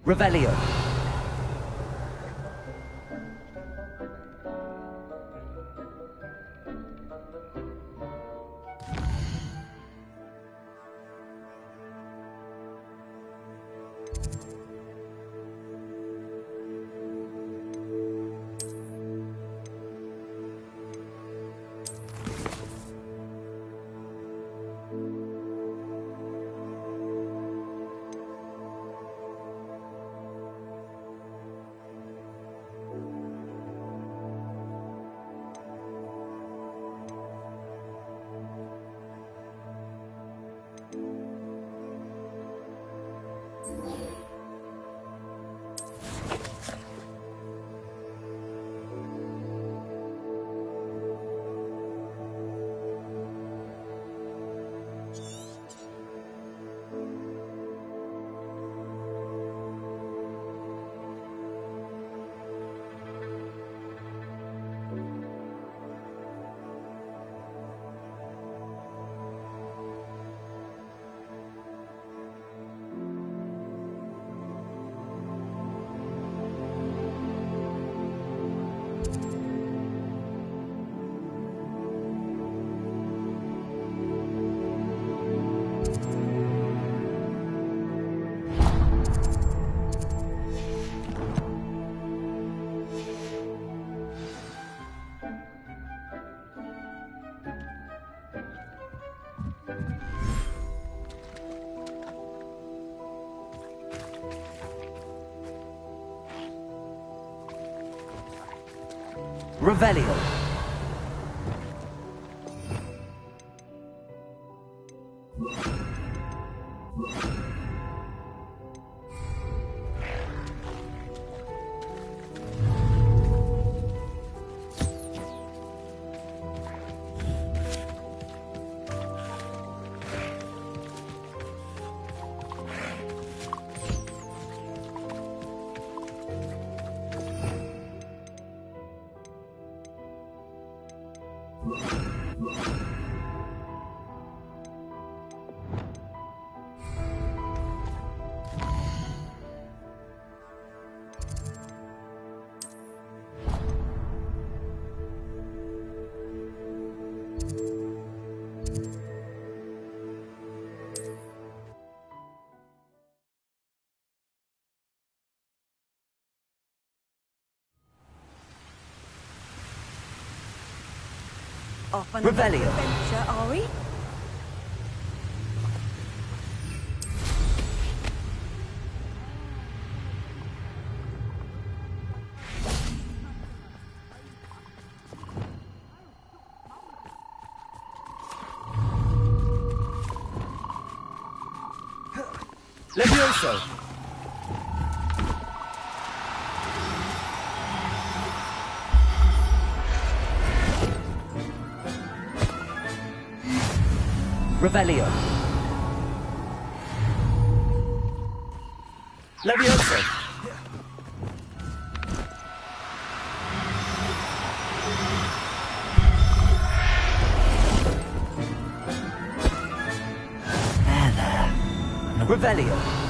Revelio. Revelio. Off on Revelio. an adventure, are we? Levioso. Revelio. Levioso. There. Revelio.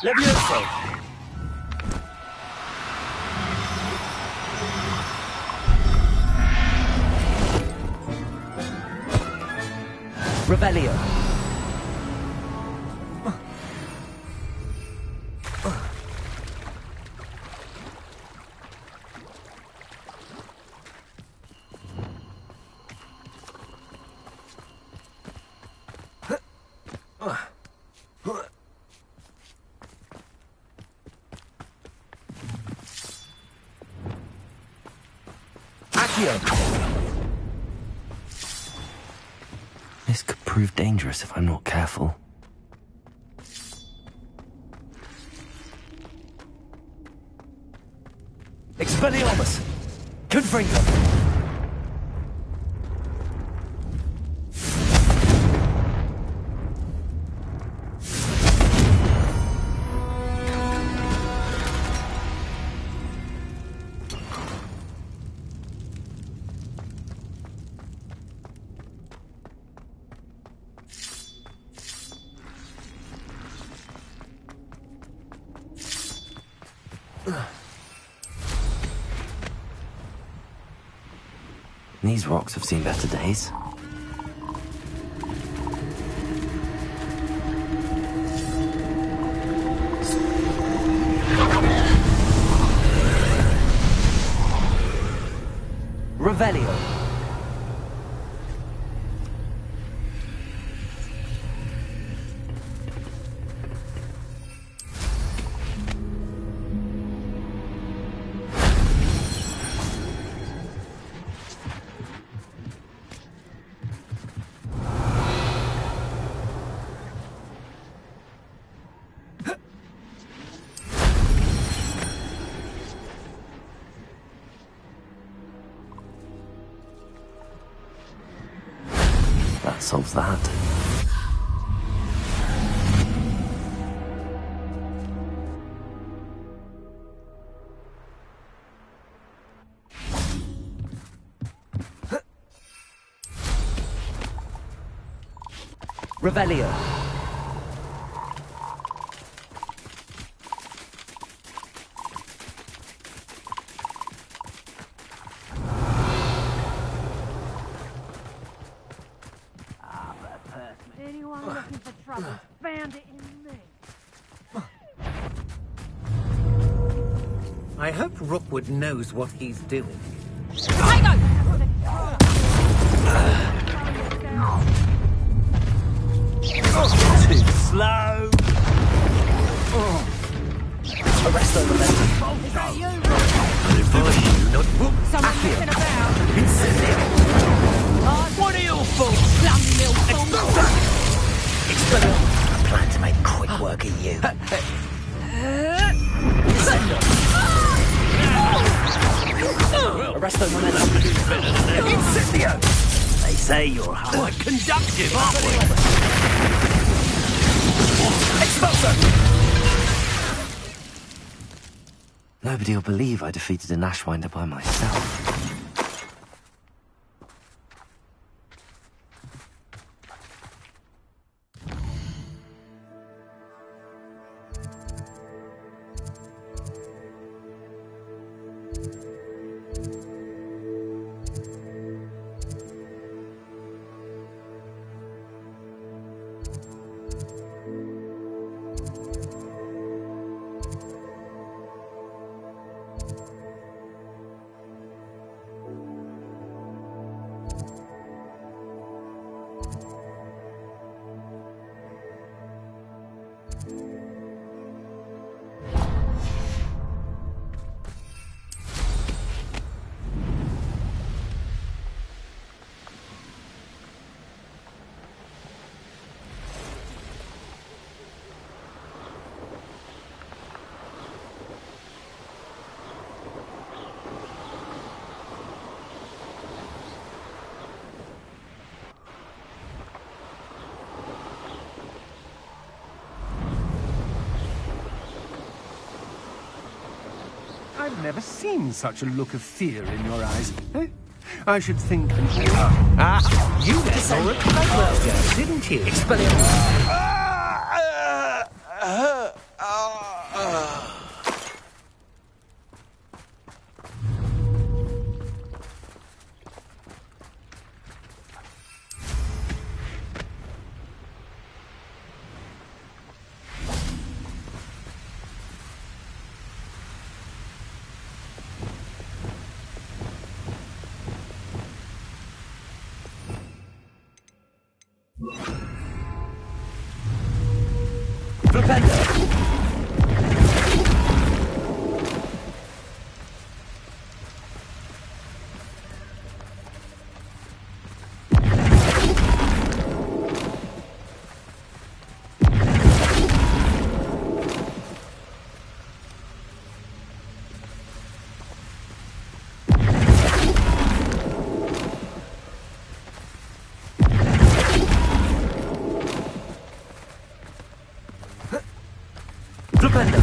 Levioso. Revelio. This could prove dangerous if I'm not careful. Expelliarmus! Confringo! These rocks have seen better days. Revelio. That solves that. Revelio. Anyone looking for trouble found it in me. I hope Rookwood knows what he's doing. Too slow. Arresto momentum. Is that you? Someone Accio. messing about? What are you for? Bloody little fool. Expelliarmus. I plan to make quick work of you. Arresto momentum. Incendio. They say you're quite conductive, aren't we? Expulso. Nobody will believe I defeated an Ashwinder by myself. I've never seen such a look of fear in your eyes. Eh? I should think... You went for it last year, didn't you? Expelliarmus. Flipendo. Flipendo.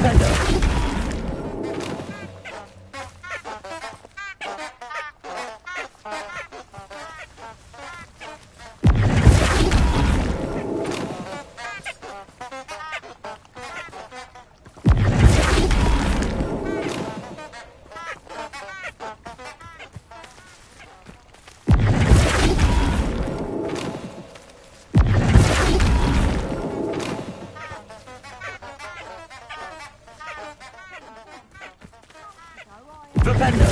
Flipendo! Flipendo!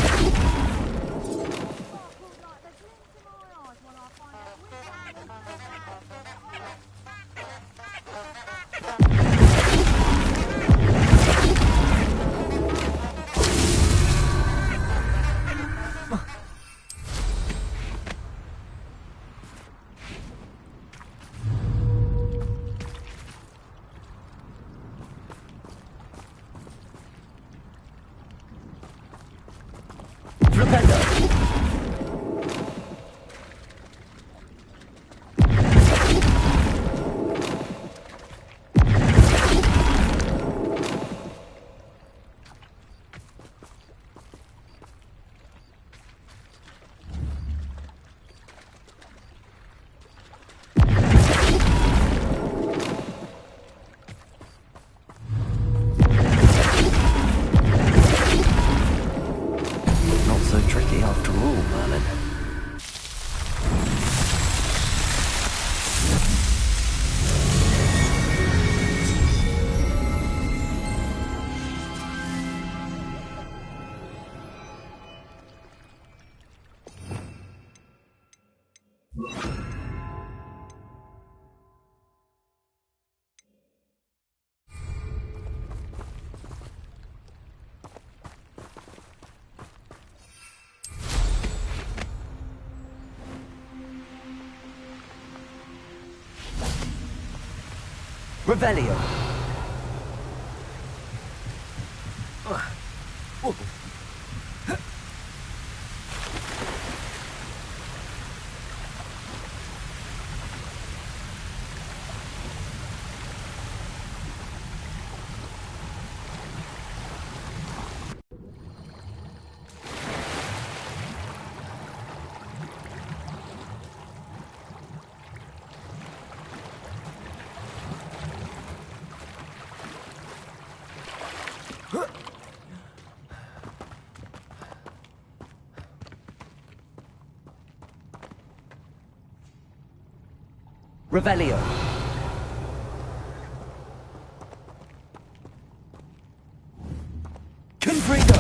Flipendo! Not so tricky after all, Merlin. Revelio! Revelio! Confrigo!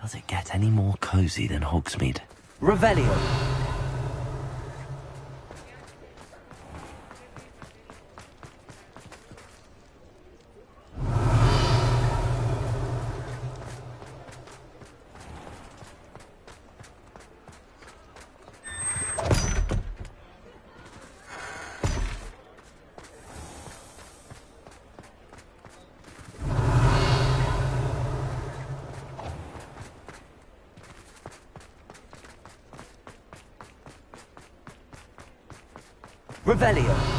Does it get any more cozy than Hogsmeade? Revelio! Revelio.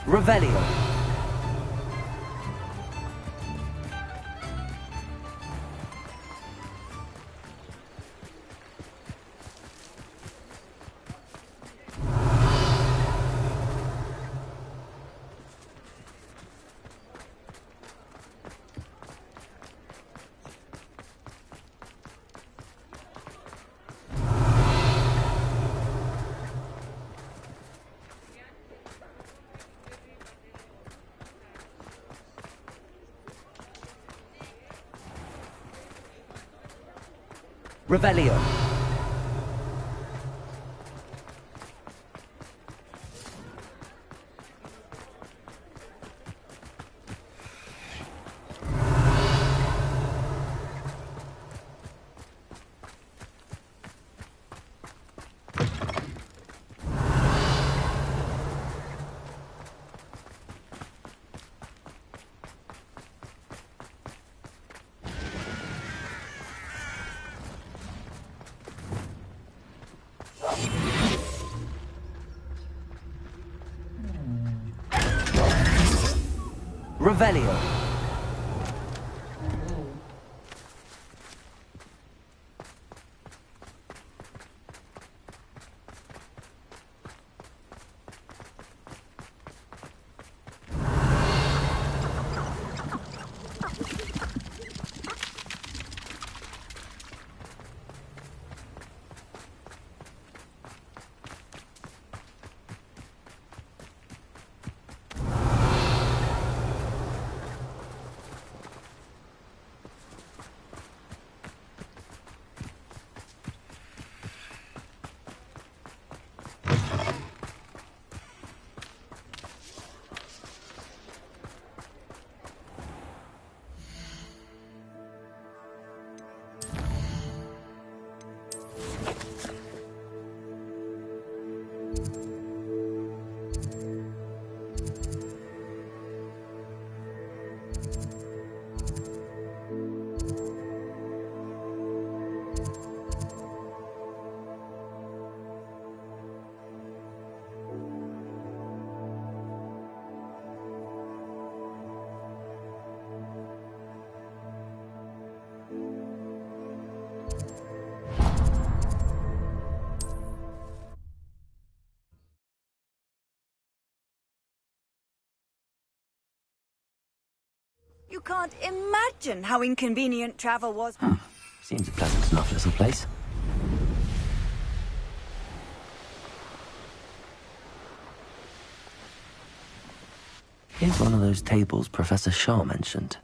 Revelio. Revelio. Revelio. You can't imagine how inconvenient travel was. Seems a pleasant enough little place. Here's one of those tables Professor Shaw mentioned.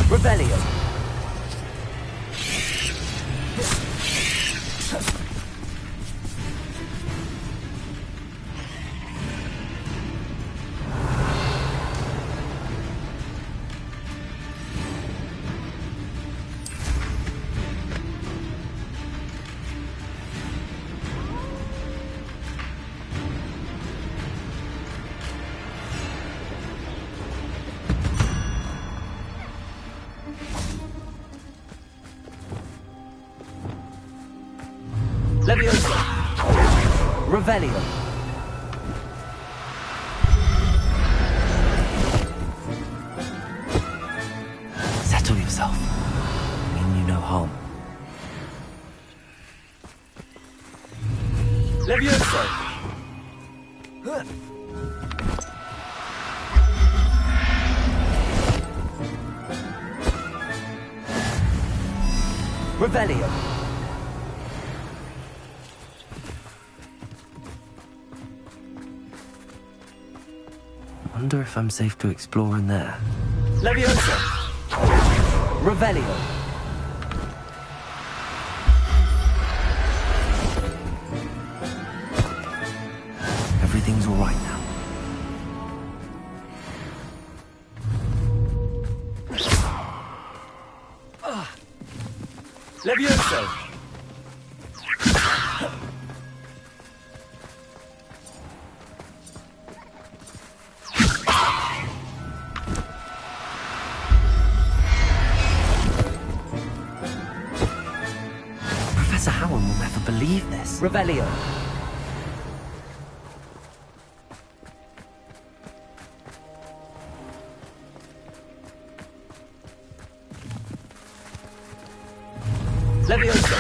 Revelio. Leviosa. Revelio. Settle yourself. Mean you no harm. Leviosa. Revelio. Wonder if I'm safe to explore in there. Leviosa. Revelio. Everything's all right now. Leviosa. Professor Howard will never believe this. Revelio. Leviosa.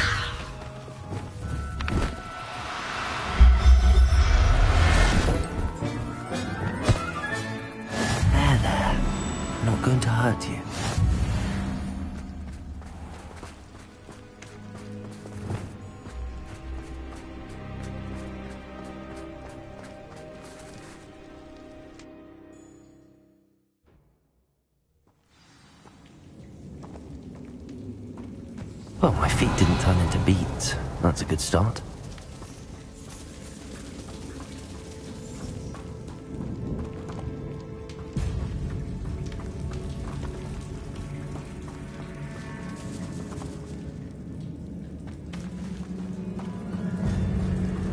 There. I'm not going to hurt you. Well, my feet didn't turn into beads. That's a good start.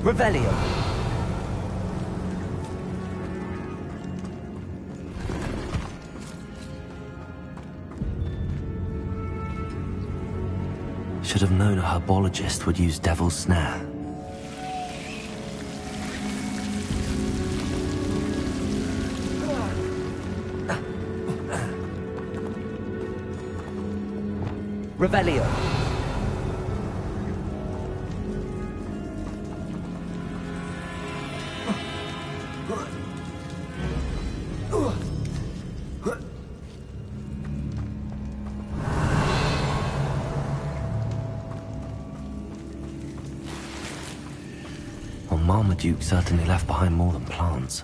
Revelio. Should have known a herbologist would use Devil's Snare. Revelio. Well, Marmaduke certainly left behind more than plants.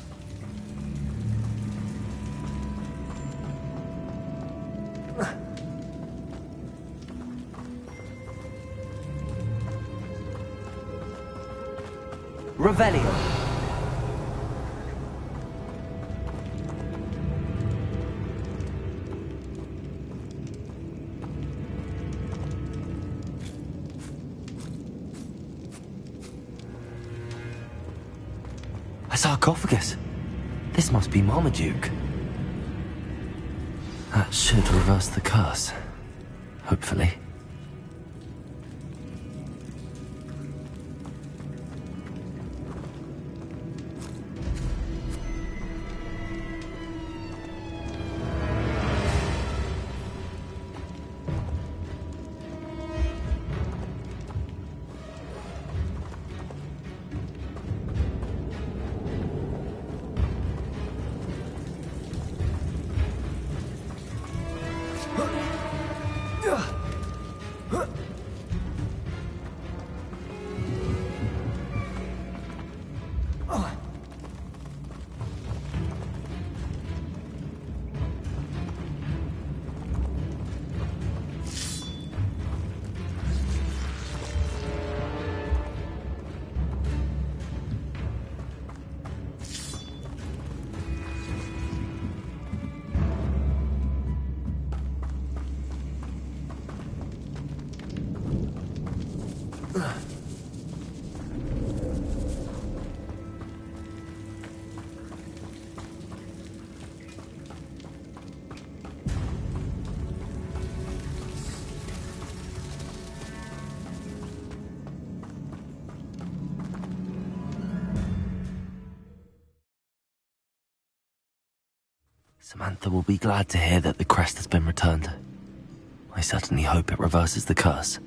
Revelio. A sarcophagus. This must be Marmaduke. That should reverse the curse. Hopefully. Samantha will be glad to hear that the crest has been returned. I certainly hope it reverses the curse.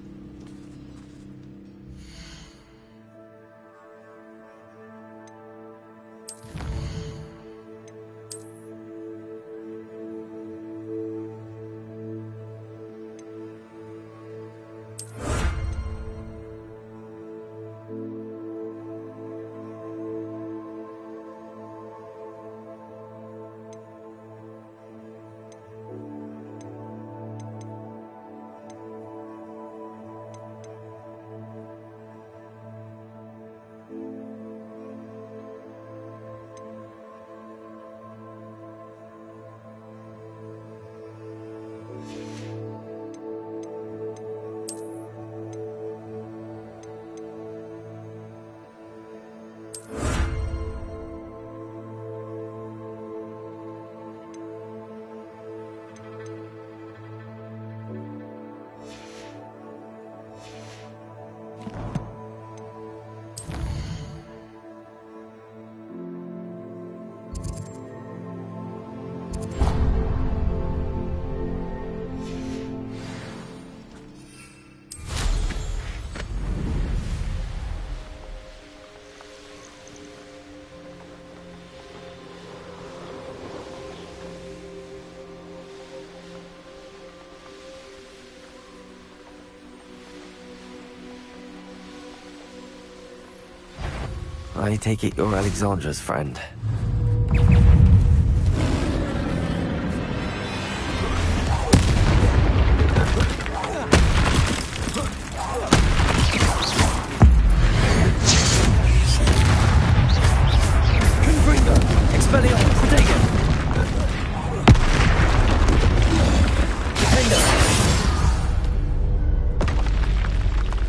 I take it you're Alexandra's friend.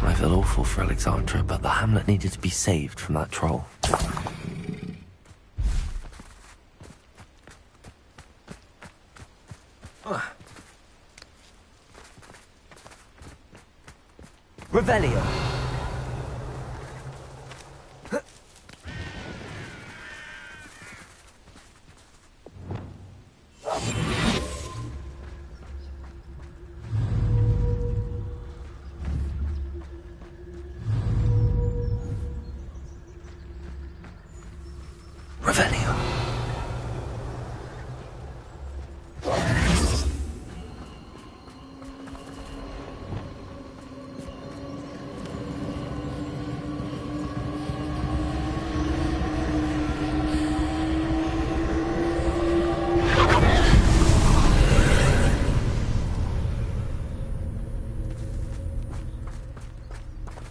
I feel awful for Alexandra, but the hamlet needed to be saved from that troll. Revelio. Revelio.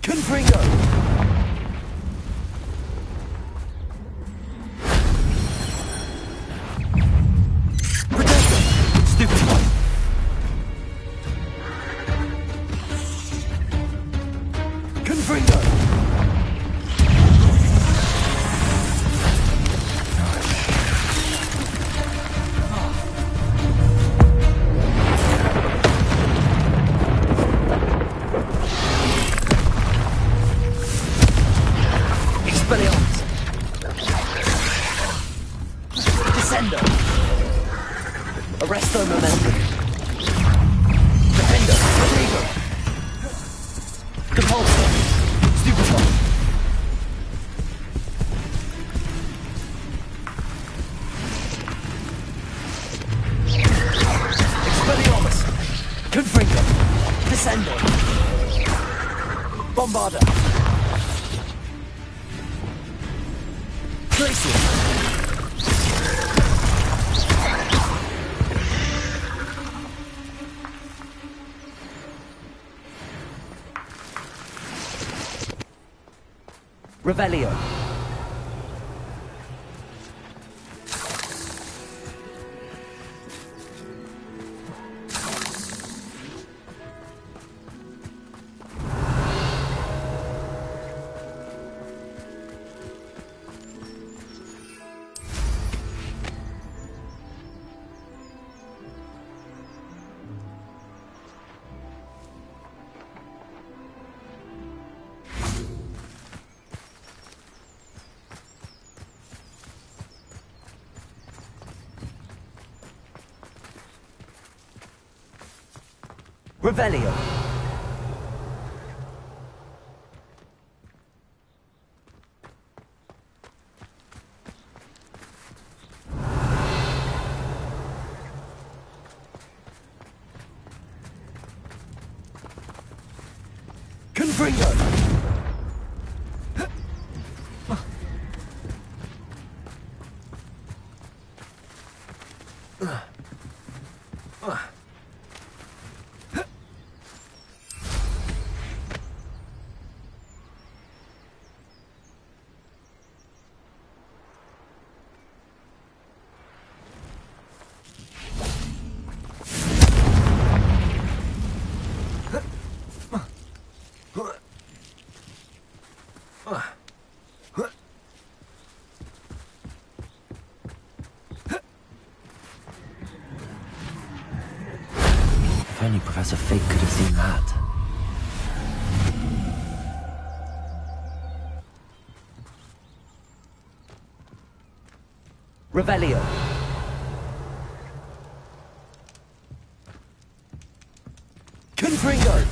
Confringo. Descendo. Arresto momentum. Defendo. Rodrigo. Compulso. Stupefy. Expelliarmus. Confringo. Descendo. Bombarda. Glacier. Revelio. Revelio. Confringo. If only Professor Fig could have seen that. Revelio. Confringo.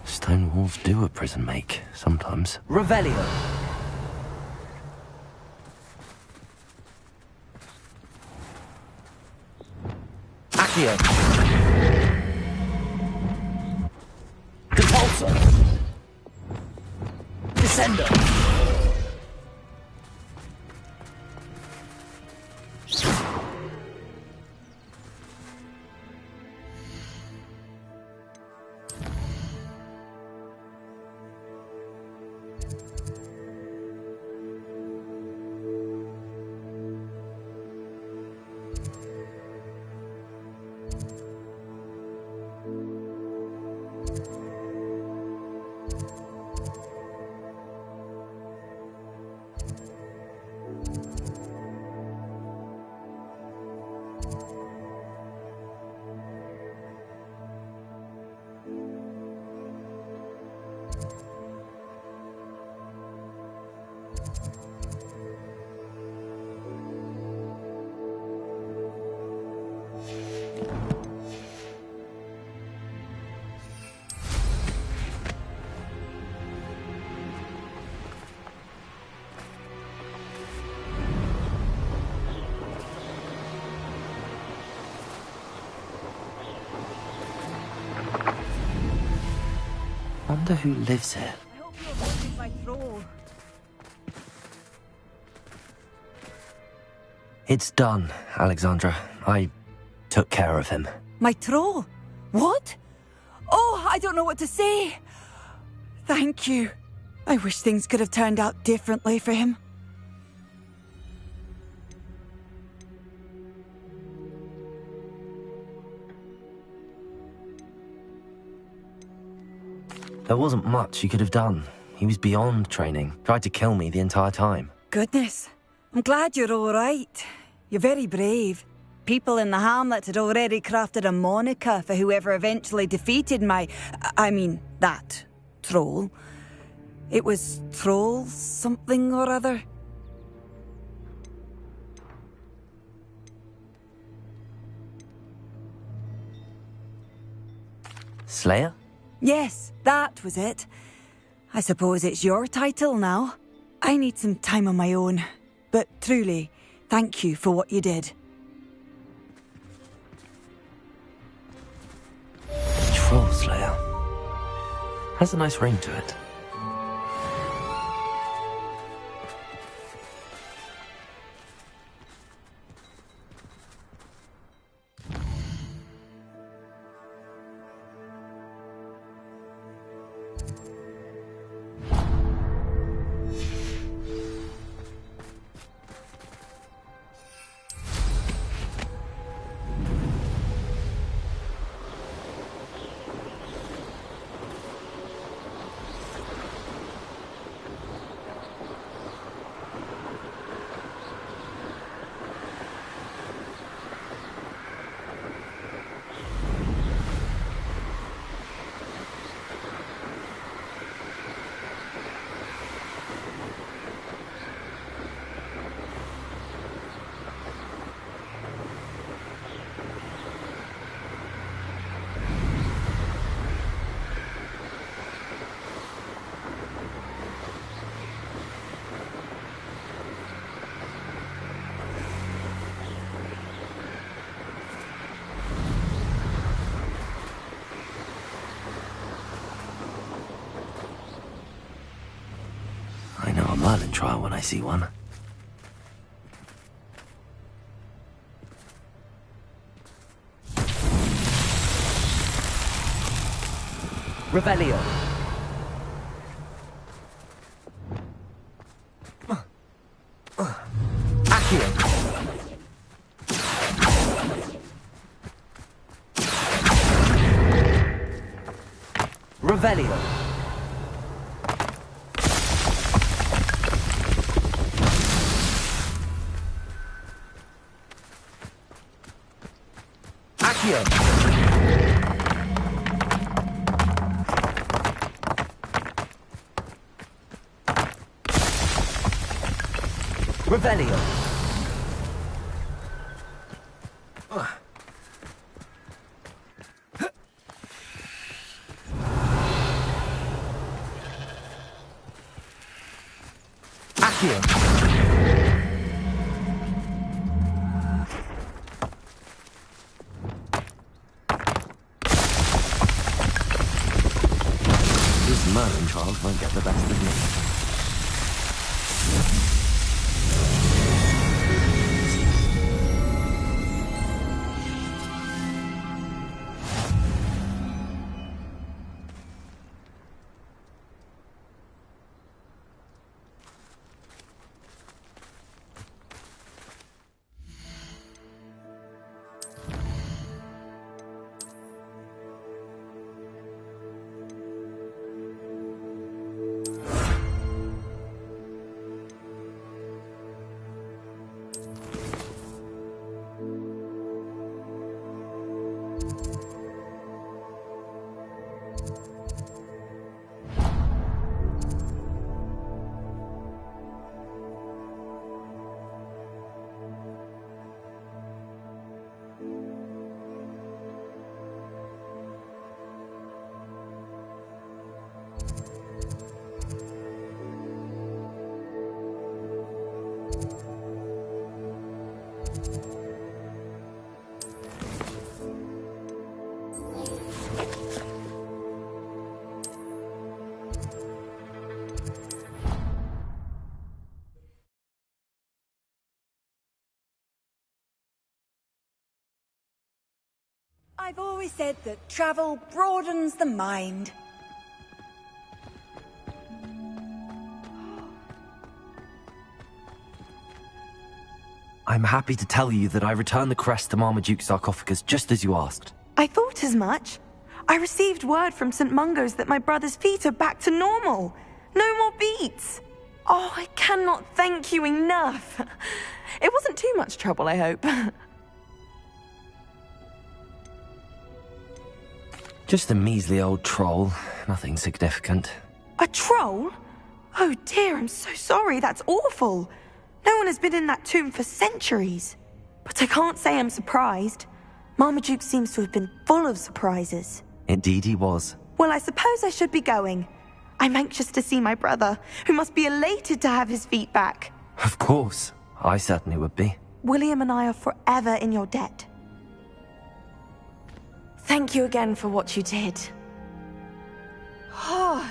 Stone walls do a prison make, sometimes. Revelio. Accio. Compulso. Descendo. Wonder who lives here. I hope you avoided my troll. It's done, Alexandra. I took care of him. My troll? What? Oh, I don't know what to say. Thank you. I wish things could have turned out differently for him. There wasn't much you could have done. He was beyond training. Tried to kill me the entire time. Goodness. I'm glad you're all right. You're very brave. People in the hamlet had already crafted a moniker for whoever eventually defeated that troll. It was Troll something or other. Slayer? Yes, that was it. I suppose it's your title now. I need some time on my own. But truly, thank you for what you did. Troll Slayer. Has a nice ring to it. trial when I see one. Revelio. Accio. Revelio. Accio. Revelio. Accio. These Merlin trials won't get the best of me. I've always said that travel broadens the mind. I'm happy to tell you that I returned the crest to Marmaduke's sarcophagus just as you asked. I thought as much. I received word from St. Mungo's that my brother's feet are back to normal. No more beats. Oh, I cannot thank you enough. It wasn't too much trouble, I hope. Just a measly old troll, nothing significant. A troll? Oh dear, I'm so sorry, that's awful. No one has been in that tomb for centuries. But I can't say I'm surprised. Marmaduke seems to have been full of surprises. Indeed he was. Well, I suppose I should be going. I'm anxious to see my brother, who must be elated to have his feet back. Of course, I certainly would be. William and I are forever in your debt. Thank you again for what you did. Oh.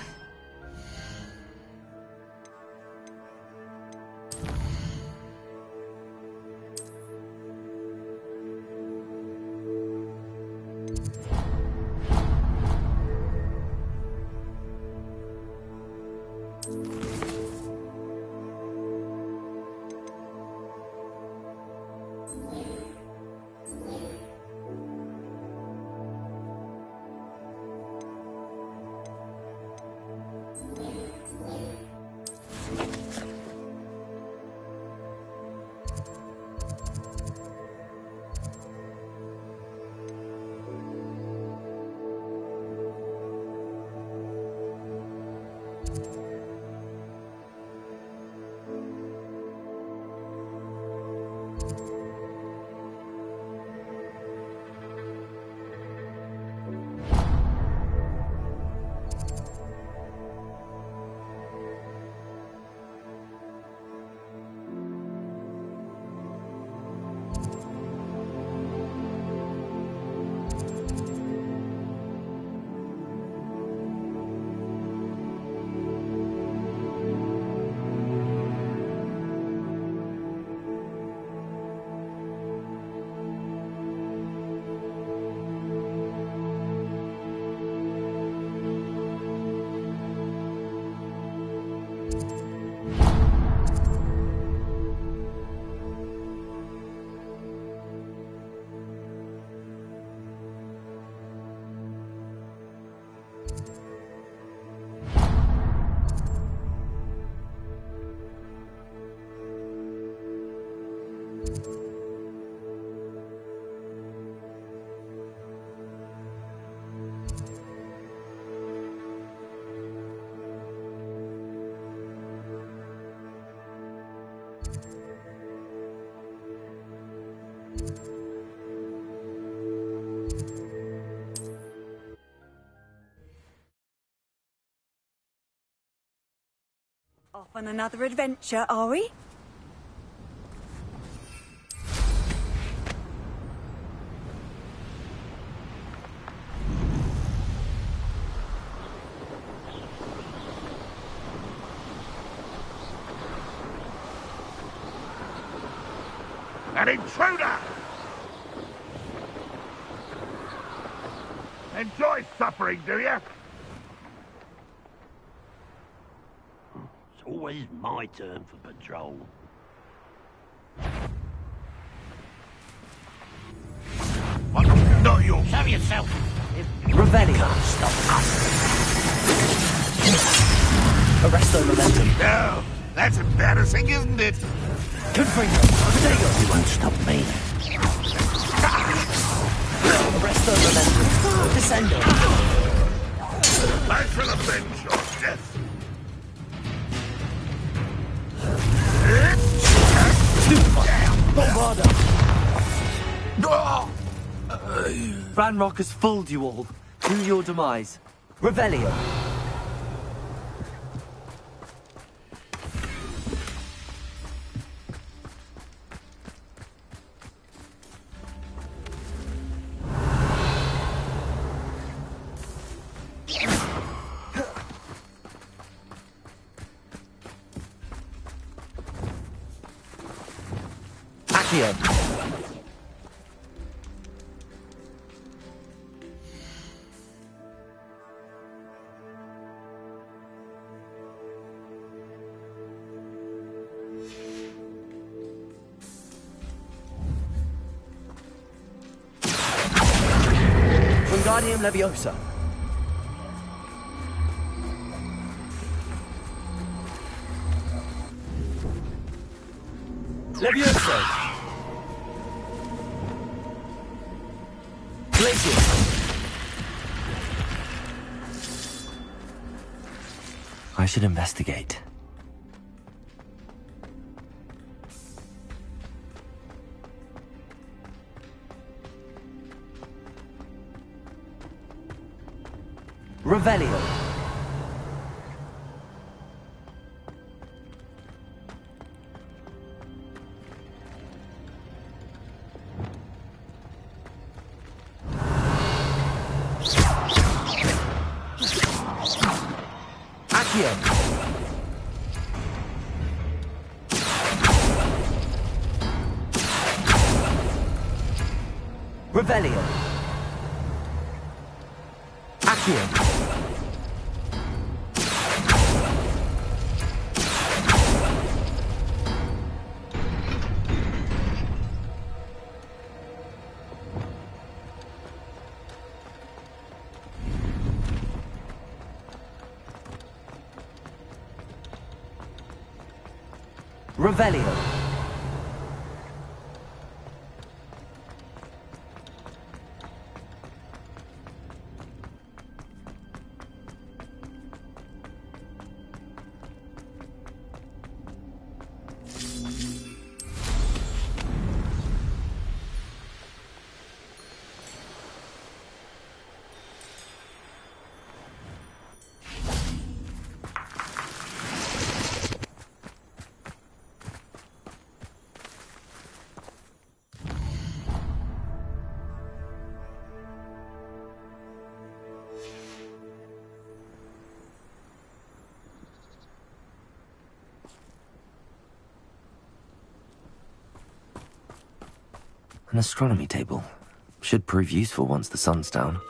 Off on another adventure, are we? An intruder! Enjoy suffering, do you? It's always my turn for patrol. What? Not yours. Show yourself. Revelio. Stop Arresto momentum. No, that's embarrassing, isn't it? Confringo. Potato. You won't stop me. Arresto momentum. Descendo. I shall avenge your death. Bombarda. Ah! Ranrock has fooled you all. To your demise. Revelio. Accio. Wingardium Leviosa. Leviosa. Glacier. I should investigate. Revelio. Accio. Revelio. Accio. Revelio. An astronomy table. Should prove useful once the sun's down.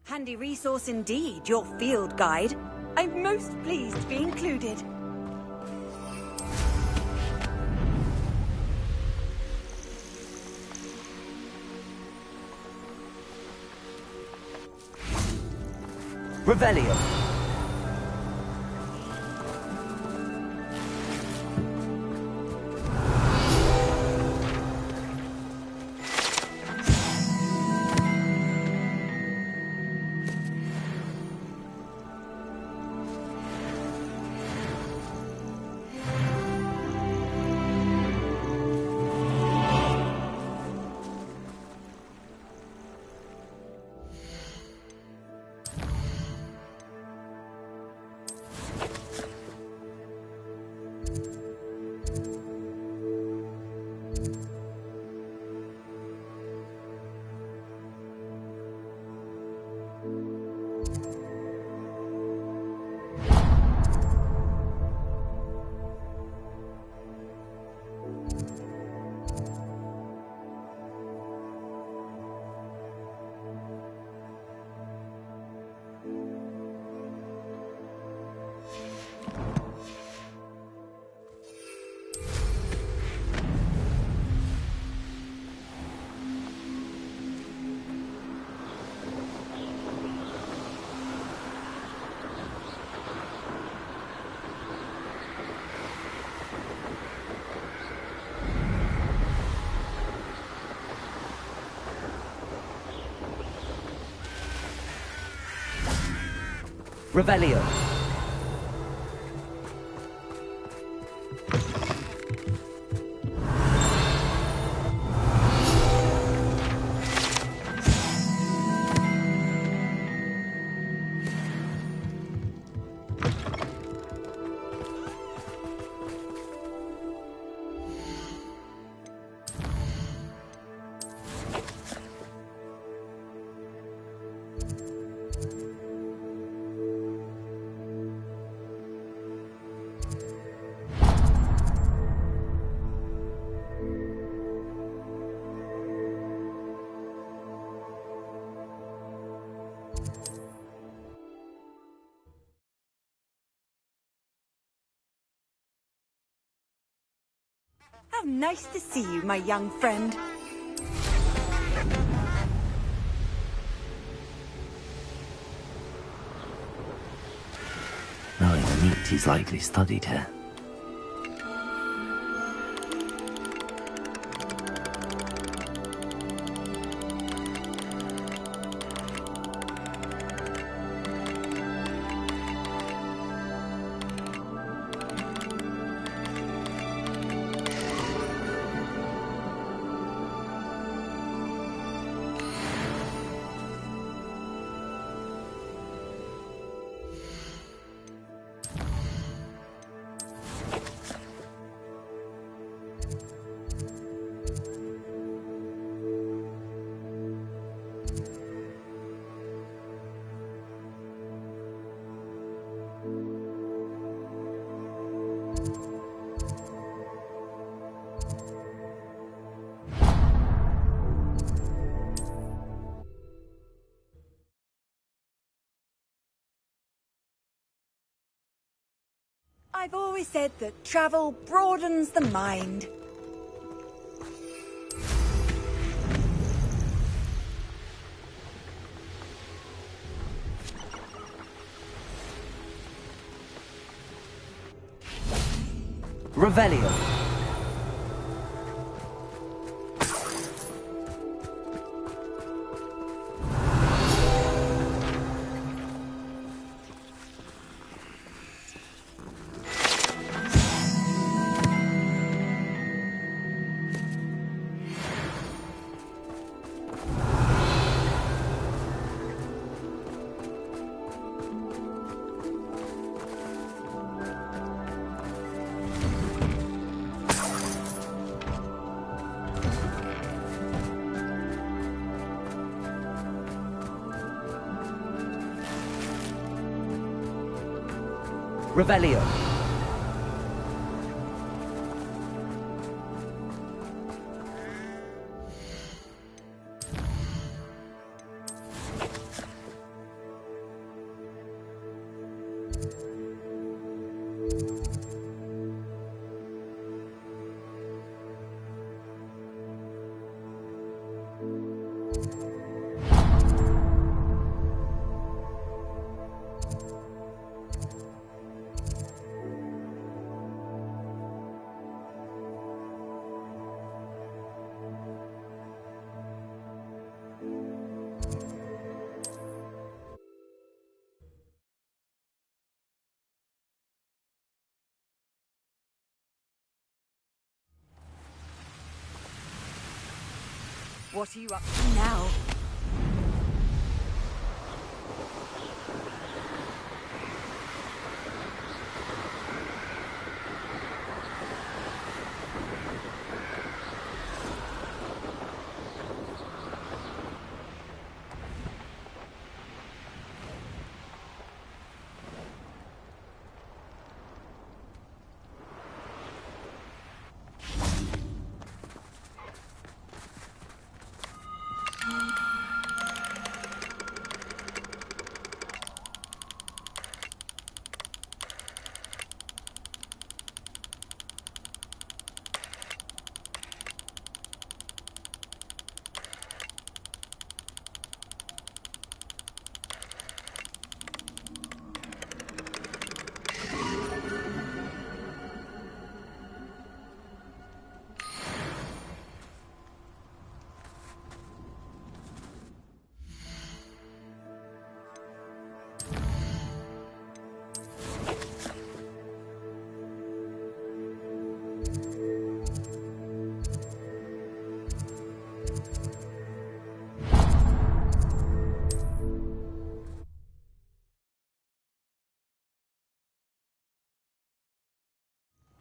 Handy resource indeed, your field guide. I'm most pleased to be included. Revelio. Revelio. How nice to see you, my young friend. Knowing the meat he's likely studied here. I've always said that travel broadens the mind. Revelio. Revelio. What are you up to now?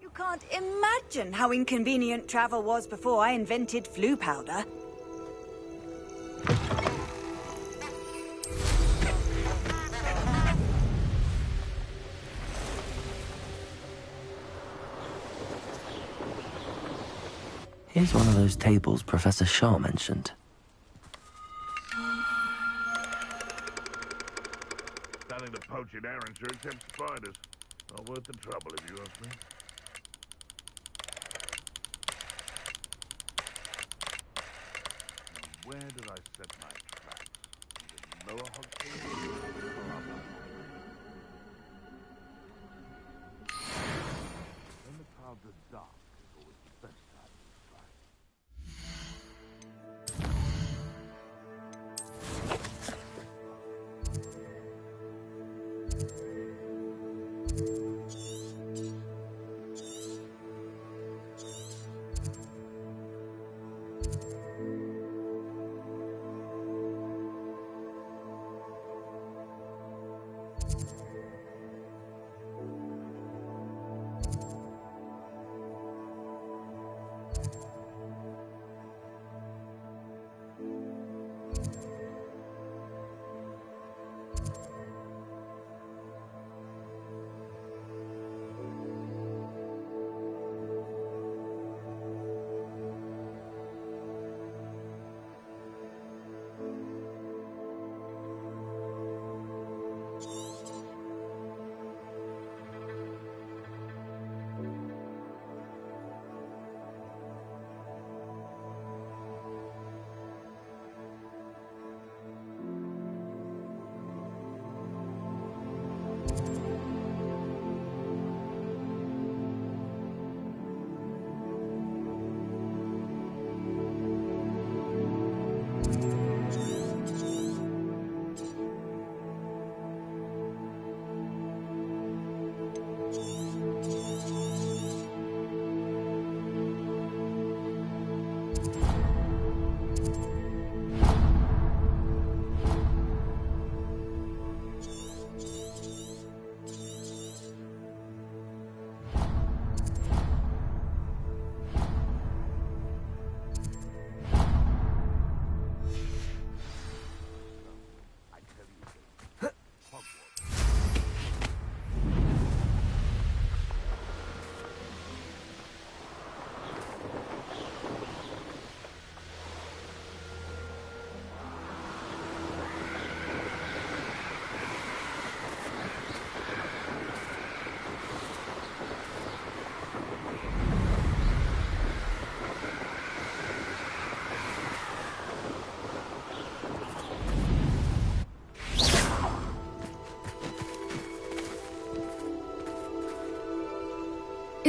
You can't imagine how inconvenient travel was before I invented flu powder. Here's one of those tables Professor Shaw mentioned. Nothing to poach in Arranger except spiders. Not worth the trouble, if you ask me. Where did I set my traps? In the lower Hogwarts or upper? When the clouds are dark, it's always the best time to strike.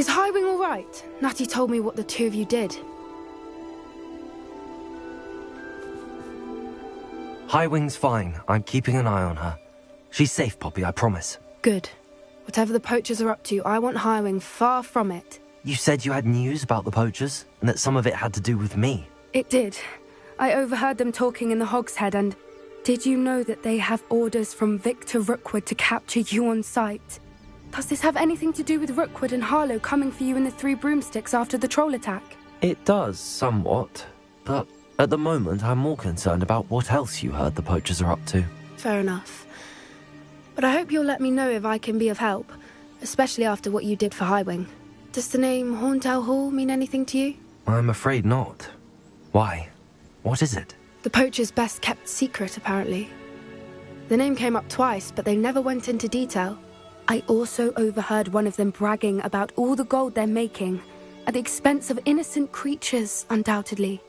Is Highwing all right? Natty told me what the two of you did. Highwing's fine. I'm keeping an eye on her. She's safe, Poppy, I promise. Good. Whatever the poachers are up to, I want Highwing far from it. You said you had news about the poachers, and that some of it had to do with me. It did. I overheard them talking in the Hogshead, and did you know that they have orders from Victor Rookwood to capture you on sight? Does this have anything to do with Rookwood and Harlow coming for you in the Three Broomsticks after the troll attack? It does, somewhat. But at the moment, I'm more concerned about what else you heard the poachers are up to. Fair enough. But I hope you'll let me know if I can be of help, especially after what you did for Highwing. Does the name Horntail Hall mean anything to you? I'm afraid not. Why? What is it? The poachers' best kept secret, apparently. The name came up twice, but they never went into detail. I also overheard one of them bragging about all the gold they're making, at the expense of innocent creatures, undoubtedly.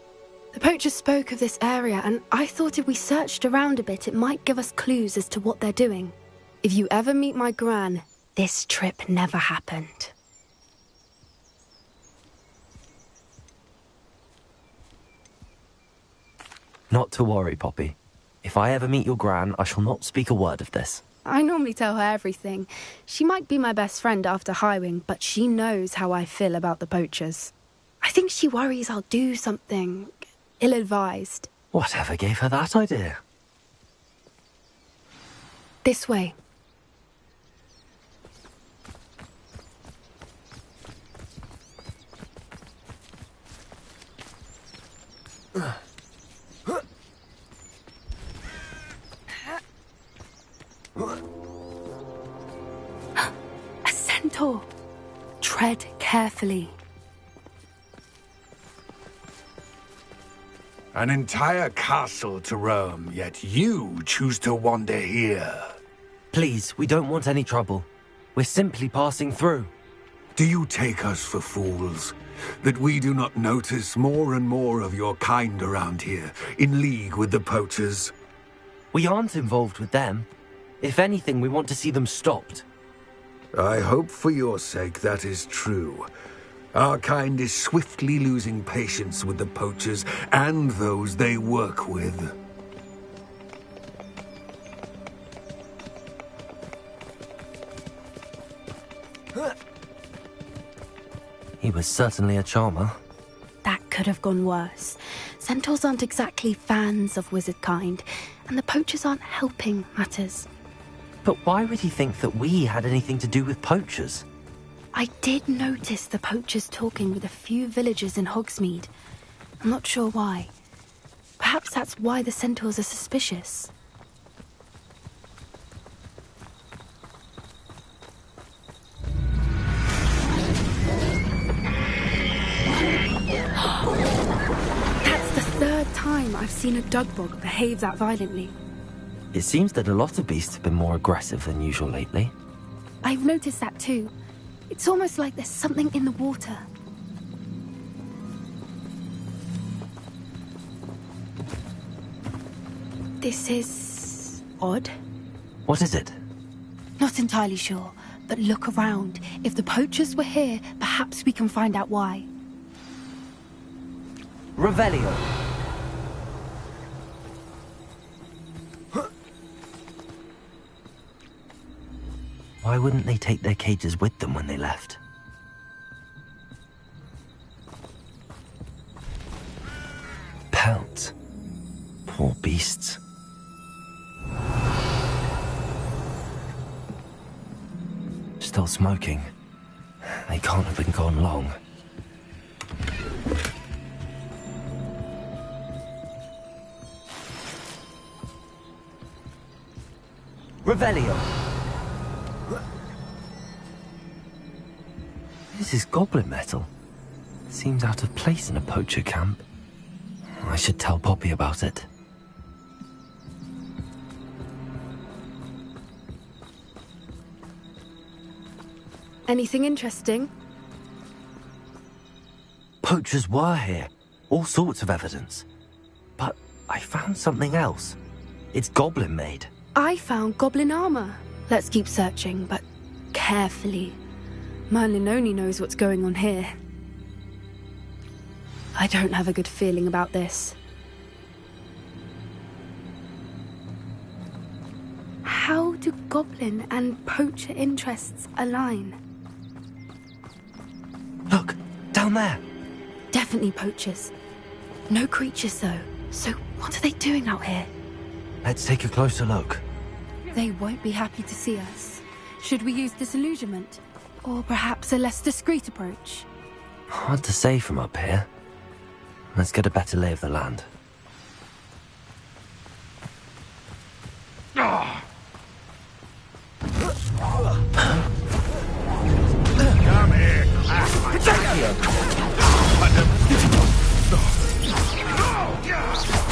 The poachers spoke of this area, and I thought if we searched around a bit, it might give us clues as to what they're doing. If you ever meet my gran, this trip never happened. Not to worry, Poppy. If I ever meet your gran, I shall not speak a word of this. I normally tell her everything. She might be my best friend after Highwing, but she knows how I feel about the poachers. I think she worries I'll do something ill-advised. Whatever gave her that idea? This way. A centaur. Tread carefully. An entire castle to roam, yet you choose to wander here. Please, we don't want any trouble. We're simply passing through. Do you take us for fools? That we do not notice more and more of your kind around here, in league with the poachers? We aren't involved with them. If anything, we want to see them stopped. I hope for your sake that is true. Our kind is swiftly losing patience with the poachers and those they work with. He was certainly a charmer. That could have gone worse. Centaurs aren't exactly fans of wizard kind, and the poachers aren't helping matters. But why would he think that we had anything to do with poachers? I did notice the poachers talking with a few villagers in Hogsmeade. I'm not sure why. Perhaps that's why the centaurs are suspicious. That's the third time I've seen a dugbog behave that violently. It seems that a lot of beasts have been more aggressive than usual lately. I've noticed that too. It's almost like there's something in the water. This is odd. What is it? Not entirely sure, but look around. If the poachers were here, perhaps we can find out why. Revelio. Why wouldn't they take their cages with them when they left? Pelts. Poor beasts. Still smoking. They can't have been gone long. Revelio. This is goblin metal. Seems out of place in a poacher camp. I should tell Poppy about it. Anything interesting? Poachers were here. All sorts of evidence. But I found something else. It's goblin made. I found goblin armor. Let's keep searching, but carefully. Merlin only knows what's going on here. I don't have a good feeling about this. How do goblin and poacher interests align? Look, down there. Definitely poachers. No creatures, though. So what are they doing out here? Let's take a closer look. They won't be happy to see us. Should we use disillusionment? Or perhaps a less discreet approach? Hard to say from up here. Let's get a better lay of the land. Come here.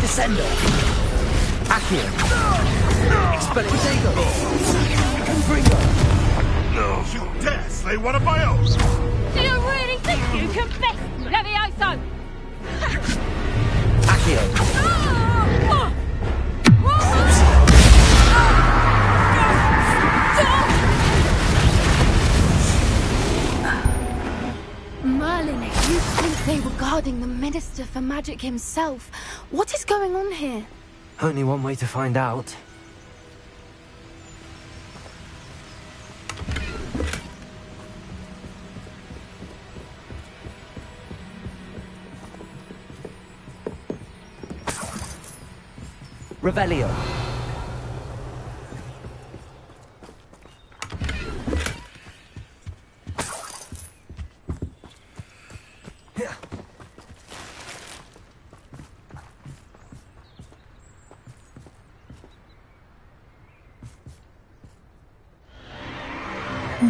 Descendo. Accio. Expelliarmus. Confringo. You dare slay one of my own! Do you really think you can best Levioso? Accio. Merlin, you think they were guarding the Minister for Magic himself? What is going on here? Only one way to find out. Revelio.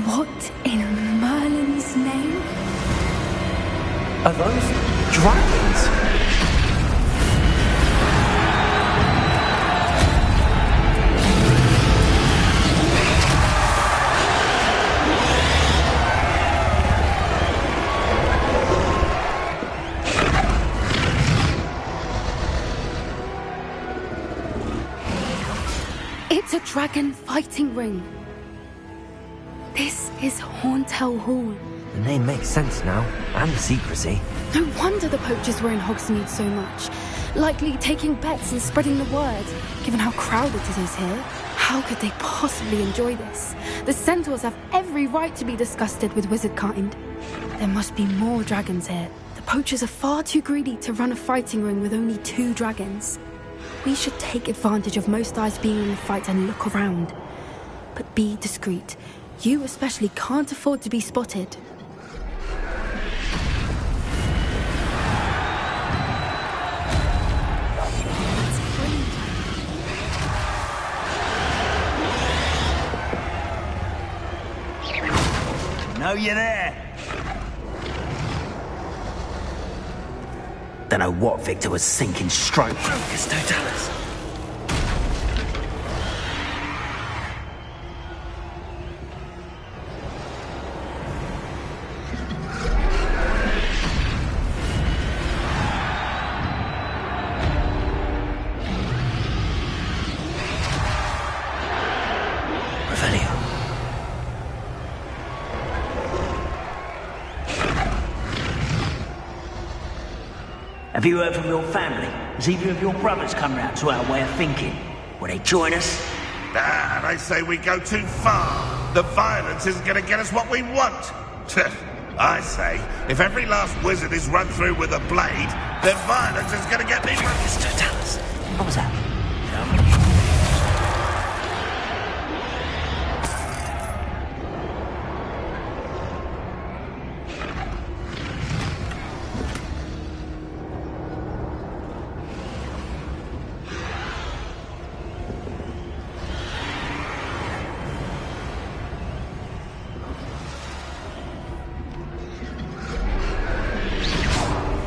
What in Merlin's name? Are those dragons? It's a dragon fighting ring. This is Hauntel Hall. The name makes sense now, and the secrecy. No wonder the poachers were in Hogsmeade so much. Likely taking bets and spreading the word, given how crowded it is here. How could they possibly enjoy this? The centaurs have every right to be disgusted with wizard kind. There must be more dragons here. The poachers are far too greedy to run a fighting ring with only 2 dragons. We should take advantage of most eyes being in the fight and look around. But be discreet. You especially can't afford to be spotted. Know you there? Don't know what Victor was sinking stroke. Focus, Totalis. Have you heard from your family? Has either of your brothers come round to our way of thinking? Will they join us? They say we go too far. The violence isn't going to get us what we want. I say, if every last wizard is run through with a blade, then violence is going to get me... Totalis. What was that?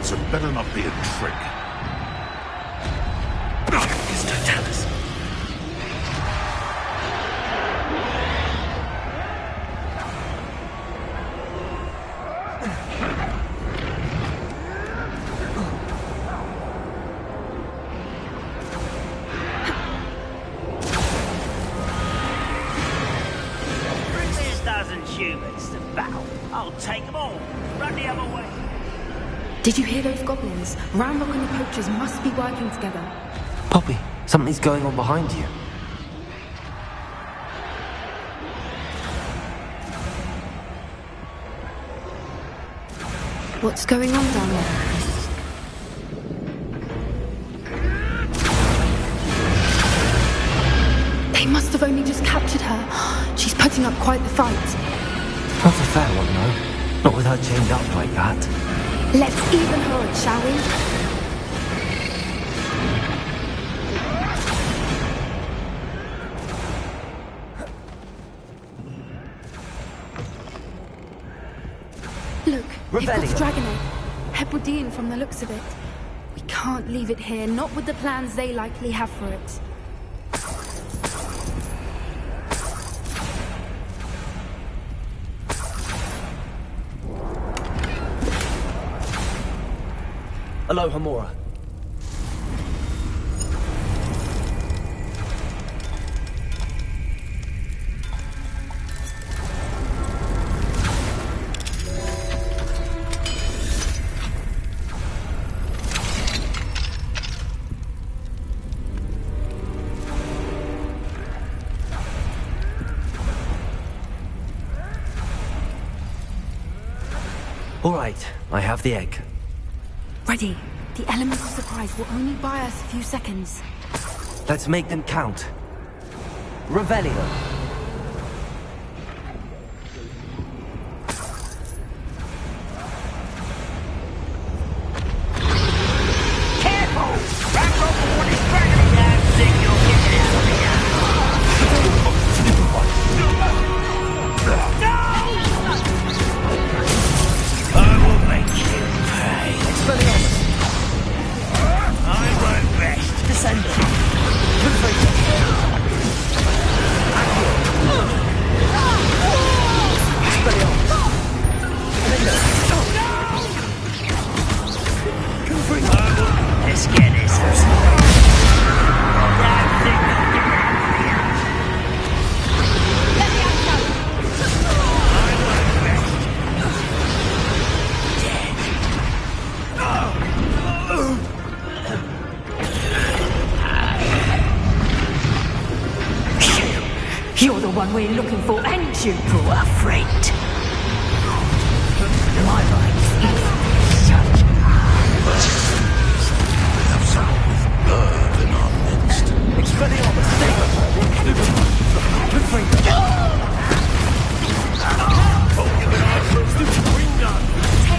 So better not be a trick. It's Totalis. Bring me 1,000 humans to battle. I'll take them all. Run the other way. Did you hear those goblins? Ramrock and the poachers must be working together. Poppy, something's going on behind you. What's going on down there? They must have only just captured her. She's putting up quite the fight. Not a fair one, though. Not with her chained up like that. Let's even her up, shall we? Look, they've got Revelio. dragon egg. Hebridean from the looks of it. We can't leave it here, not with the plans they likely have for it. Aloha, Mora. All right, I have the egg. Ready. The element of surprise will only buy us a few seconds. Let's make them count. Revelio. Careful! Ramrock will want his dragon again. Think you'll get it out of here. No! I will make you pay. Expelliarmus. I won't rest. Descender. Confringo. Accio. Expelliarmus. Confringo. Let's get this. You're the one we're looking for, ain't you, poor friend? My rights is such. We have someone with nerve in our midst. Expelliarmus. Confringo.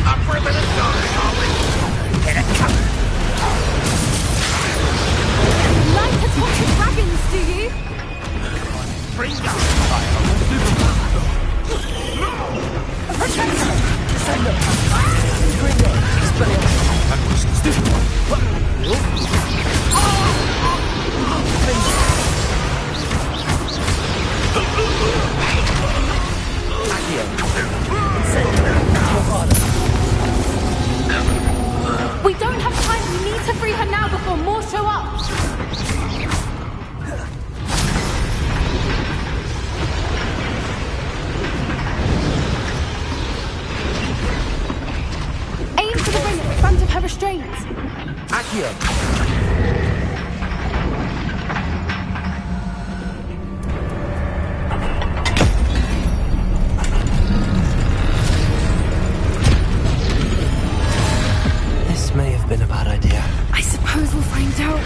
Up for a bit of darling, are we? Get a cover. Like to talk to dragons, do you? Bring down Descender. Confringo. Expelliarmus. That was stupid. Accio. Incendio. Morgana. We don't have time. We need to free her now before more show up. Aim for the ring at the front of her restraints. Accio. This may have been a bad idea. I suppose we'll find out.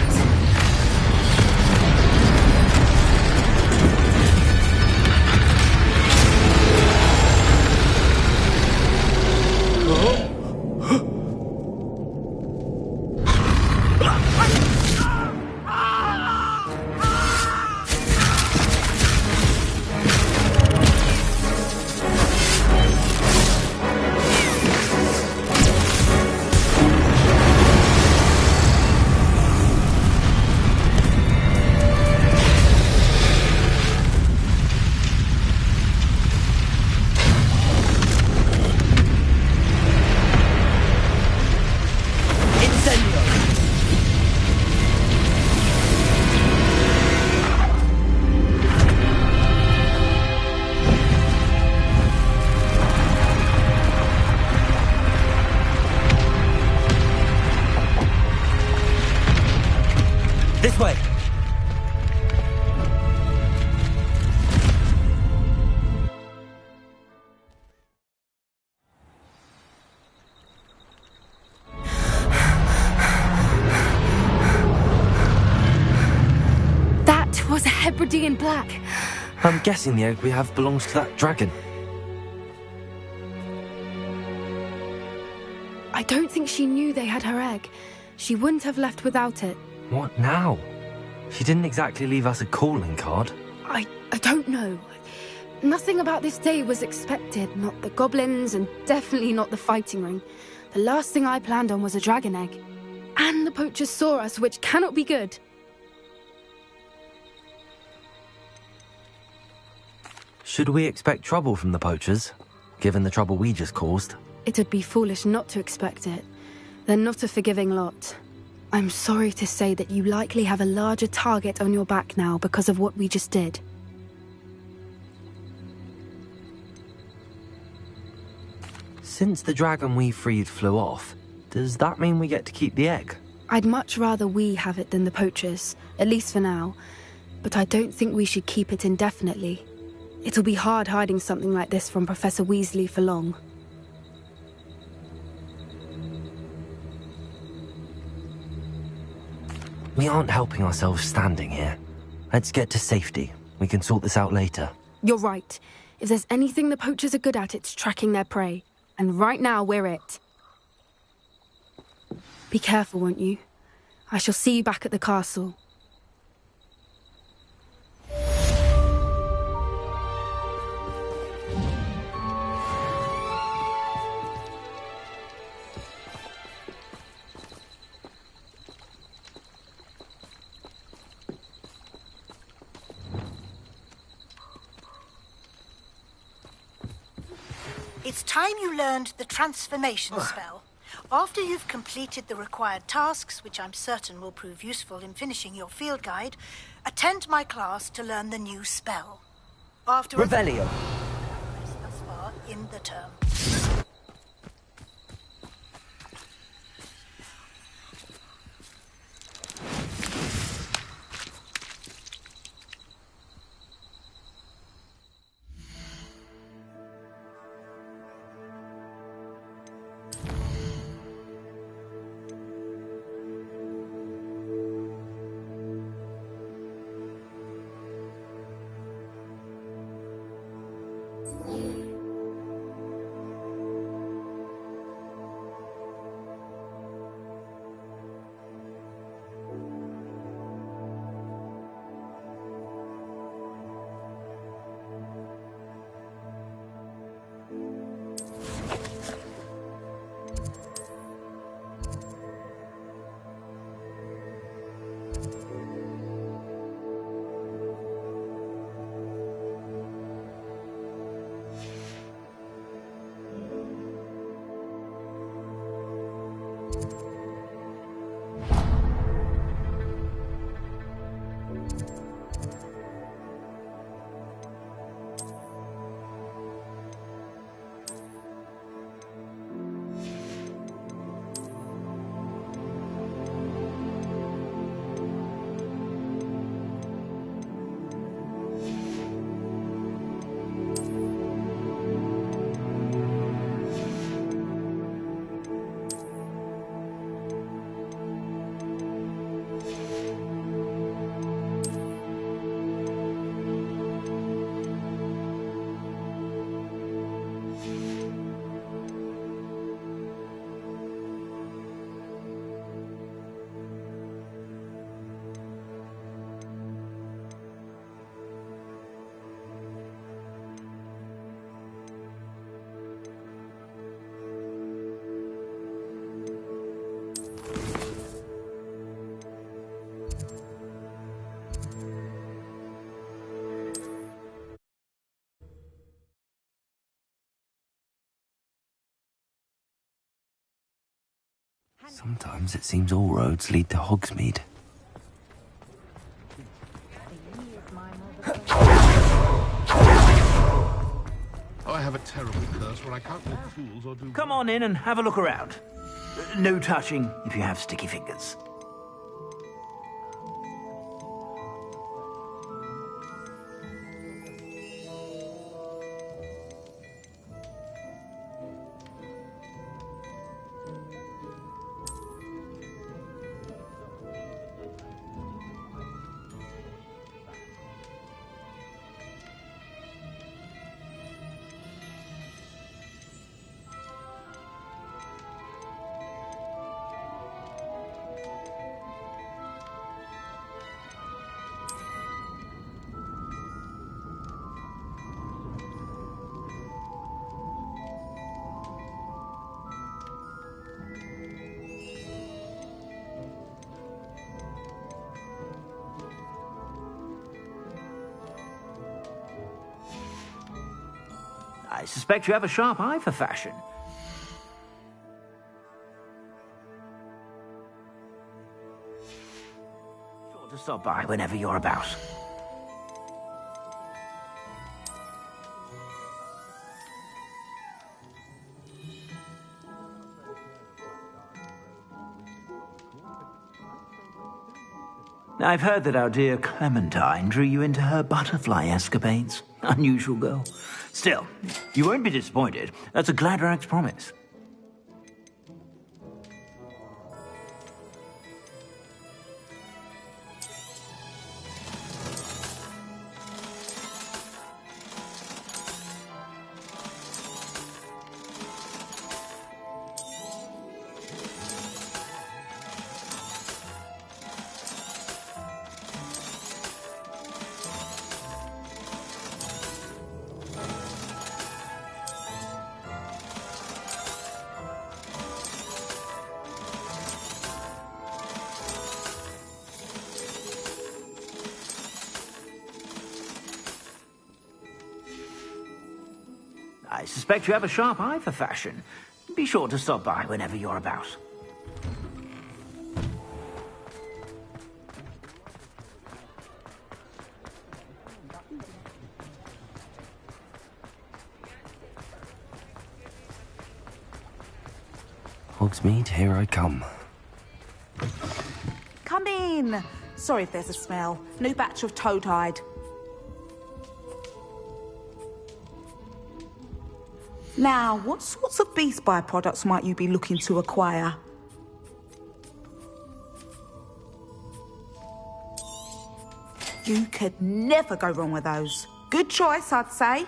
This way! That was a Hebridean black. I'm guessing the egg we have belongs to that dragon. I don't think she knew they had her egg. She wouldn't have left without it. What now? She didn't exactly leave us a calling card. I don't know. Nothing about this day was expected. Not the goblins, and definitely not the fighting ring. The last thing I planned on was a dragon egg. And the poachers saw us, which cannot be good. Should we expect trouble from the poachers, given the trouble we just caused? It would be foolish not to expect it. They're not a forgiving lot. I'm sorry to say that you likely have a larger target on your back now because of what we just did. Since the dragon we freed flew off, does that mean we get to keep the egg? I'd much rather we have it than the poachers, at least for now. But I don't think we should keep it indefinitely. It'll be hard hiding something like this from Professor Weasley for long. We aren't helping ourselves standing here. Let's get to safety. We can sort this out later. You're right. If there's anything the poachers are good at, it's tracking their prey. And right now, we're it. Be careful, won't you? I shall see you back at the castle. It's time you learned the transformation spell. After you've completed the required tasks, which I'm certain will prove useful in finishing your field guide, attend my class to learn the new spell. After Revelio. Thus far in the term. Sometimes it seems all roads lead to Hogsmeade. I have a terrible curse where I can't walk fools or do... Come on in and have a look around. No touching if you have sticky fingers. I suspect you have a sharp eye for fashion. Sure to stop by whenever you're about. I've heard that our dear Clementine drew you into her butterfly escapades. Unusual girl. Still, you won't be disappointed. That's a Gladrax promise. I suspect you have a sharp eye for fashion. Be sure to stop by whenever you're about. Hogsmeade, here I come. Come in. Sorry if there's a smell. New batch of toad hide. Now, what sorts of beast byproducts might you be looking to acquire? You could never go wrong with those. Good choice, I'd say.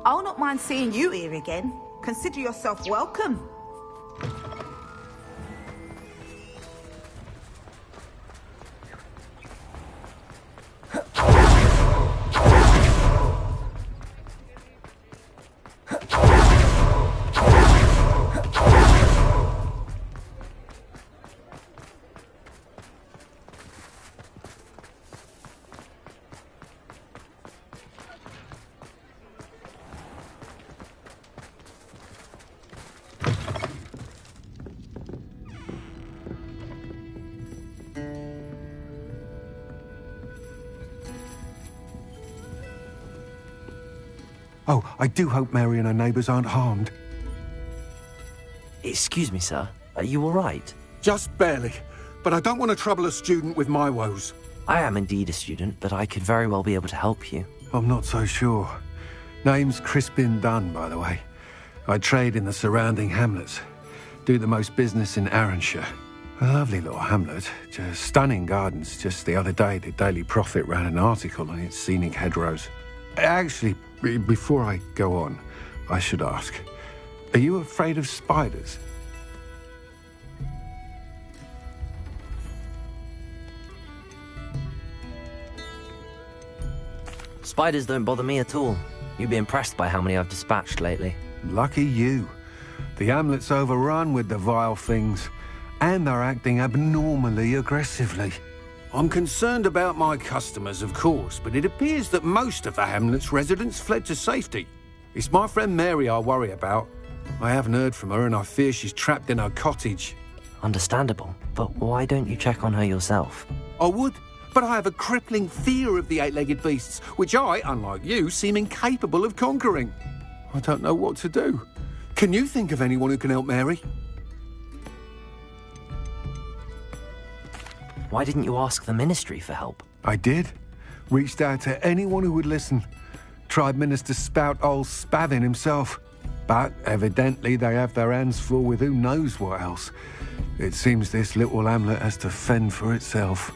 I'll not mind seeing you here again. Consider yourself welcome. Oh, I do hope Mary and her neighbours aren't harmed. Excuse me, sir. Are you all right? Just barely. But I don't want to trouble a student with my woes. I am indeed a student, but I could very well be able to help you. I'm not so sure. Name's Crispin Dunn, by the way. I trade in the surrounding hamlets. Do the most business in Arranshire. A lovely little hamlet. Just stunning gardens. Just the other day, the Daily Prophet ran an article on its scenic hedgerows. Actually, before I go on, I should ask, are you afraid of spiders? Spiders don't bother me at all. You'd be impressed by how many I've dispatched lately. Lucky you. The hamlet's overrun with the vile things, and they're acting abnormally aggressively. I'm concerned about my customers, of course, but it appears that most of the hamlet's residents fled to safety. It's my friend Mary I worry about. I haven't heard from her, and I fear she's trapped in her cottage. Understandable, but why don't you check on her yourself? I would, but I have a crippling fear of the eight-legged beasts, which I, unlike you, seem incapable of conquering. I don't know what to do. Can you think of anyone who can help Mary? Why didn't you ask the ministry for help? I did. Reached out to anyone who would listen. Tried Minister Spout old Spavin himself. But evidently they have their hands full with who knows what else. It seems this little hamlet has to fend for itself.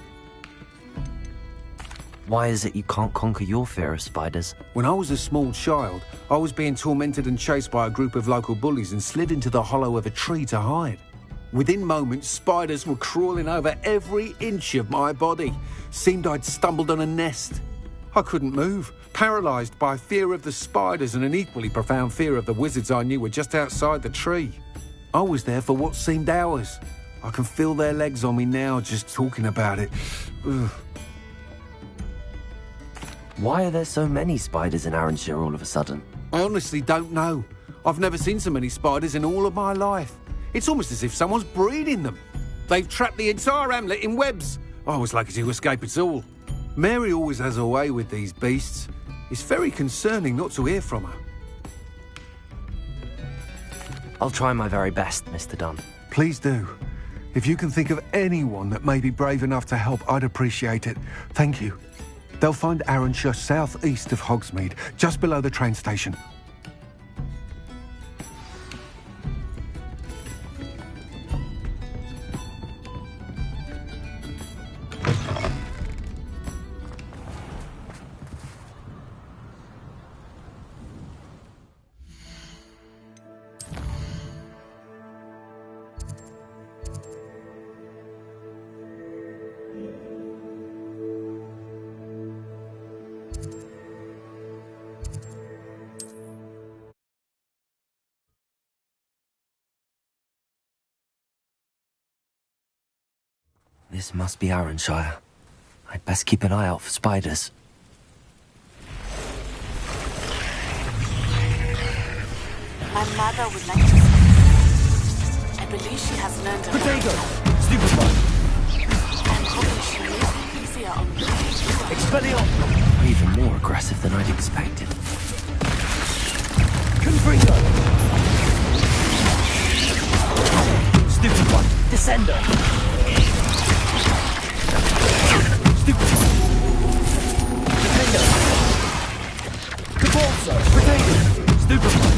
Why is it you can't conquer your fear of spiders? When I was a small child, I was being tormented and chased by a group of local bullies and slid into the hollow of a tree to hide. Within moments, spiders were crawling over every inch of my body. Seemed I'd stumbled on a nest. I couldn't move, paralysed by fear of the spiders and an equally profound fear of the wizards I knew were just outside the tree. I was there for what seemed hours. I can feel their legs on me now just talking about it. Ugh. Why are there so many spiders in Arranshire all of a sudden? I honestly don't know. I've never seen so many spiders in all of my life. It's almost as if someone's breeding them. They've trapped the entire hamlet in webs. I was lucky to escape it all. Mary always has a way with these beasts. It's very concerning not to hear from her. I'll try my very best, Mr. Dunn. Please do. If you can think of anyone that may be brave enough to help, I'd appreciate it. Thank you. They'll find Arranshire southeast of Hogsmeade, just below the train station. This must be Arranshire. I'd best keep an eye out for spiders. My mother would like to see. I believe she has learned a Potato! lot. Stupefy! I'm hoping she makes it easier on me. Expelliarmus! Even more aggressive than I'd expected. Confringo! Stupefy! Descender! Stupefy! Defender! Cabalso! Potato! Stupefy!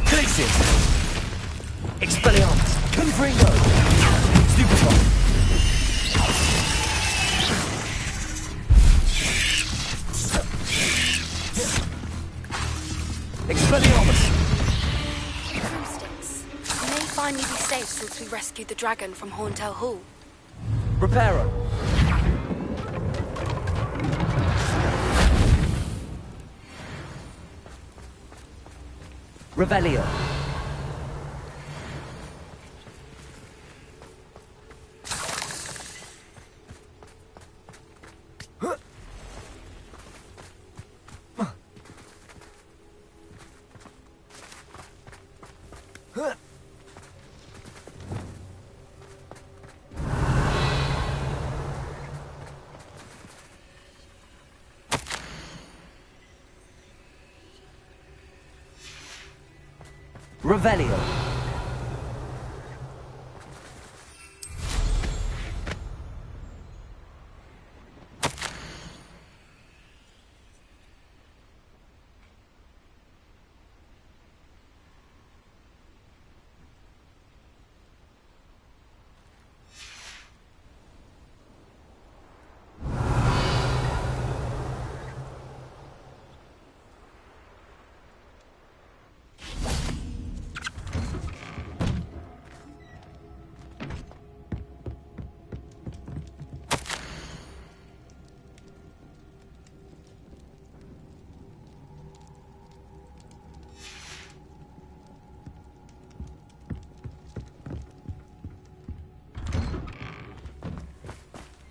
Glacius! Expelliarmus! Confringo! Stupefy! Expelliarmus! Broomsticks. You may finally be safe since we rescued the dragon from Horntail Hall. Reparo! Revelio! Revelio!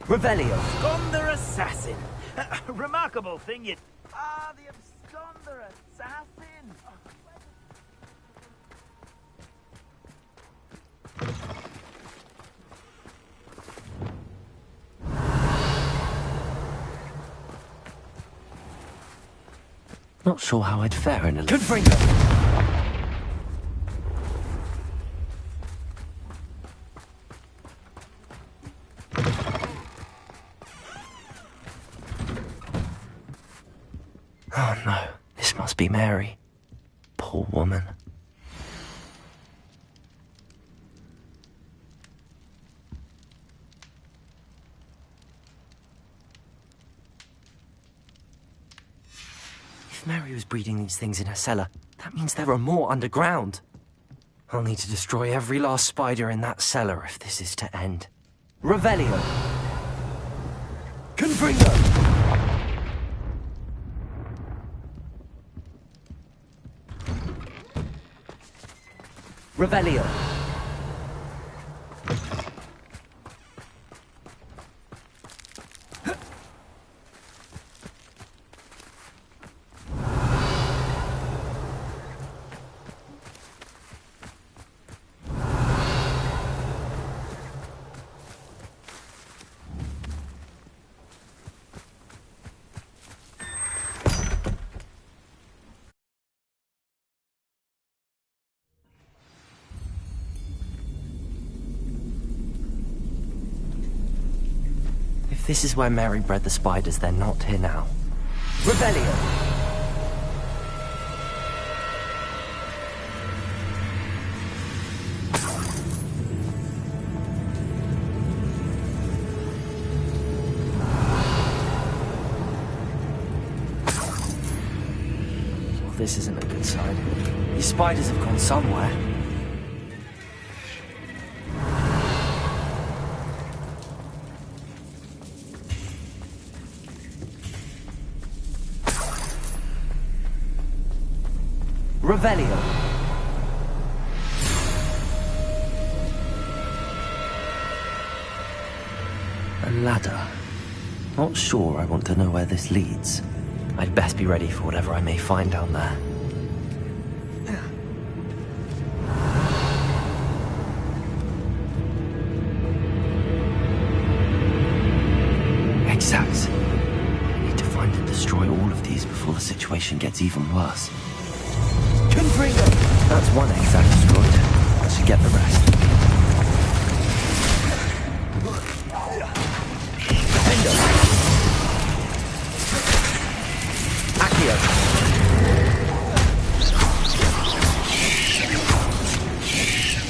Revelio! Absconder assassin. Remarkable thing you... Ah, the absconder assassin. Not sure how I'd fare in a... Confringo! Oh no, this must be Mary. Poor woman. If Mary was breeding these things in her cellar, that means there are more underground. I'll need to destroy every last spider in that cellar if this is to end. Revelio. Confringo. Revelio. If this is where Mary bred the spiders, they're not here now. Revelio. Well, this isn't a good sign. These spiders have gone somewhere. Revelio. A ladder. Not sure I want to know where this leads. I'd best be ready for whatever I may find down there. Exact. I need to find and destroy all of these before the situation gets even worse. Confringo. That's one exact destroyed. I should get the rest. Endo. Accio.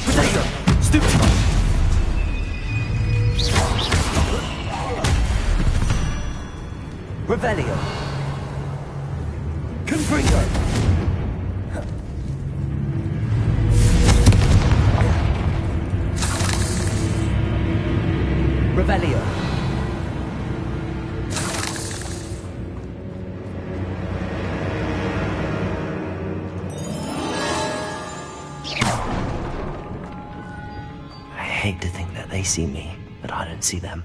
Potato. Stupefy. Revelio. Confringo. Revelio. I hate to think that they see me, but I don't see them.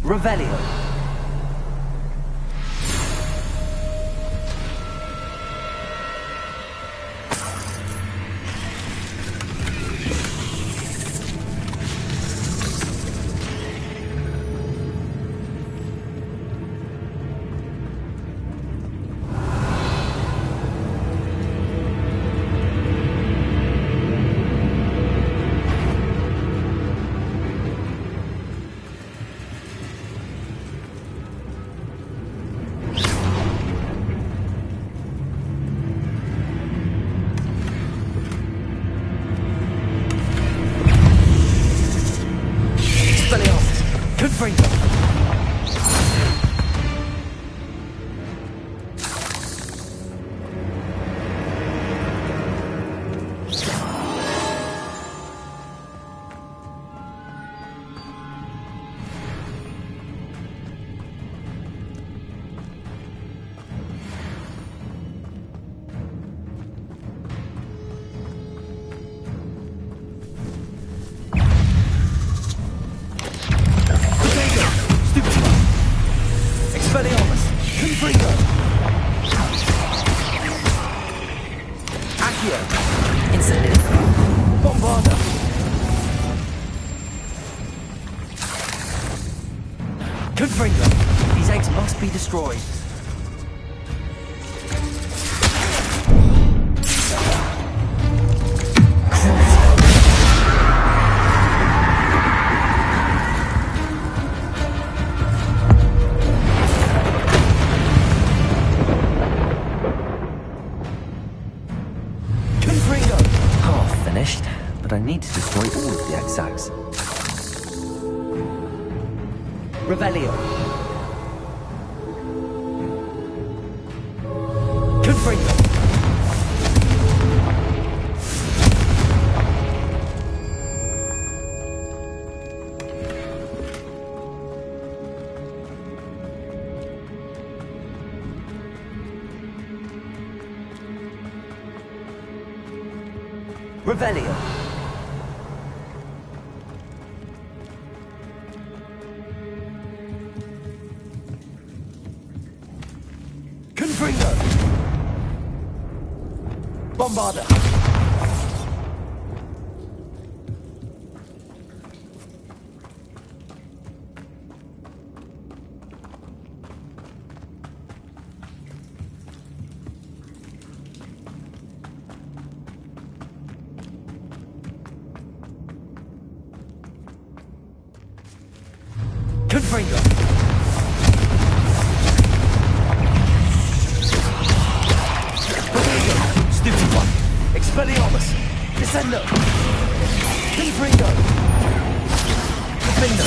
Revelio. Confringo. Expelliarmus! Confringo! Accio! Incendiary! Bombarda! Confringo! These eggs must be destroyed. destroy all of the Exags. Revelio. Confringo. Revelio. Confringo. Bombarda. Confringo. Stupid one. Expelliarmus. Descendo. Confringo. Confringo.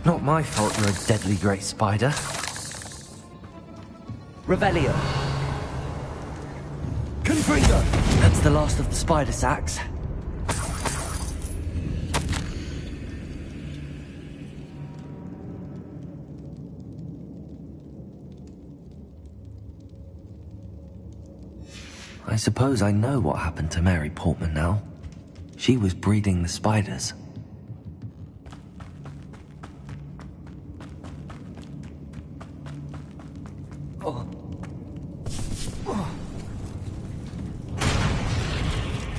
Not my fault you're a deadly great spider. Revelio. Confringo. That's the last of the spider sacks. I suppose I know what happened to Mary Portman now. She was breeding the spiders.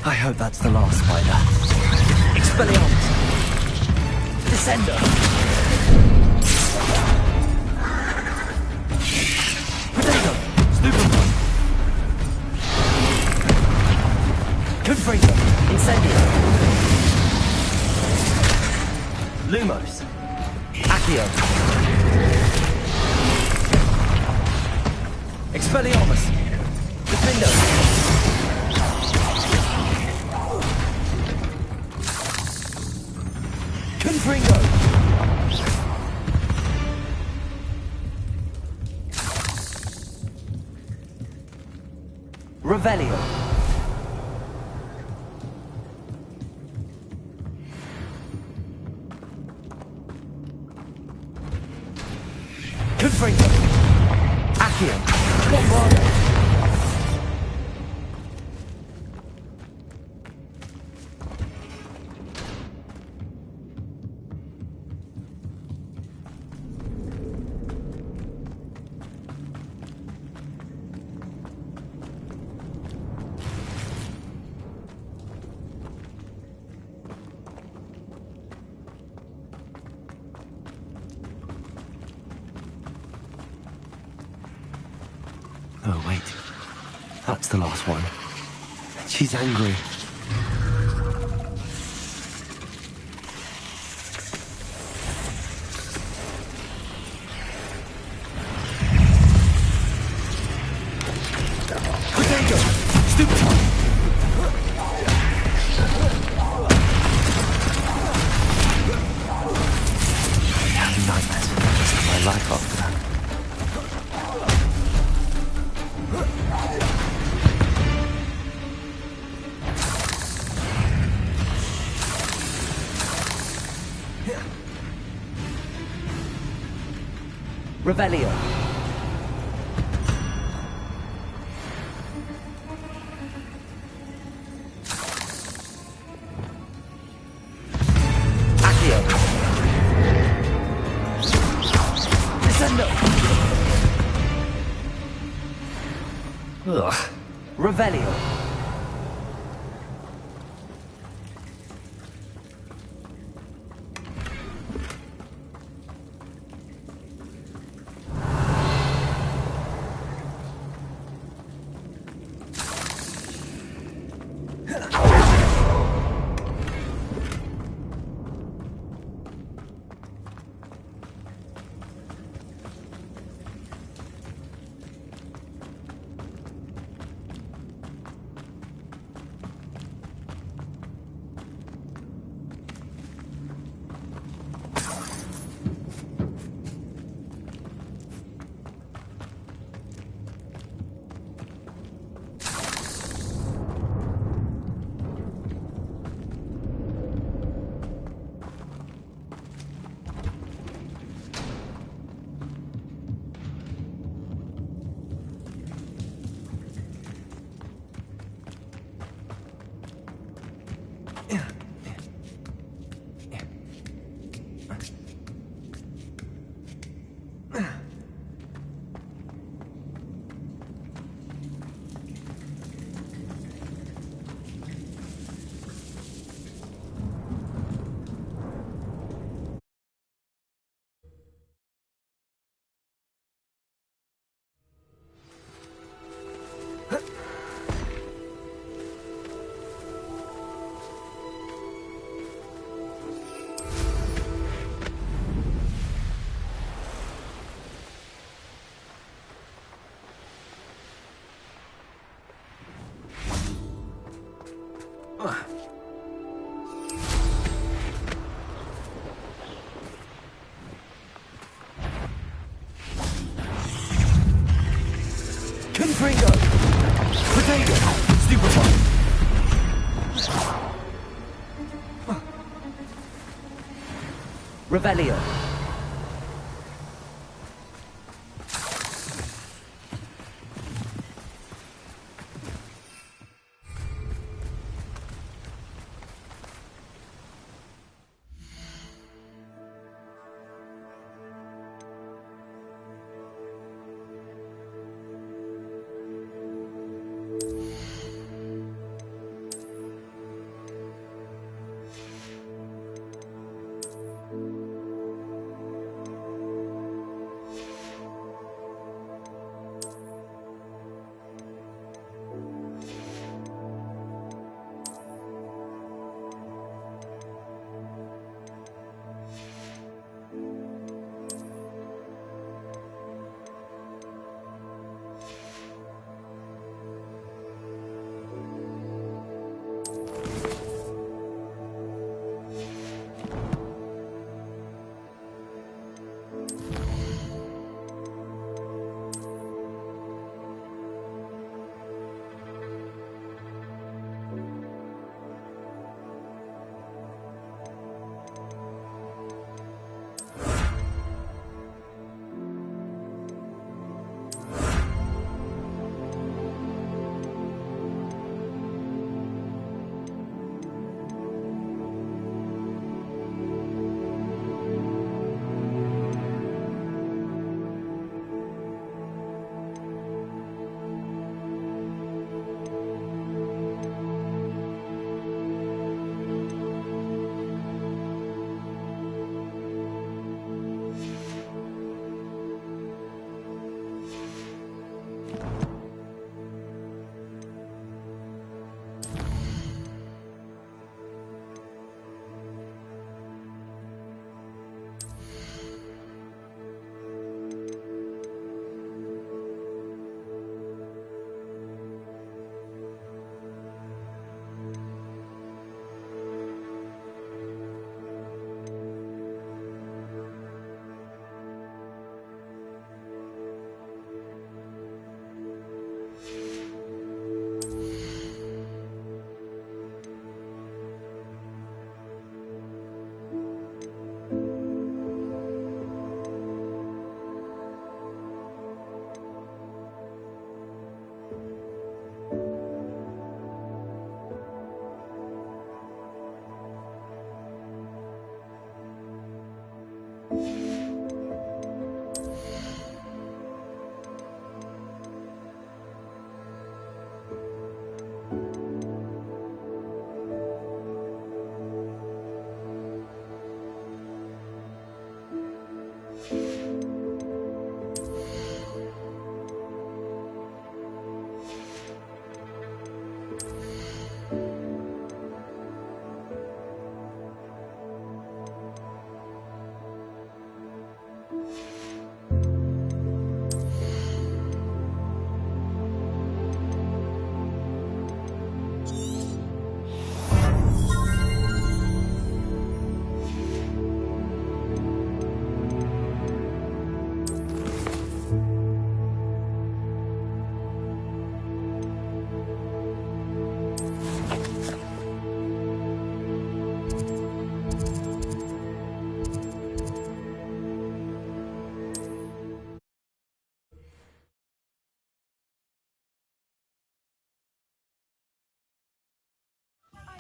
I hope that's the last spider. Expelliarmus! Descendo! Potato! Stupid one! Confringo! Incendio! Lumos! Accio! Expelliarmus! Defendo! Confringo! Revelio! Confringo! Accio! Bombarda! Oh, wait. That's the last one. She's angry. Potato! Stupid one! I'm having nightmares for the rest of my life after that. Revelio. Accio. Descendo. Ugh. Revelio. Revelio.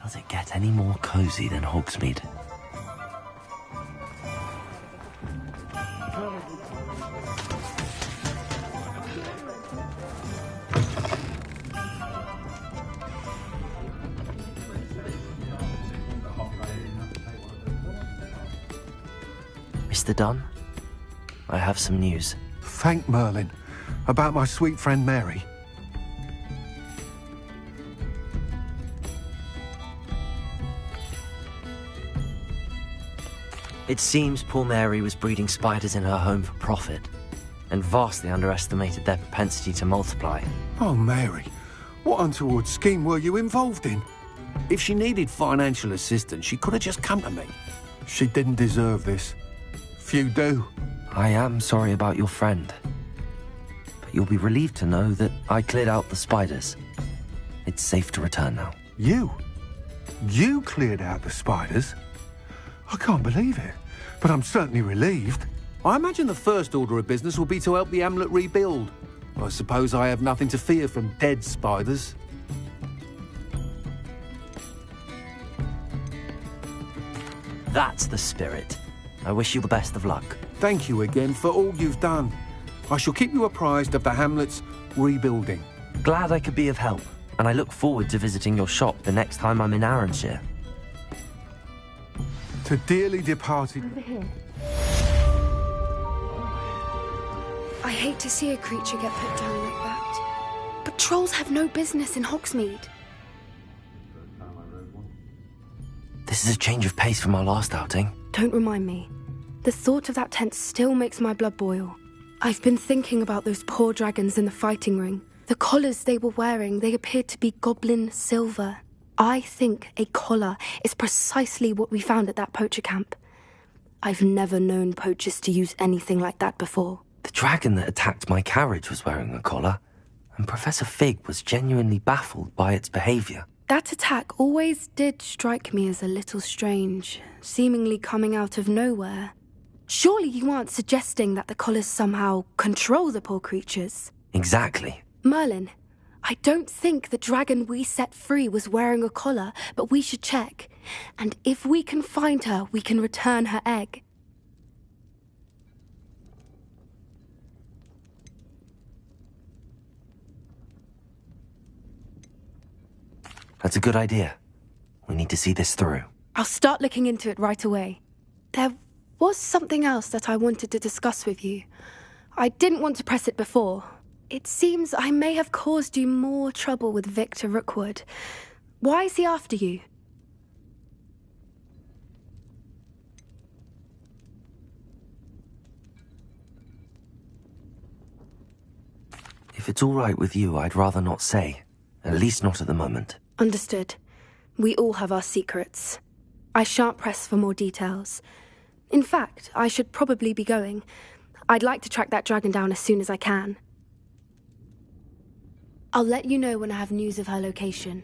Does it get any more cosy than Hogsmeade? Mr. Dunn, I have some news. Thank Merlin. About my sweet friend Mary. It seems poor Mary was breeding spiders in her home for profit, and vastly underestimated their propensity to multiply. Oh, Mary, what untoward scheme were you involved in? If she needed financial assistance, she could have just come to me. She didn't deserve this. Few do. I am sorry about your friend, but you'll be relieved to know that I cleared out the spiders. It's safe to return now. You? You cleared out the spiders? I can't believe it, but I'm certainly relieved. I imagine the first order of business will be to help the amulet rebuild. I suppose I have nothing to fear from dead spiders. That's the spirit. I wish you the best of luck. Thank you again for all you've done. I shall keep you apprised of the hamlet's rebuilding. Glad I could be of help, and I look forward to visiting your shop the next time I'm in Arranshire. To dearly departed... Over here. I hate to see a creature get put down like that. But trolls have no business in Hogsmeade. This is a change of pace from our last outing. Don't remind me. The thought of that tent still makes my blood boil. I've been thinking about those poor dragons in the fighting ring. The collars they were wearing, they appeared to be goblin silver. I think a collar is precisely what we found at that poacher camp. I've never known poachers to use anything like that before. The dragon that attacked my carriage was wearing a collar, and Professor Fig was genuinely baffled by its behaviour. That attack always did strike me as a little strange, seemingly coming out of nowhere. Surely you aren't suggesting that the collars somehow control the poor creatures? Exactly. Merlin, I don't think the dragon we set free was wearing a collar, but we should check. And if we can find her, we can return her egg. That's a good idea. We need to see this through. I'll start looking into it right away. There was something else that I wanted to discuss with you. I didn't want to press it before. It seems I may have caused you more trouble with Victor Rookwood. Why is he after you? If it's all right with you, I'd rather not say. At least not at the moment. Understood. We all have our secrets. I shan't press for more details. In fact, I should probably be going. I'd like to track that dragon down as soon as I can. I'll let you know when I have news of her location.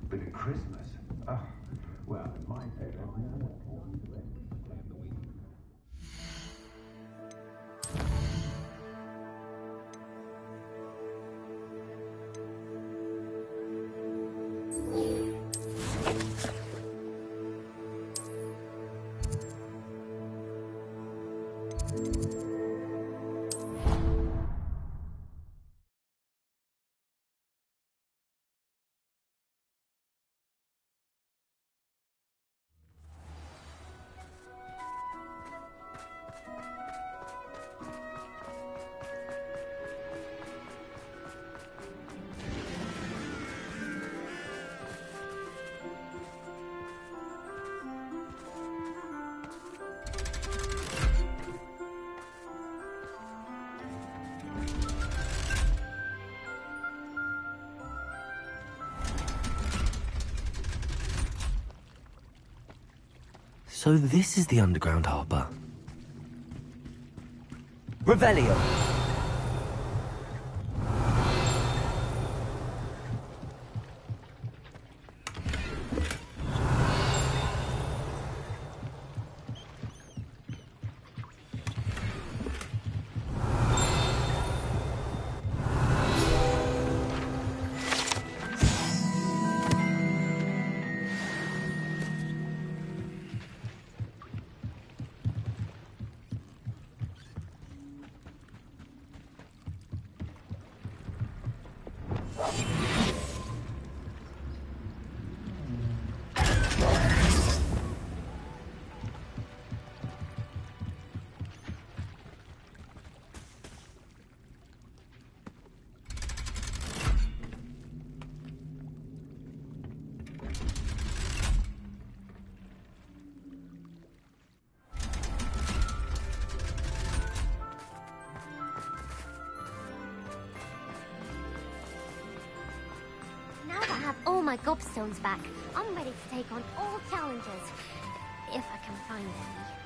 But at Christmas? Oh, well, in my day, So this is the underground harbour. Revelio. Now that I have all my gobstones back, I'm ready to take on all challenges. If I can find any.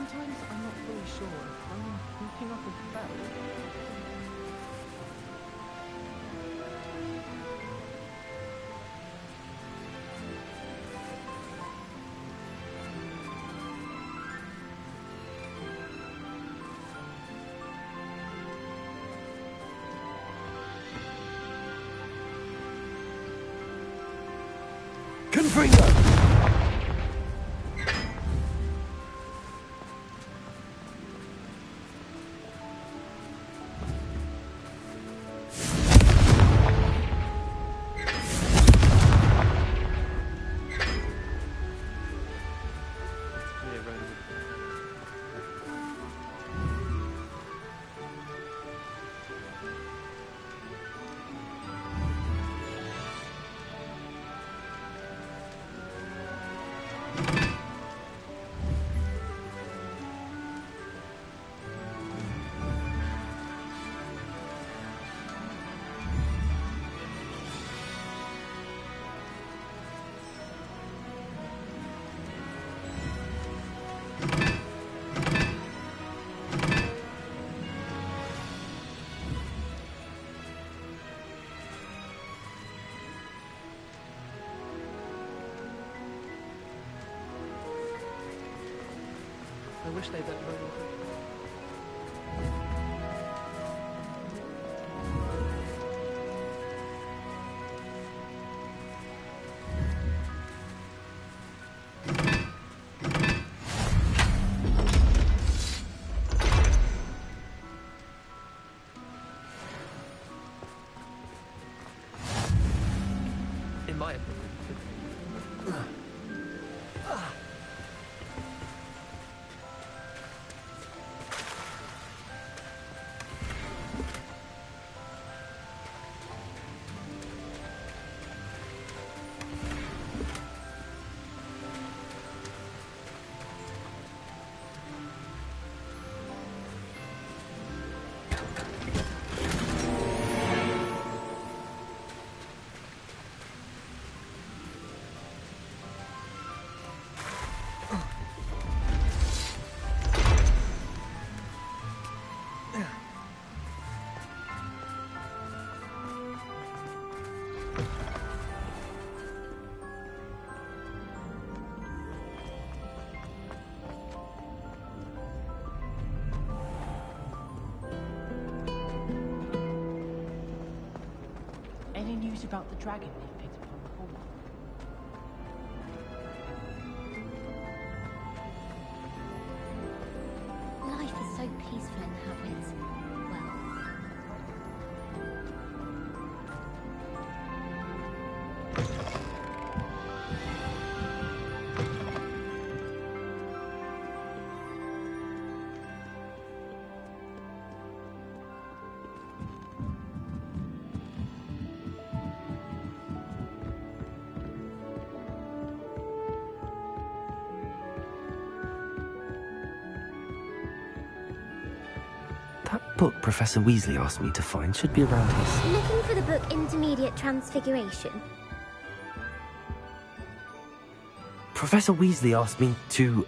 Sometimes I'm not fully sure if I'm thinking of a spell. Confringo! I wish they'd let Roland. In my opinion. Any news about the dragon they picked up on the hall? Life is so peaceful in the Hamlets. Well, That book Professor Weasley asked me to find should be around here. looking for the book Intermediate Transfiguration. Professor Weasley asked me to,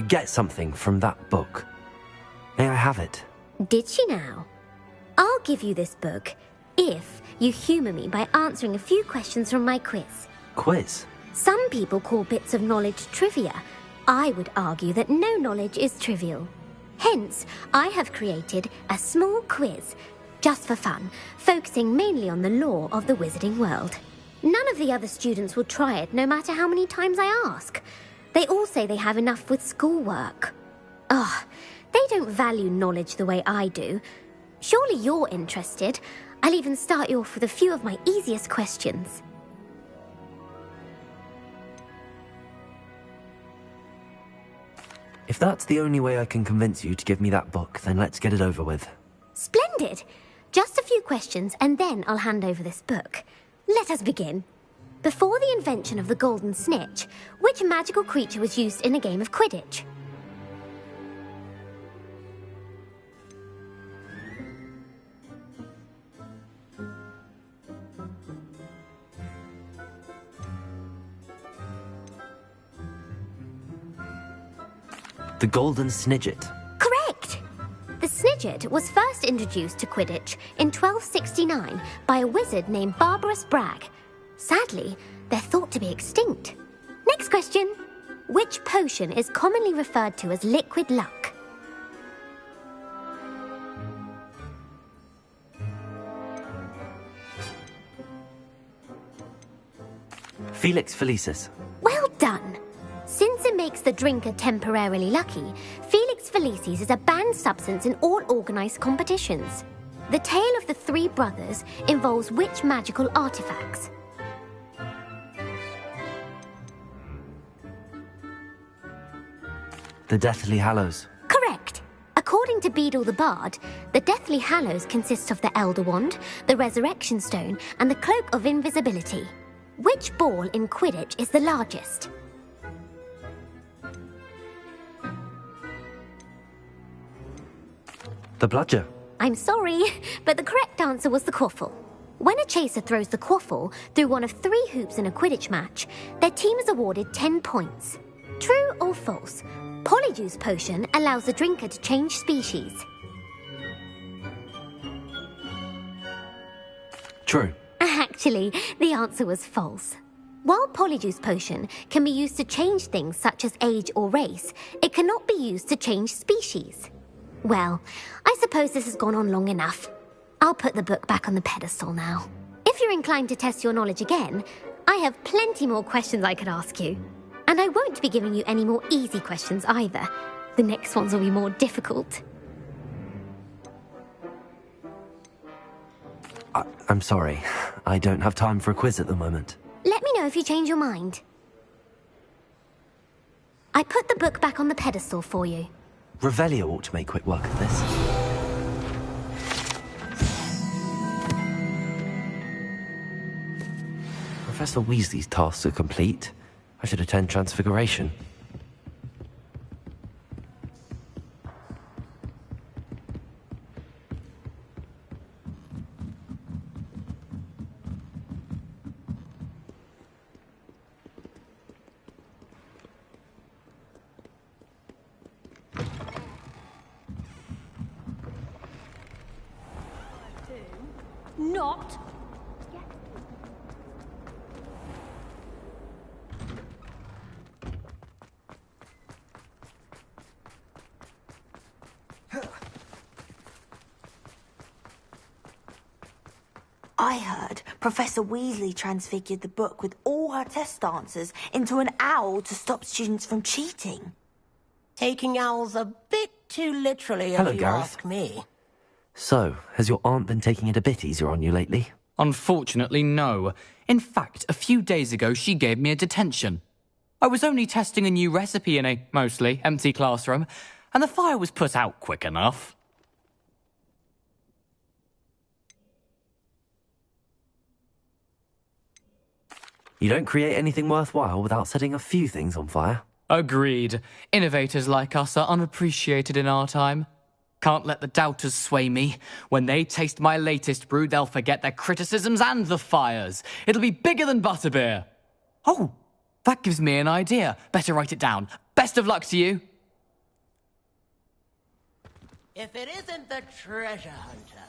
get something from that book. May I have it? Did she now? I'll give you this book if you humour me by answering a few questions from my quiz. Quiz? Some people call bits of knowledge trivia. I would argue that no knowledge is trivial. Hence, I have created a small quiz, just for fun, focusing mainly on the lore of the wizarding world. None of the other students will try it, no matter how many times I ask. They all say they have enough with schoolwork. Ugh, they don't value knowledge the way I do. Surely you're interested. I'll even start you off with a few of my easiest questions. If that's the only way I can convince you to give me that book, then let's get it over with. Splendid! Just a few questions, and then I'll hand over this book. Let us begin. Before the invention of the golden snitch, which magical creature was used in a game of Quidditch? The Golden Snidget. Correct! The Snidget was first introduced to Quidditch in 1269 by a wizard named Barbarous Bragg. Sadly, they're thought to be extinct. Next question. Which potion is commonly referred to as liquid luck? Felix Felicis. Well done! Since it makes the drinker temporarily lucky, Felix Felicis is a banned substance in all organised competitions. The tale of the three brothers involves which magical artifacts? The Deathly Hallows. Correct! According to Beadle the Bard, the Deathly Hallows consists of the Elder Wand, the Resurrection Stone, and the Cloak of Invisibility. Which ball in Quidditch is the largest? The Bludger. I'm sorry, but the correct answer was the quaffle. When a chaser throws the quaffle through one of 3 hoops in a Quidditch match, their team is awarded 10 points. True or false? Polyjuice Potion allows the drinker to change species. True. Actually, the answer was false. While Polyjuice Potion can be used to change things such as age or race, it cannot be used to change species. Well, I suppose this has gone on long enough. I'll put the book back on the pedestal now. If you're inclined to test your knowledge again, I have plenty more questions I could ask you. And I won't be giving you any more easy questions either. The next ones will be more difficult. I'm sorry. I don't have time for a quiz at the moment. Let me know if you change your mind. I put the book back on the pedestal for you. Revelio ought to make quick work of this. Professor Weasley's tasks are complete. I should attend Transfiguration. Not. I heard Professor Weasley transfigured the book with all her test answers into an owl to stop students from cheating. Taking owls a bit too literally, Hello, if you Gareth. ask me. So, has your aunt been taking it a bit easier on you lately? Unfortunately, no. In fact, a few days ago, she gave me a detention. I was only testing a new recipe in a mostly empty classroom, and the fire was put out quick enough. You don't create anything worthwhile without setting a few things on fire. Agreed. Innovators like us are unappreciated in our time. Can't let the doubters sway me. When they taste my latest brew, they'll forget their criticisms and the fires. It'll be bigger than butterbeer. Oh, that gives me an idea. Better write it down. Best of luck to you. If it isn't the treasure hunter.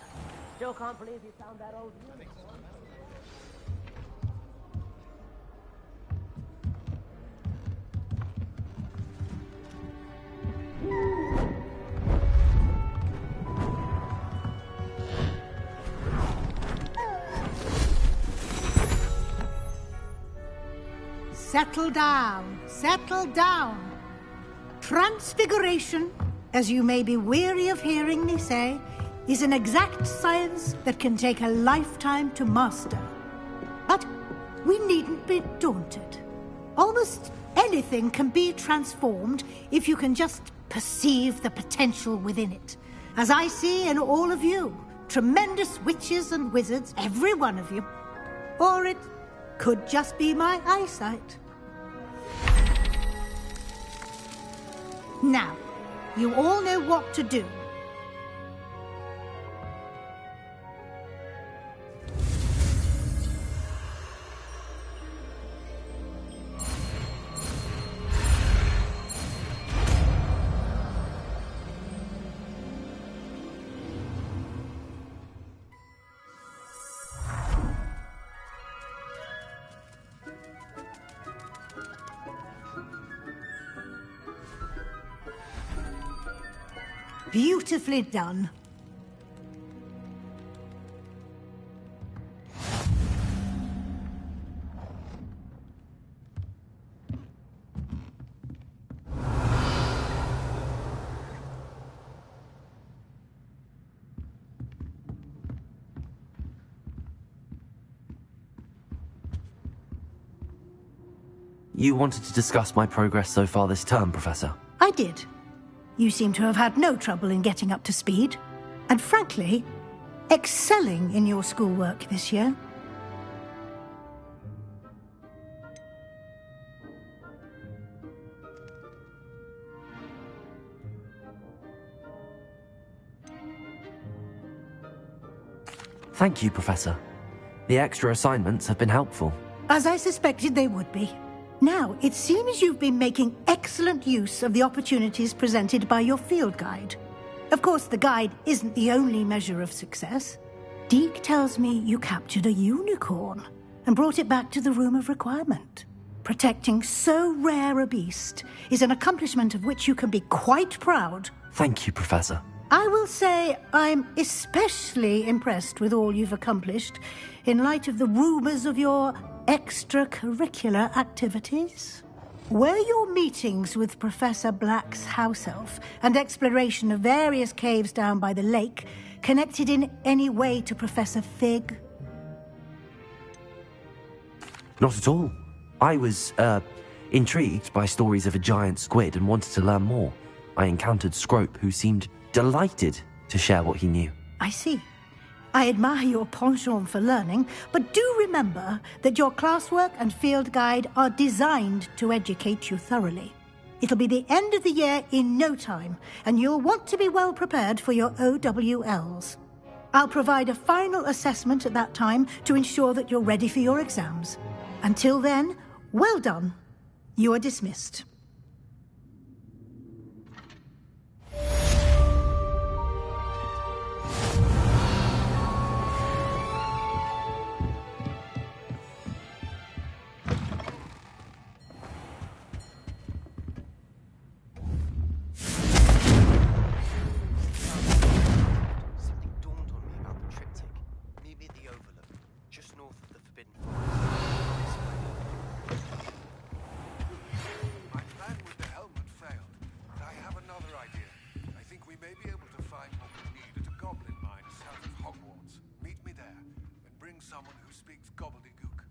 Still can't believe you found that old unicorn. Settle down, settle down. Transfiguration, as you may be weary of hearing me say, is an exact science that can take a lifetime to master. But we needn't be daunted. Almost anything can be transformed if you can just perceive the potential within it. As I see in all of you, tremendous witches and wizards, every one of you. Or it could just be my eyesight. Now, you all know what to do. Beautifully done. You wanted to discuss my progress so far this term, Professor? I did. You seem to have had no trouble in getting up to speed. And frankly, excelling in your schoolwork this year. Thank you, Professor. The extra assignments have been helpful. As I suspected they would be. Now, it seems you've been making excellent use of the opportunities presented by your field guide. Of course, the guide isn't the only measure of success. Deke tells me you captured a unicorn and brought it back to the Room of Requirement. Protecting so rare a beast is an accomplishment of which you can be quite proud. Thank you, Professor. I will say I'm especially impressed with all you've accomplished in light of the rumors of your extracurricular activities. Were your meetings with Professor Black's house elf and exploration of various caves down by the lake connected in any way to Professor Fig? Not at all. I was, intrigued by stories of a giant squid and wanted to learn more. I encountered Scrope, who seemed delighted to share what he knew. I see. I admire your penchant for learning, but do remember that your classwork and field guide are designed to educate you thoroughly. It'll be the end of the year in no time, and you'll want to be well prepared for your OWLs. I'll provide a final assessment at that time to ensure that you're ready for your exams. Until then, well done. You are dismissed. may be able to find what we need at a goblin mine south of Hogwarts. Meet me there, and bring someone who speaks gobbledygook.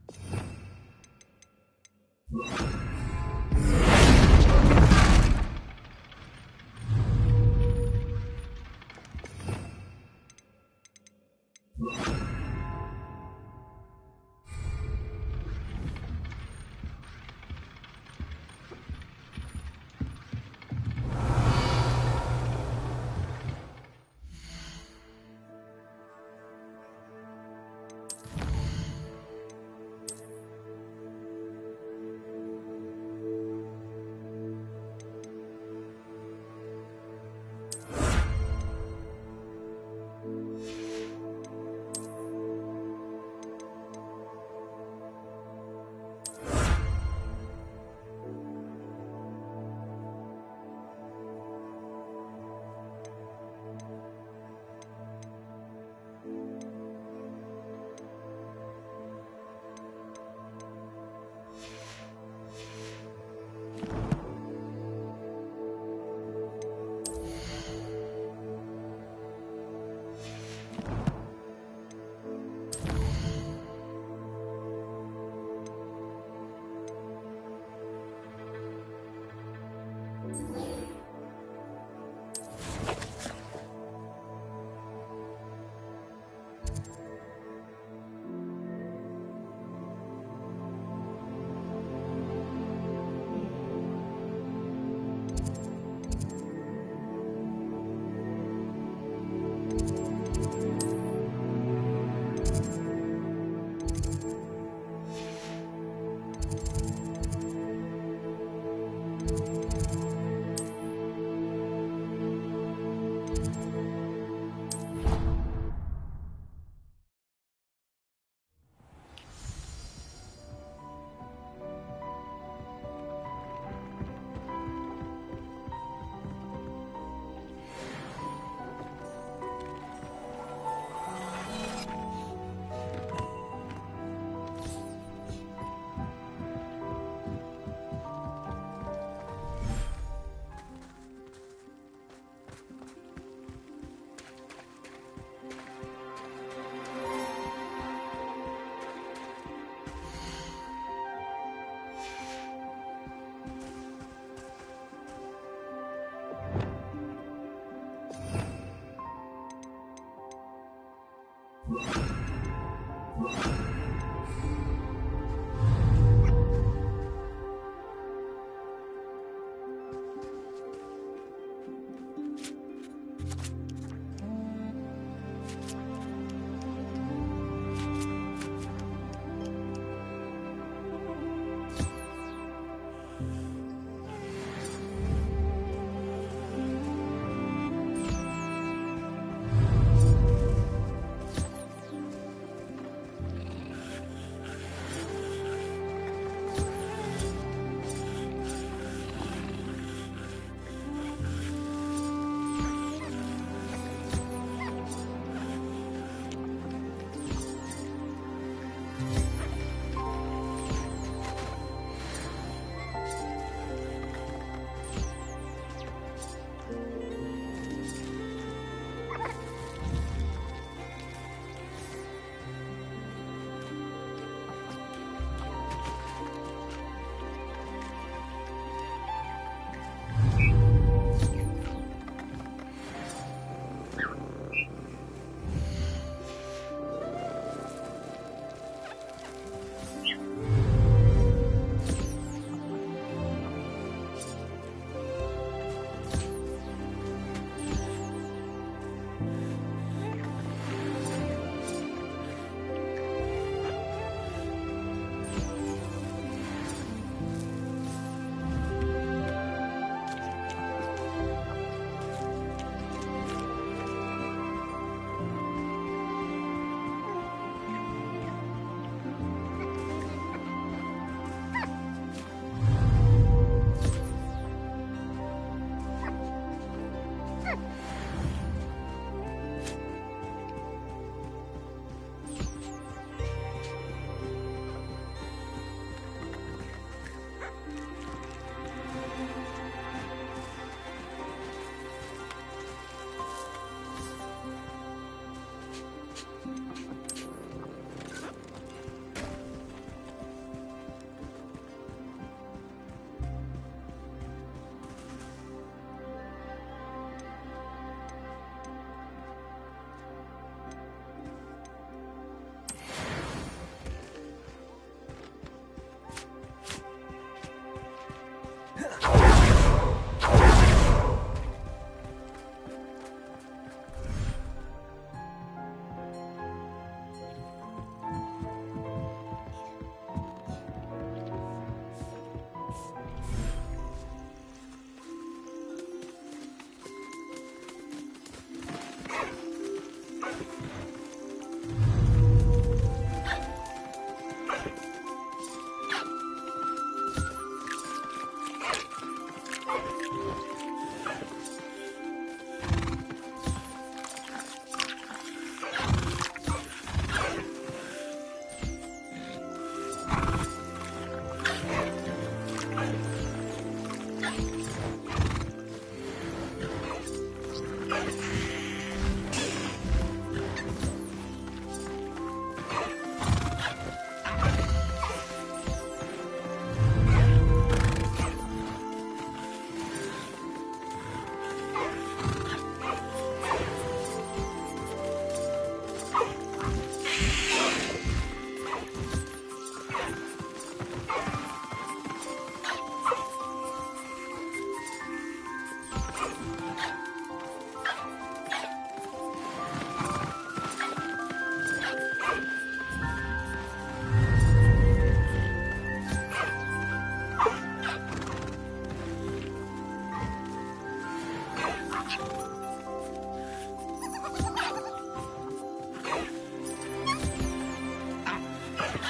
There's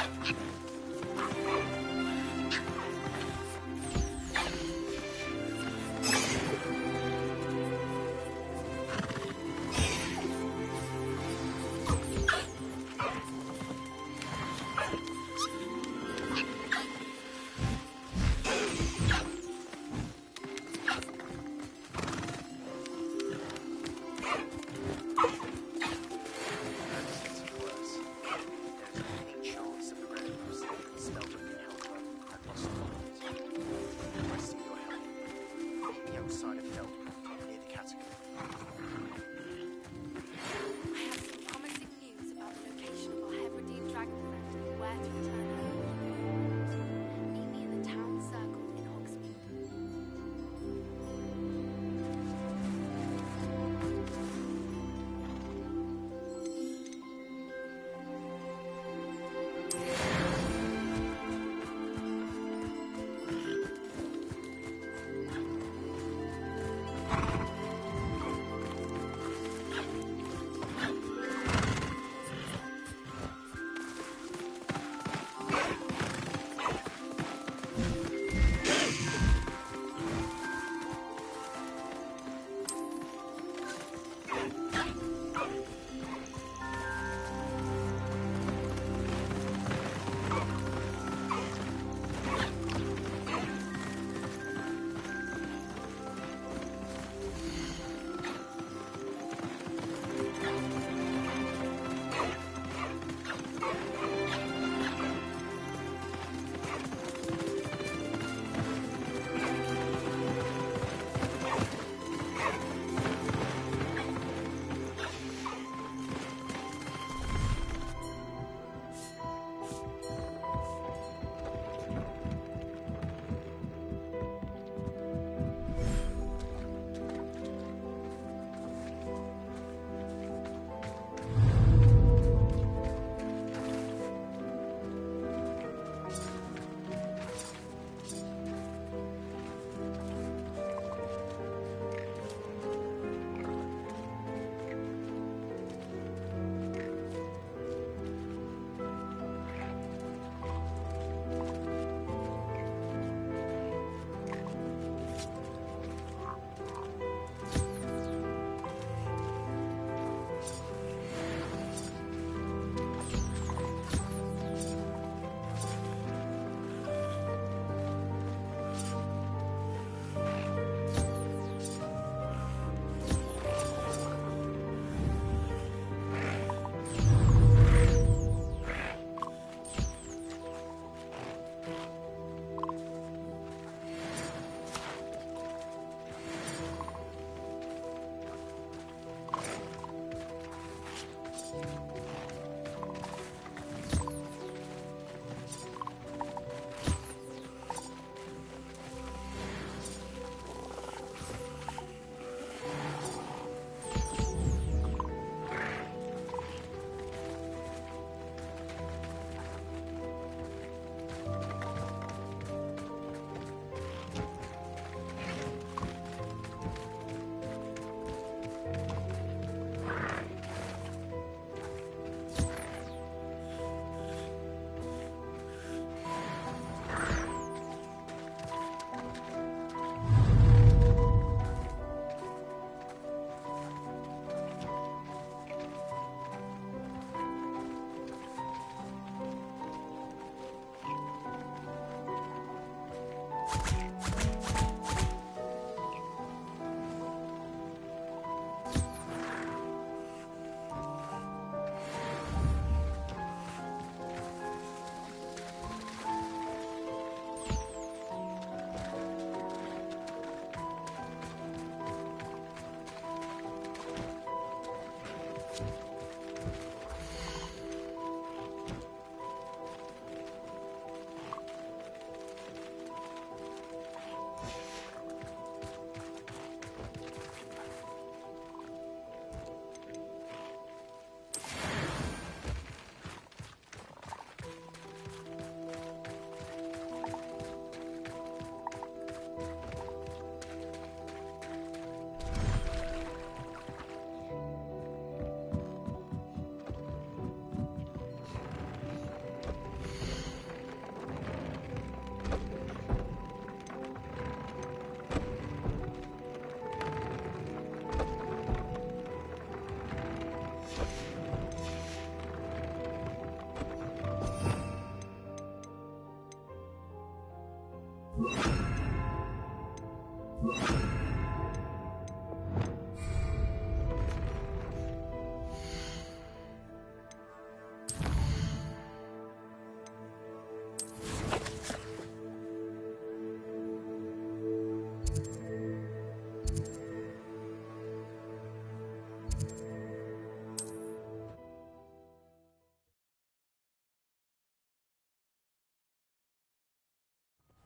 any chance of the red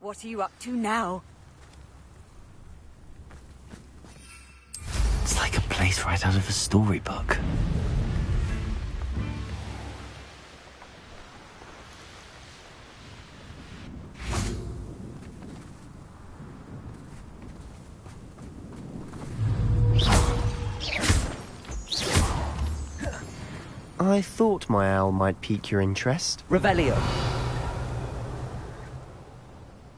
What are you up to now? It's like a place right out of a storybook. I thought my owl might pique your interest. Revelio.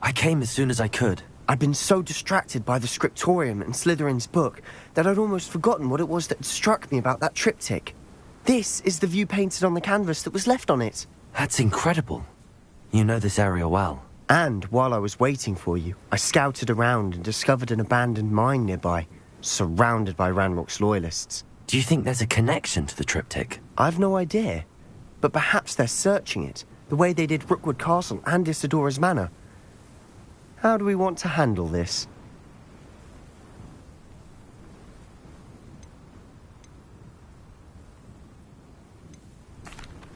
I came as soon as I could. I'd been so distracted by the scriptorium and Slytherin's book that I'd almost forgotten what it was that struck me about that triptych. This is the view painted on the canvas that was left on it. That's incredible. You know this area well. And while I was waiting for you, I scouted around and discovered an abandoned mine nearby, surrounded by Ranrock's loyalists. Do you think there's a connection to the triptych? I've no idea. But perhaps they're searching it, the way they did Rookwood Castle and Isidora's Manor. How do we want to handle this?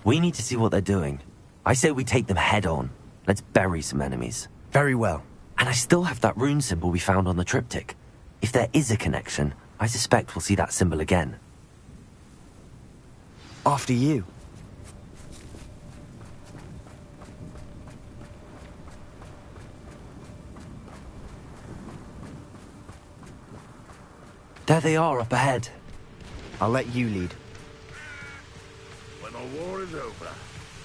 We need to see what they're doing. I say we take them head on. Let's bury some enemies. Very well. And I still have that rune symbol we found on the triptych. If there is a connection, I suspect we'll see that symbol again. After you. There they are up ahead. I'll let you lead. When the war is over,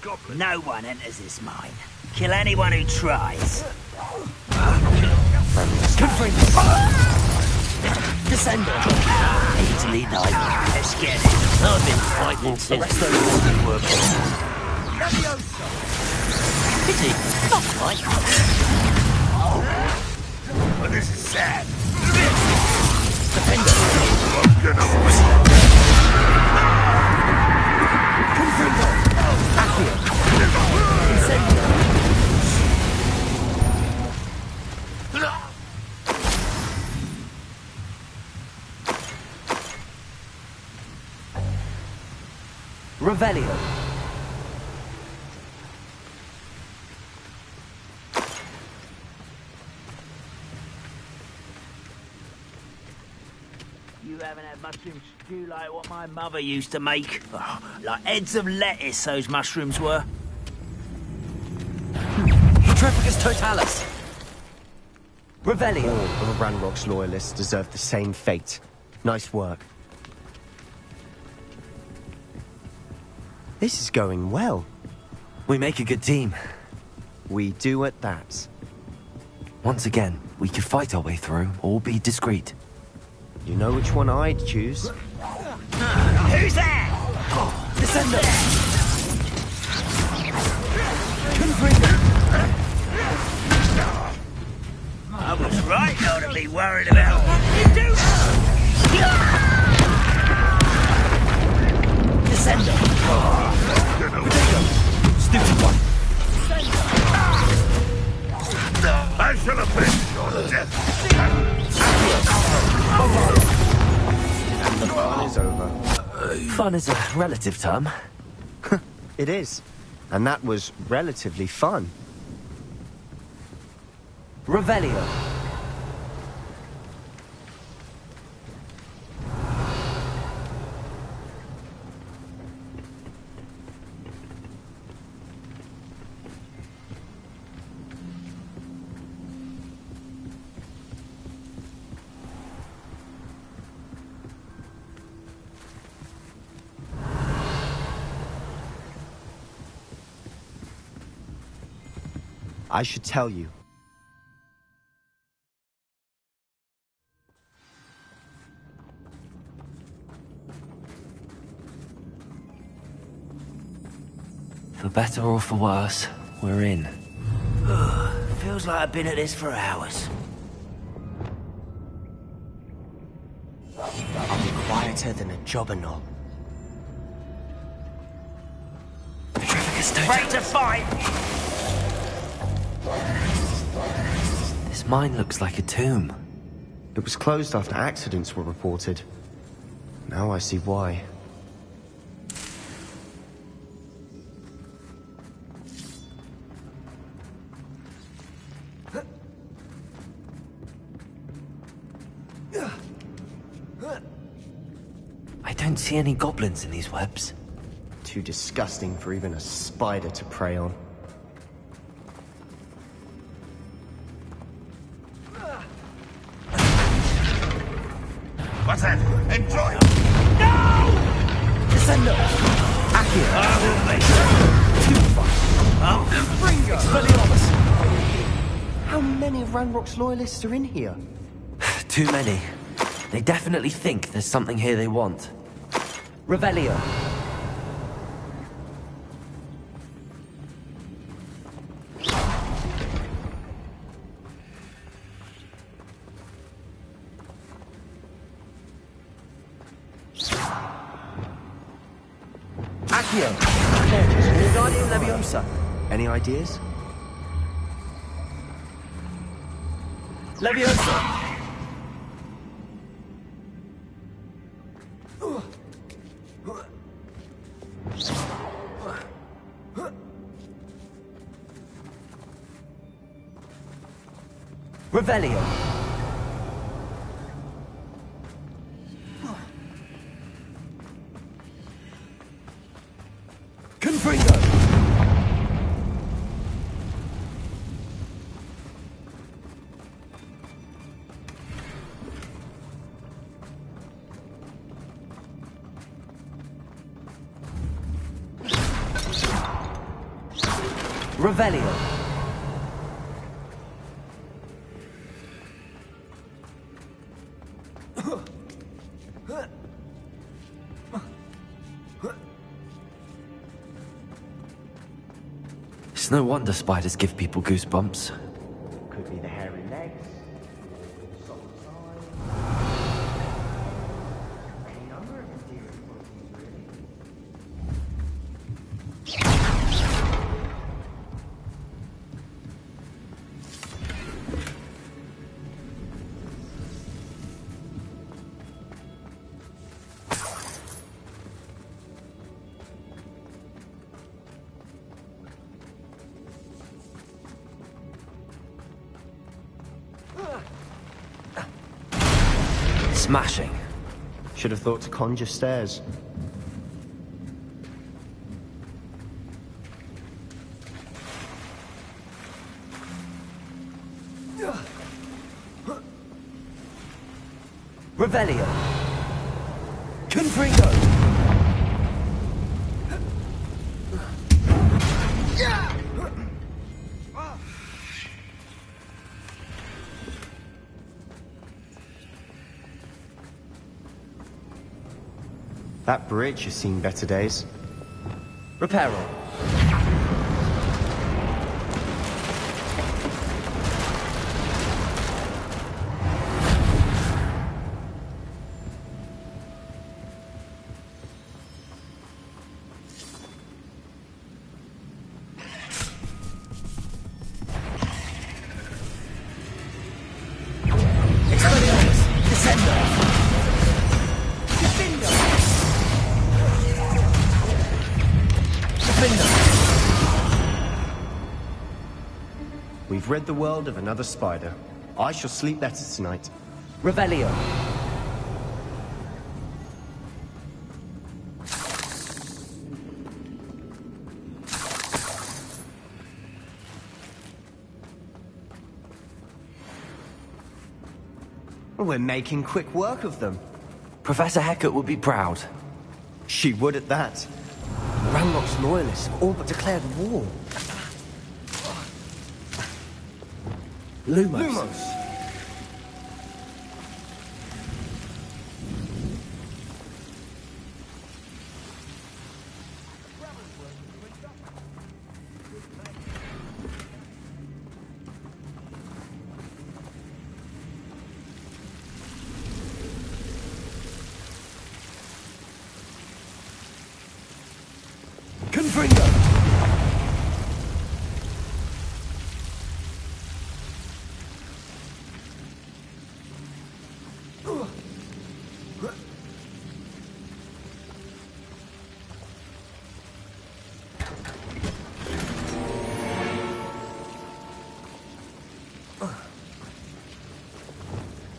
goblins... No one enters this mine. Kill anyone who tries. Descender! I need to lead now. Let's get it. I've been fighting since the rest of the work. Pity. Not quite. But this is sad. Defender! I'm gonna win. Confringo! Accio! Incendio! Revelio. You haven't had mushroom stew like what my mother used to make. Oh, like heads of lettuce, those mushrooms were. Triplicus totalis. Revelio. All of Ranrock's loyalists deserve the same fate. Nice work. This is going well. We make a good team. We do at that. Once again, we could fight our way through, or be discreet. You know which one I'd choose? Who's there? Descender! Confringo! I was right not to be worried about what you do. Descender! Stupid one! I shall avenge your death. And the fun is over. Fun is a relative term. It is. And that was relatively fun. Revelio. I should tell you. For better or for worse, we're in. Feels like I've been at this for hours. I'll be quieter than a jobberknoll. Ready to fight! This mine looks like a tomb. It was closed after accidents were reported. Now I see why. don't see any goblins in these webs. Too disgusting for even a spider to prey on. What's that? Enjoy! Descendo! Accio! I will make it! Too far! Bringo! Expelliarmus! How many of Ranrock's loyalists are in here? Too many. They definitely think there's something here they want. Revelio. Accio! Wingardium Leviosa. Any ideas? Leviosa! Revelio. Confringo! Revelio. It's no wonder spiders give people goosebumps. Could be the hairy legs. Any number of endearing qualities, Smashing. Should have thought to conjure stairs. Revelio. Confringo! That bridge has seen better days. Reparo. Expelliarmus! Descendo! Defendo! We've rid the world of another spider. I shall sleep better tonight. Revelio. We're making quick work of them. Professor Hecat would be proud. She would at that. Ranrock's loyalists have all but declared war. Lumos. Lumos! Confringo!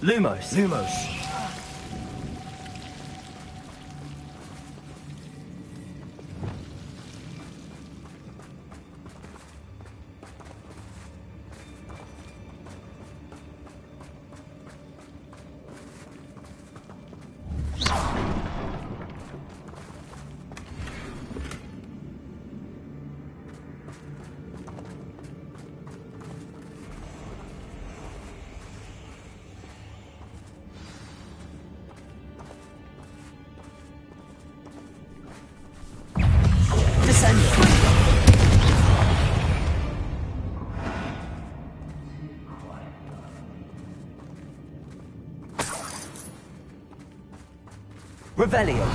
Lumos. Lumos. Revelio.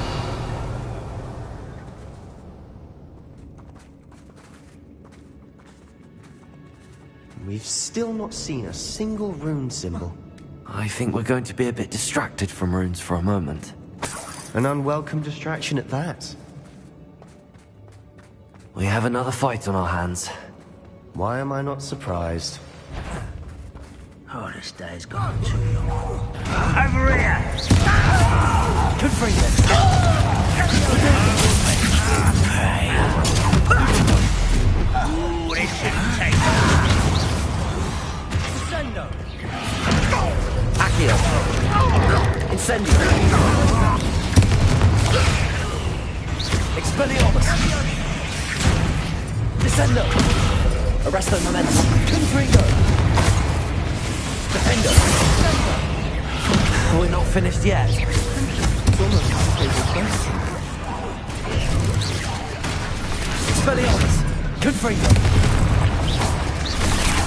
We've still not seen a single rune symbol. I think we're going to be a bit distracted from runes for a moment. An unwelcome distraction at that. We have another fight on our hands. Why am I not surprised? Oh, this day's gone too long. Over here! Confront them! Ooh, this shouldn't take Sendo! Accio! Incendio! Expelliarmus! Descendo! Arresto momentum! Confringo! Defendo! We're not finished yet. It's almost like a question. Expelliarmus! Confringo!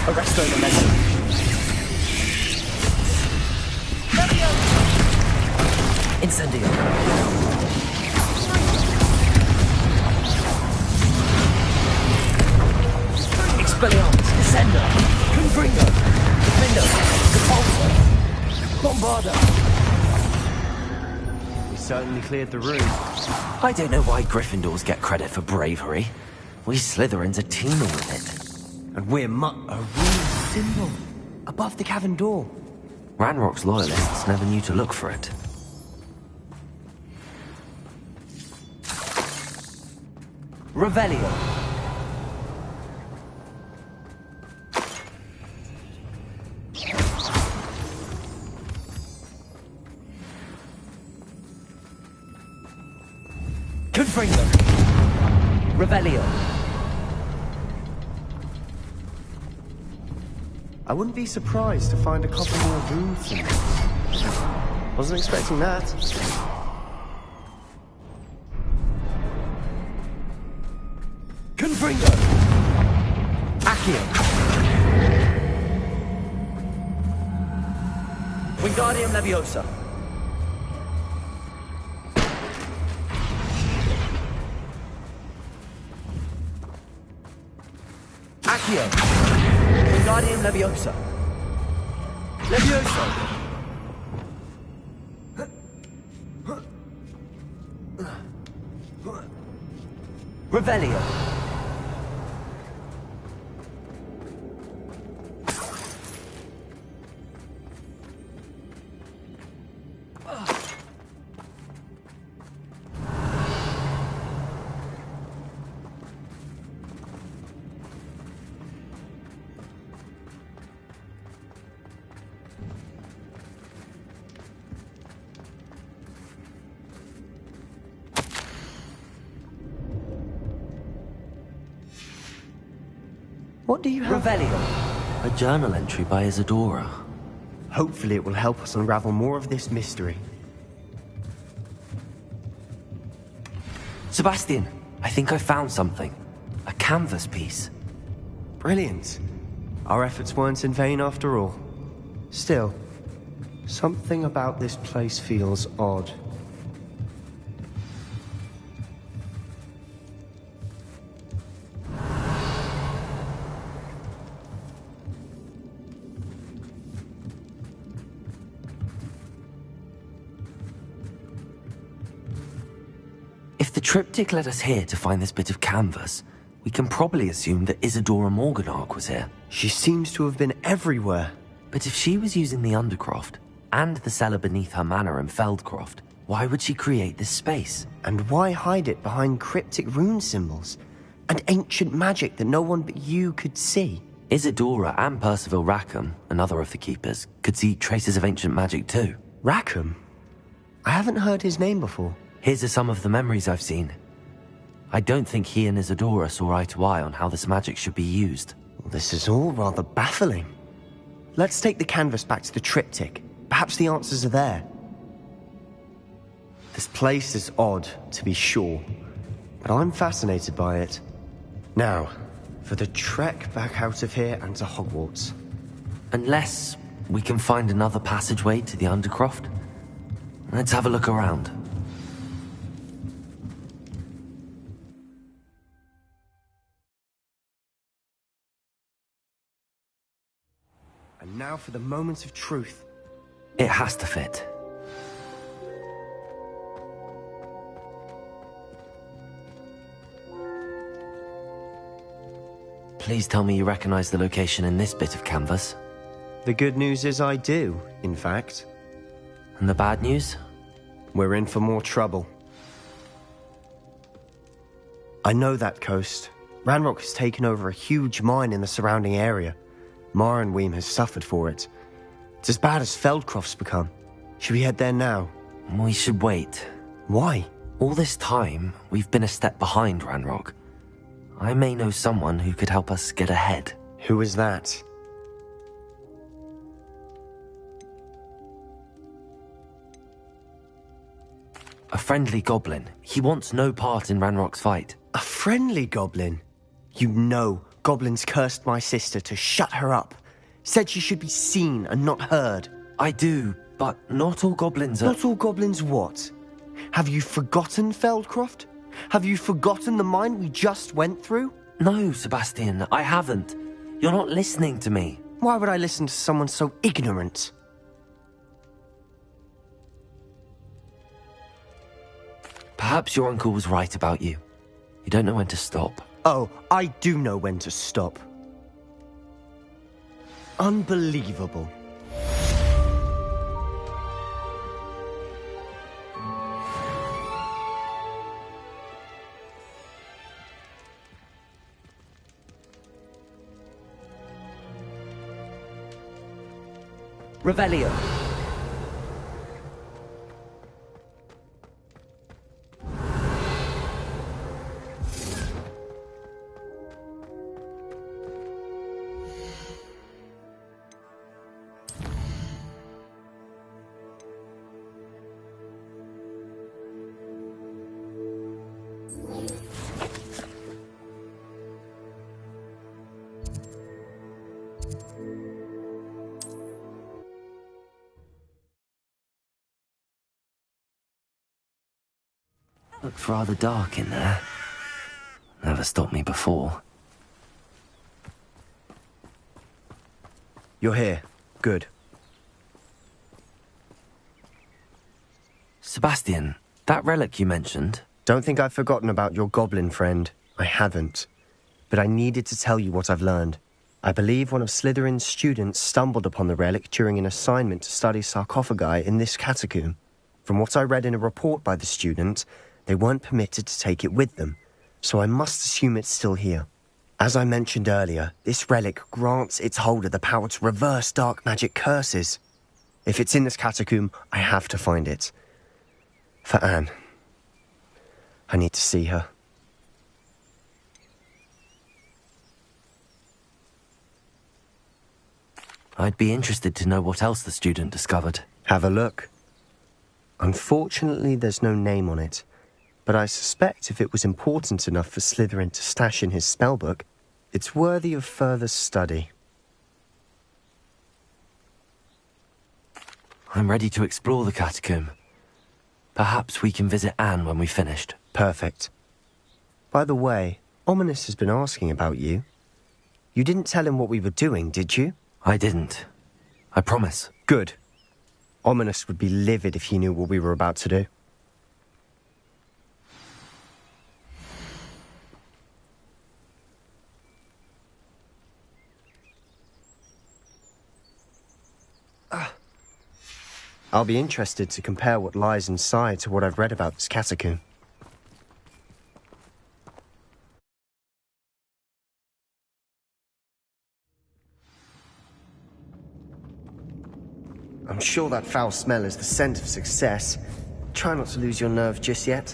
Arresto momentum! Incendio! Expelliarmus! Descendo! Confringo! Defendo! Repulsor! Bombardo! We certainly cleared the room. I don't know why Gryffindors get credit for bravery. We Slytherins are teeming with it. And we're a rune symbol above the cavern door. Ranrock's loyalists never knew to look for it. Revelio. Confringo. Revelio. I wouldn't be surprised to find a couple more rune symbols. Wasn't expecting that. Confringo. Accio. Wingardium Leviosa. Accio. Wingardium Leviosa. Leviosa. Revelio. What do you have? Revelio. A journal entry by Isadora. Hopefully it will help us unravel more of this mystery. Sebastian, I think I found something. A canvas piece. Brilliant. Our efforts weren't in vain after all. Still, something about this place feels odd. If the triptych led us here to find this bit of canvas, we can probably assume that Isadora Morganach was here. She seems to have been everywhere. But if she was using the Undercroft, and the cellar beneath her manor in Feldcroft, why would she create this space? And why hide it behind cryptic rune symbols? And ancient magic that no one but you could see? Isadora and Percival Rackham, another of the Keepers, could see traces of ancient magic too. Rackham? I haven't heard his name before. Here are some of the memories I've seen. I don't think he and Isadora saw eye to eye on how this magic should be used. Well, this is all rather baffling. Let's take the canvas back to the triptych. Perhaps the answers are there. This place is odd, to be sure, but I'm fascinated by it. Now, for the trek back out of here and to Hogwarts. Unless we can find another passageway to the Undercroft. Let's have a look around. And now for the moment of truth. It has to fit. Please tell me you recognize the location in this bit of canvas. The good news is I do, in fact. And the bad news? We're in for more trouble. I know that coast. Ranrock has taken over a huge mine in the surrounding area. Marenweem has suffered for it. It's as bad as Feldcroft's become. Should we head there now? We should wait. Why? All this time, we've been a step behind Ranrock. I may know someone who could help us get ahead. Who is that? A friendly goblin. He wants no part in Ranrock's fight. A friendly goblin? You know, goblins cursed my sister to shut her up. Said she should be seen and not heard. I do, but not all goblins are... Not all goblins what? Have you forgotten Feldcroft? Have you forgotten the mine we just went through? No, Sebastian, I haven't. You're not listening to me. Why would I listen to someone so ignorant? Perhaps your uncle was right about you. You don't know when to stop. Oh, I do know when to stop. Unbelievable. Revelio. Looks rather dark in there. Never stopped me before. You're here. Good. Sebastian, that relic you mentioned... Don't think I've forgotten about your goblin friend. I haven't. But I needed to tell you what I've learned. I believe one of Slytherin's students stumbled upon the relic during an assignment to study sarcophagi in this catacomb. From what I read in a report by the student, they weren't permitted to take it with them, so I must assume it's still here. As I mentioned earlier, this relic grants its holder the power to reverse dark magic curses. If it's in this catacomb, I have to find it. For Anne. I need to see her. I'd be interested to know what else the student discovered. Have a look. Unfortunately, there's no name on it. But I suspect if it was important enough for Slytherin to stash in his spellbook, it's worthy of further study. I'm ready to explore the catacomb. Perhaps we can visit Anne when we've finished. Perfect. By the way, Ominous has been asking about you. You didn't tell him what we were doing, did you? I didn't. I promise. Good. Ominous would be livid if he knew what we were about to do. I'll be interested to compare what lies inside to what I've read about this catacomb. I'm sure that foul smell is the scent of success. Try not to lose your nerve just yet.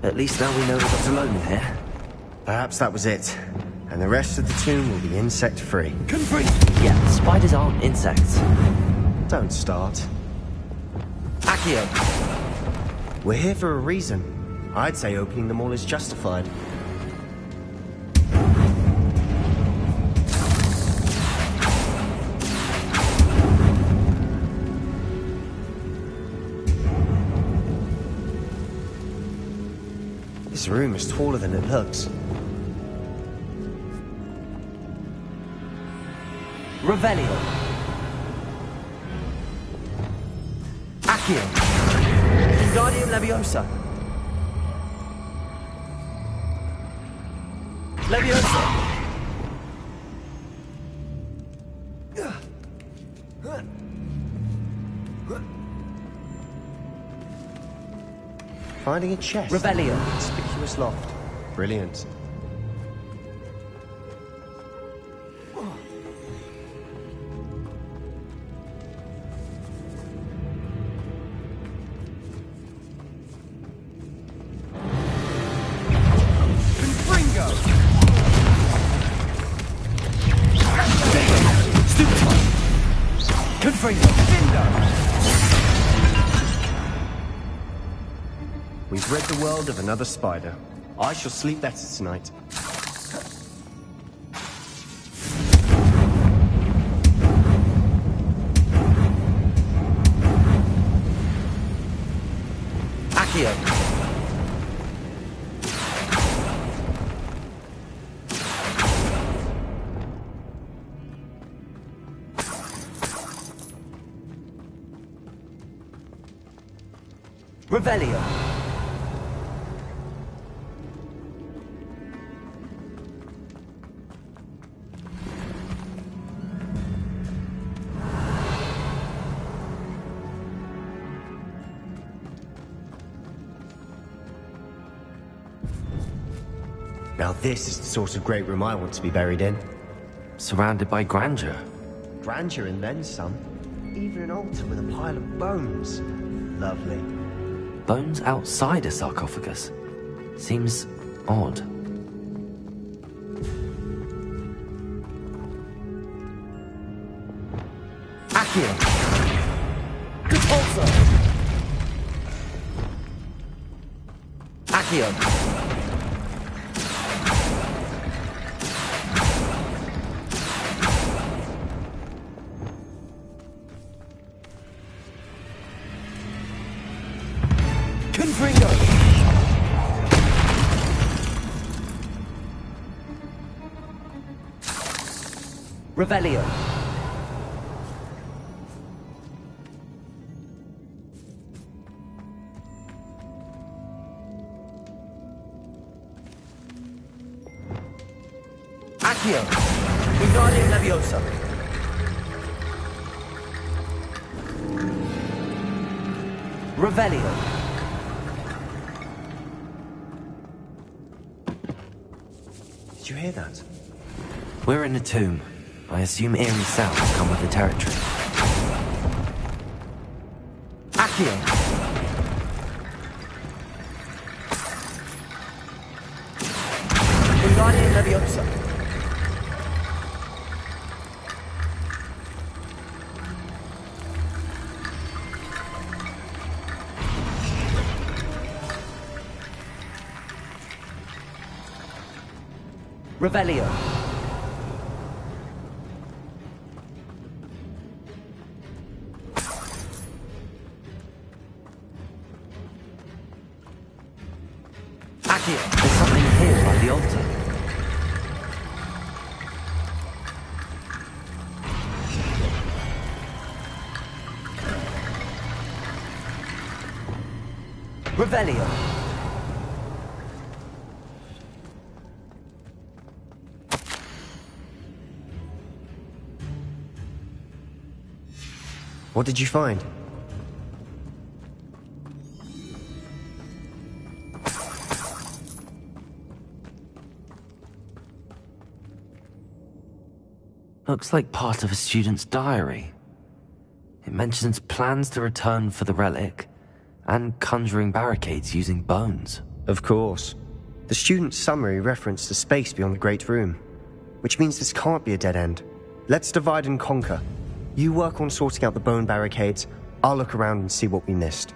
At least now we know we're not alone in here. Perhaps that was it. And the rest of the tomb will be insect-free. Yeah, spiders aren't insects. Don't start. Accio! We're here for a reason. I'd say opening them all is justified. This room is taller than it looks. Revelio. Accio. Wingardium Leviosa. Leviosa. Finding a chest. Revelio. Conspicuous loft. Brilliant. We've rid the world of another spider. I shall sleep better tonight. Accio. Revelio. Now this is the sort of great room I want to be buried in. Surrounded by grandeur. Grandeur and then some. Even an altar with a pile of bones. Lovely. Bones outside a sarcophagus. Seems odd. Accio. Repulsor. Accio. Revelio. Accio. Wingardium Leviosa. Revelio. Did you hear that? We're in a tomb. I assume eerie sounds come with the territory. Accio. Wingardium Leviosa. Revelio. There's something here by the altar. Revelio. What did you find? Looks like part of a student's diary. It mentions plans to return for the relic and conjuring barricades using bones. Of course. The student's summary referenced the space beyond the Great Room, which means this can't be a dead end. Let's divide and conquer. You work on sorting out the bone barricades, I'll look around and see what we missed.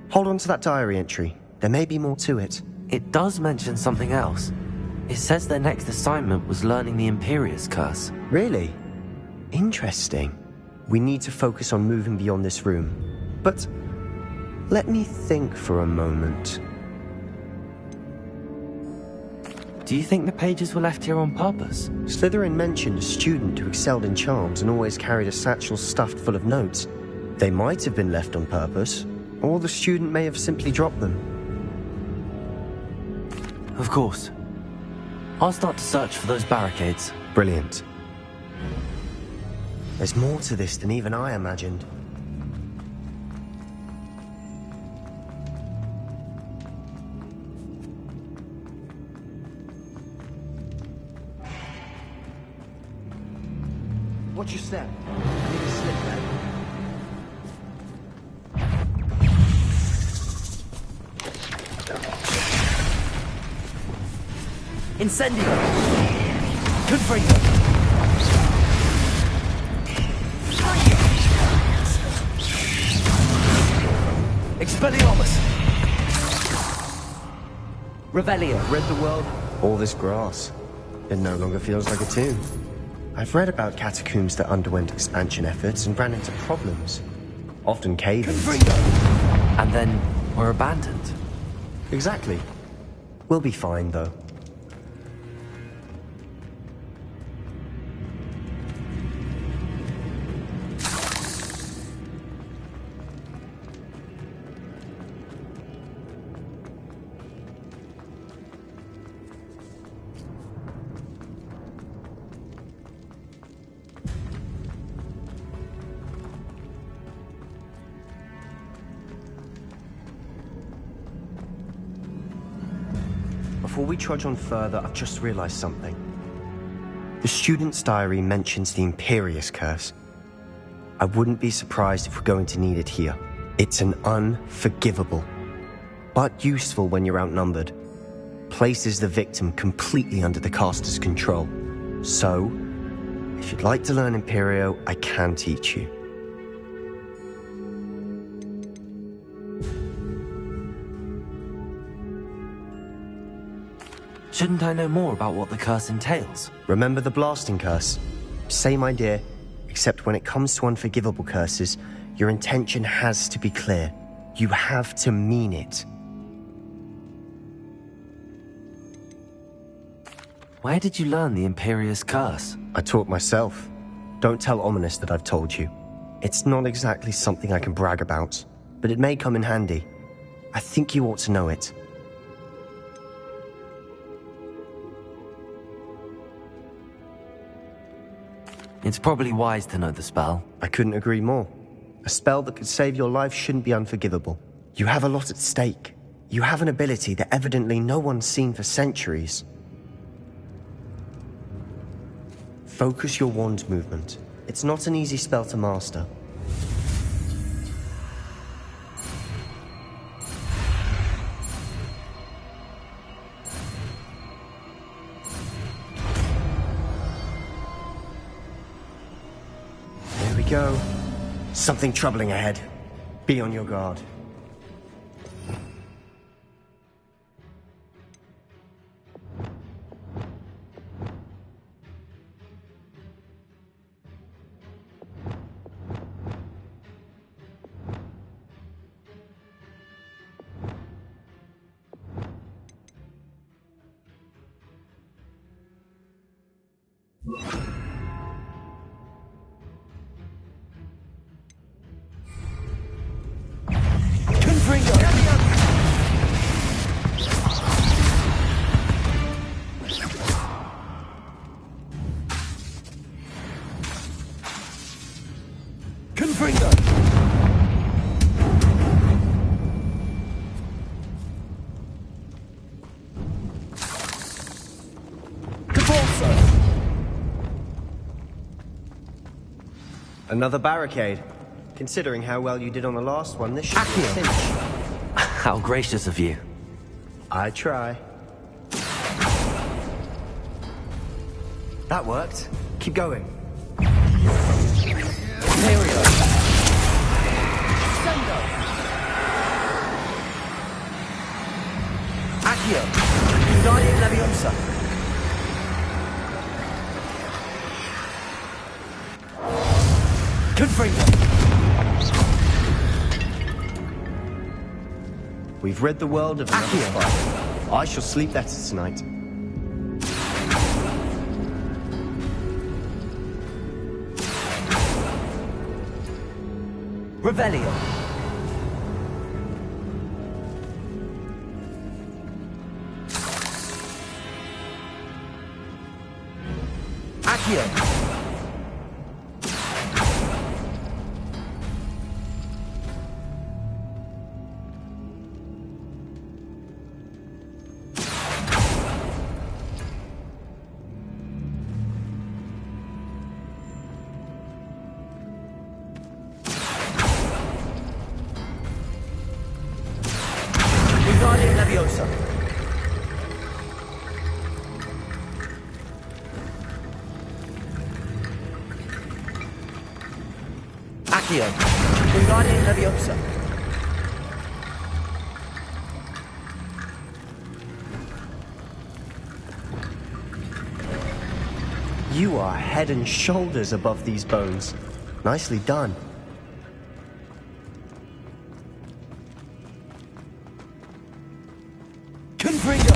Hold on to that diary entry. There may be more to it. It does mention something else. It says their next assignment was learning the Imperius Curse. Really? Interesting. We need to focus on moving beyond this room. But let me think for a moment. Do you think the pages were left here on purpose? Slytherin mentioned a student who excelled in charms and always carried a satchel stuffed full of notes. They might have been left on purpose, or the student may have simply dropped them. Of course. I'll start to search for those barricades. Brilliant. There's more to this than even I imagined. Watch your step. Need a slip there. Incendio! Confringo! Expelliarmus! Revelio! Rid the world. All this grass. It no longer feels like a tomb. I've read about catacombs that underwent expansion efforts and ran into problems. Often cave-ins. And then were abandoned. Exactly. We'll be fine, though. Before we trudge on further, I've just realized something. The student's diary mentions the Imperius Curse. I wouldn't be surprised if we're going to need it here. It's an unforgivable, but useful when you're outnumbered. Places the victim completely under the caster's control. So, if you'd like to learn Imperio, I can teach you. Shouldn't I know more about what the curse entails? Remember the blasting curse? Same idea, except when it comes to unforgivable curses, your intention has to be clear. You have to mean it. Where did you learn the Imperius Curse? I taught myself. Don't tell Ominous that I've told you. It's not exactly something I can brag about, but it may come in handy. I think you ought to know it. It's probably wise to know the spell. I couldn't agree more. A spell that could save your life shouldn't be unforgivable. You have a lot at stake. You have an ability that evidently no one's seen for centuries. Focus your wand movement. It's not an easy spell to master. Go. Something troubling ahead. Be on your guard. Another barricade. Considering how well you did on the last one, this should be a cinch. How gracious of you. I try. That worked. Keep going. Imperio. Sendo. Accio. Guardian Leviosa. Confringo. We've rid the world of another fight. I shall sleep better tonight. Revelio. Accio. Leviosa. Accio. Wingardium Leviosa. You are head and shoulders above these bones. Nicely done. Confringo.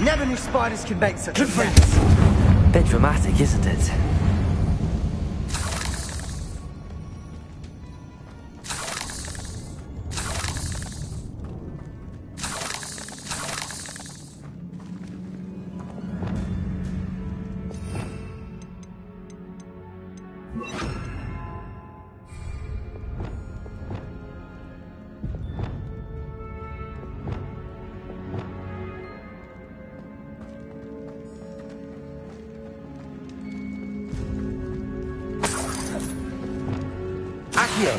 Never knew spiders could make such a mess. Bit dramatic, isn't it? Accio.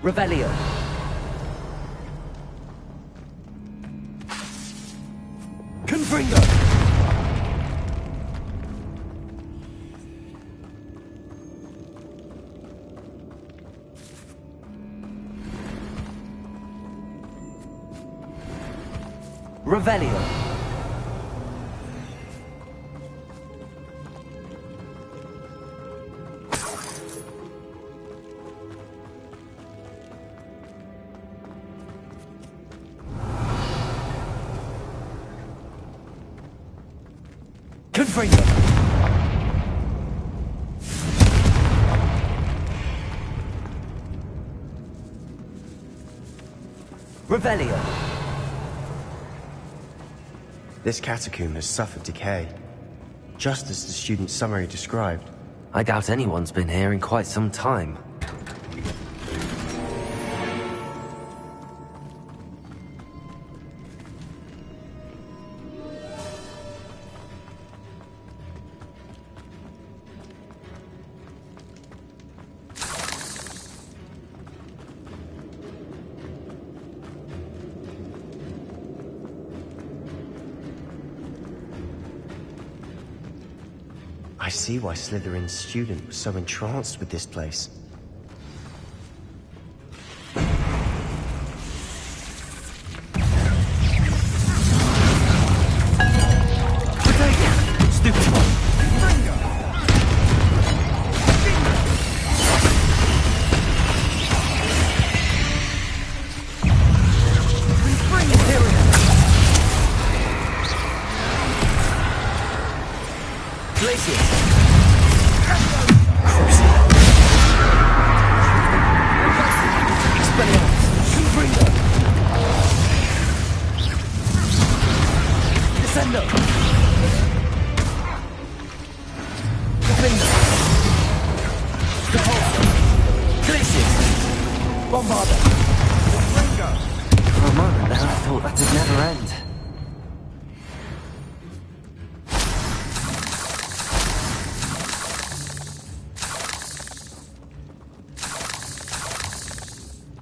Revelio. Confringo. Revelio. Confringo. Revelio. This catacomb has suffered decay, just as the student's summary described. I doubt anyone's been here in quite some time. I see why Slytherin's student was so entranced with this place. Stupid one. Glacius. Descendo! Defender! Glitches! Bombarder! For a moment there, I thought that would never end.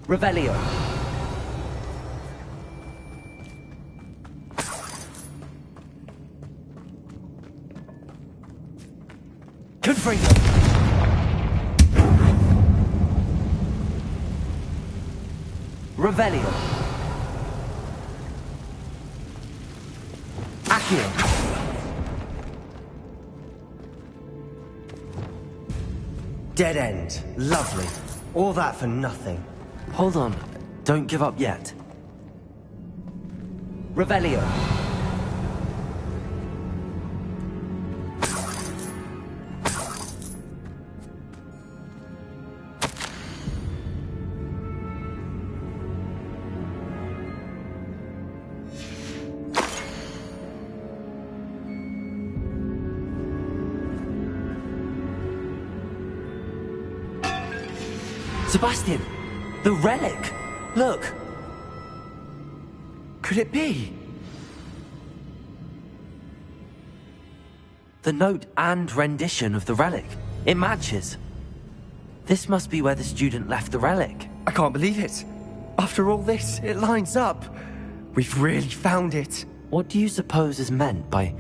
Revelio. Confringo. Revelio. Accio. Dead end. Lovely. All that for nothing. Hold on. Don't give up yet. Revelio. Sebastian! The relic! Look! Could it be? The note and rendition of the relic. It matches. This must be where the student left the relic. I can't believe it. After all this, it lines up. We've really found it. What do you suppose is meant by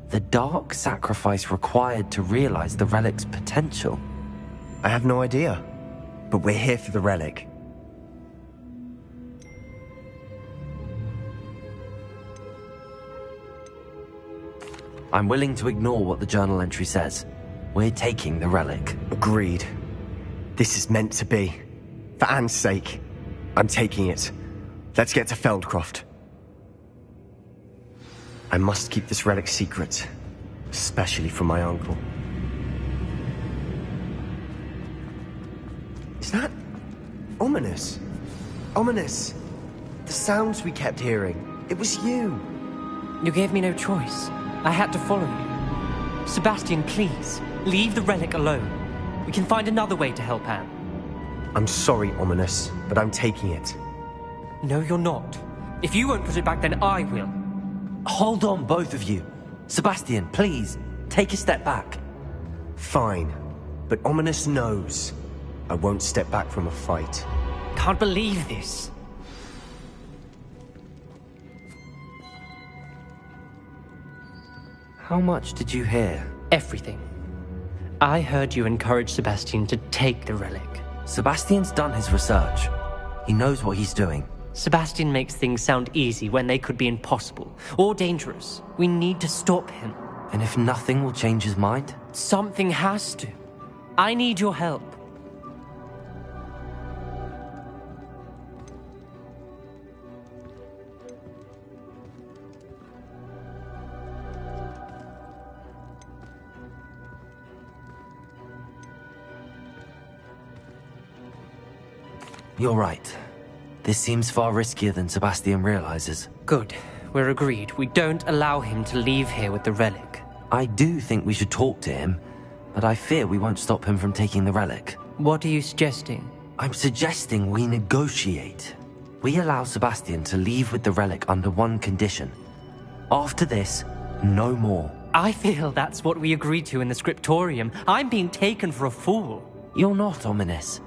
the dark sacrifice required to realize the relic's potential? I have no idea. But we're here for the relic. I'm willing to ignore what the journal entry says. We're taking the relic. Agreed. This is meant to be. For Anne's sake. I'm taking it. Let's get to Feldcroft. I must keep this relic secret. Especially from my uncle. Is that ominous? Ominous. The sounds we kept hearing. It was you. You gave me no choice. I had to follow you. Sebastian, please, leave the relic alone. We can find another way to help Anne. I'm sorry, Ominous, but I'm taking it. No, you're not. If you won't put it back, then I will. Hold on, both of you. Sebastian, please, take a step back. Fine, but Ominous knows. I won't step back from a fight. Can't believe this. How much did you hear? Everything. I heard you encourage Sebastian to take the relic. Sebastian's done his research. He knows what he's doing. Sebastian makes things sound easy when they could be impossible or dangerous. We need to stop him. And if nothing will change his mind? Something has to. I need your help. You're right. This seems far riskier than Sebastian realizes. Good. We're agreed. We don't allow him to leave here with the relic. I do think we should talk to him, but I fear we won't stop him from taking the relic. What are you suggesting? I'm suggesting we negotiate. We allow Sebastian to leave with the relic under one condition. After this, no more. I feel that's what we agreed to in the scriptorium. I'm being taken for a fool. You're not, Ominous.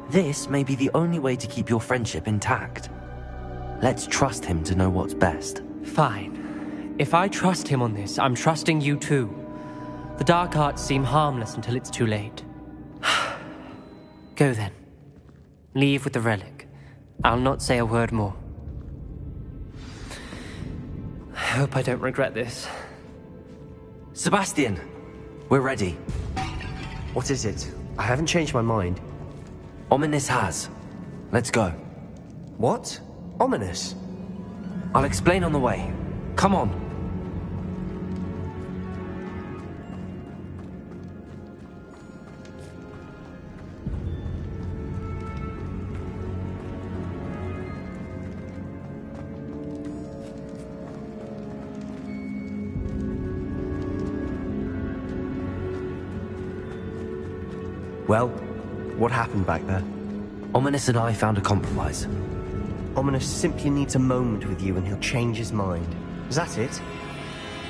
This may be the only way to keep your friendship intact. Let's trust him to know what's best. Fine. If I trust him on this, I'm trusting you too. The dark arts seem harmless until it's too late. Go then. Leave with the relic. I'll not say a word more. I hope I don't regret this. Sebastian, we're ready. What is it? I haven't changed my mind. Ominous has. Let's go. What? Ominous? I'll explain on the way. Come on. Well, what happened back there? Ominous and I found a compromise. Ominous simply needs a moment with you and he'll change his mind. Is that it?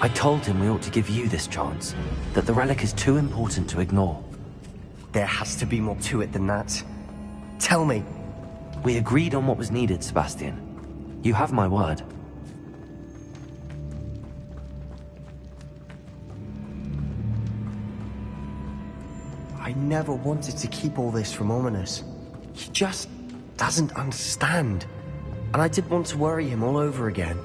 I told him we ought to give you this chance, that the relic is too important to ignore. There has to be more to it than that. Tell me. We agreed on what was needed, Sebastian. You have my word. I never wanted to keep all this from Ominous. He just doesn't understand. And I didn't want to worry him all over again.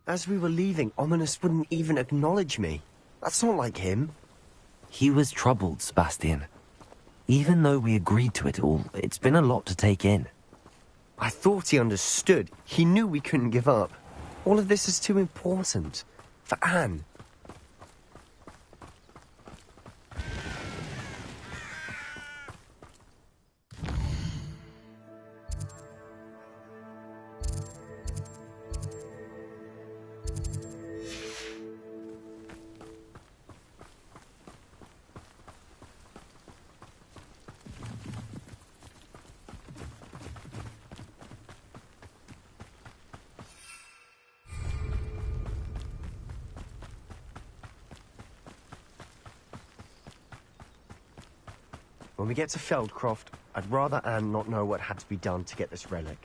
As we were leaving, Ominous wouldn't even acknowledge me. That's not like him. He was troubled, Sebastian. Even though we agreed to it all, it's been a lot to take in. I thought he understood. He knew we couldn't give up. All of this is too important. For Anne. When we get to Feldcroft, I'd rather Anne not know what had to be done to get this relic.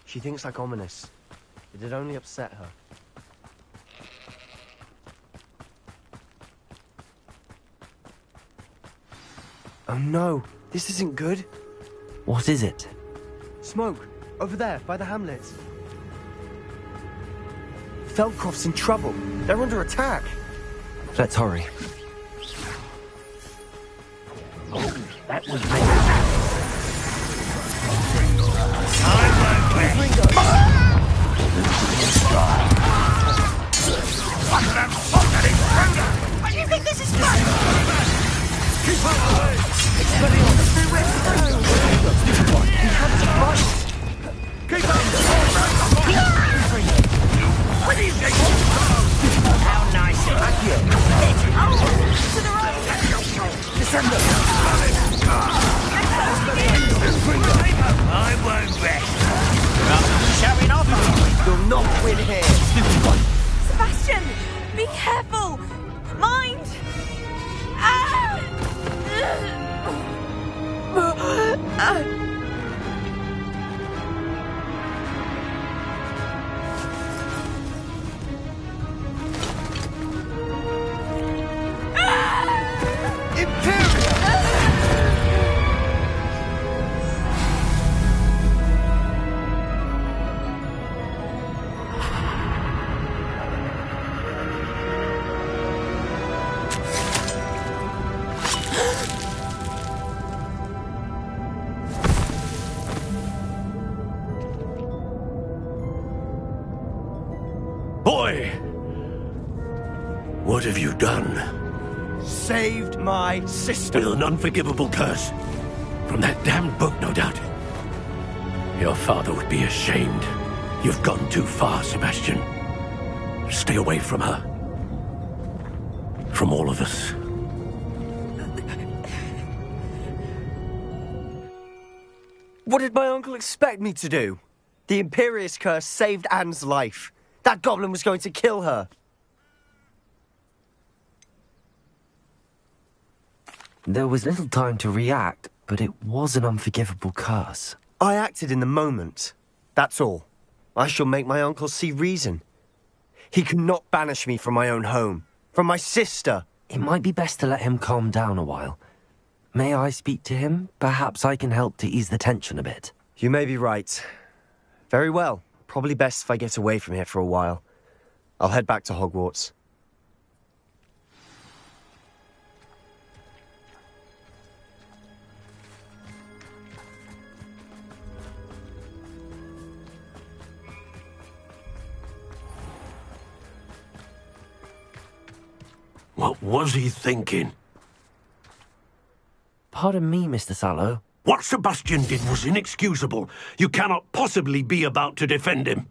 She thinks like Ominous. It'd only upset her. Oh no, this isn't good. What is it? Smoke, over there, by the hamlet. Feldcroft's in trouble. They're under attack. Let's hurry. That was me. What do you think this is fun? Keep on away! He had to fight! Keep on! What do you think? How nice of you. To the right! Descend them! I won't rest. Rather than showing off. You'll not win here! Sebastian! Be careful! Mind! Boy! What have you done? Saved my sister! With an unforgivable curse. From that damned book, no doubt. Your father would be ashamed. You've gone too far, Sebastian. Stay away from her. From all of us. What did my uncle expect me to do? The Imperious curse saved Anne's life. That goblin was going to kill her. There was little time to react, but it was an unforgivable curse. I acted in the moment. That's all. I shall make my uncle see reason. He cannot banish me from my own home. From my sister. It might be best to let him calm down a while. May I speak to him? Perhaps I can help to ease the tension a bit. You may be right. Very well. Probably best if I get away from here for a while. I'll head back to Hogwarts. What was he thinking? Pardon me, Mr. Sallow. What Sebastian did was inexcusable. You cannot possibly be about to defend him.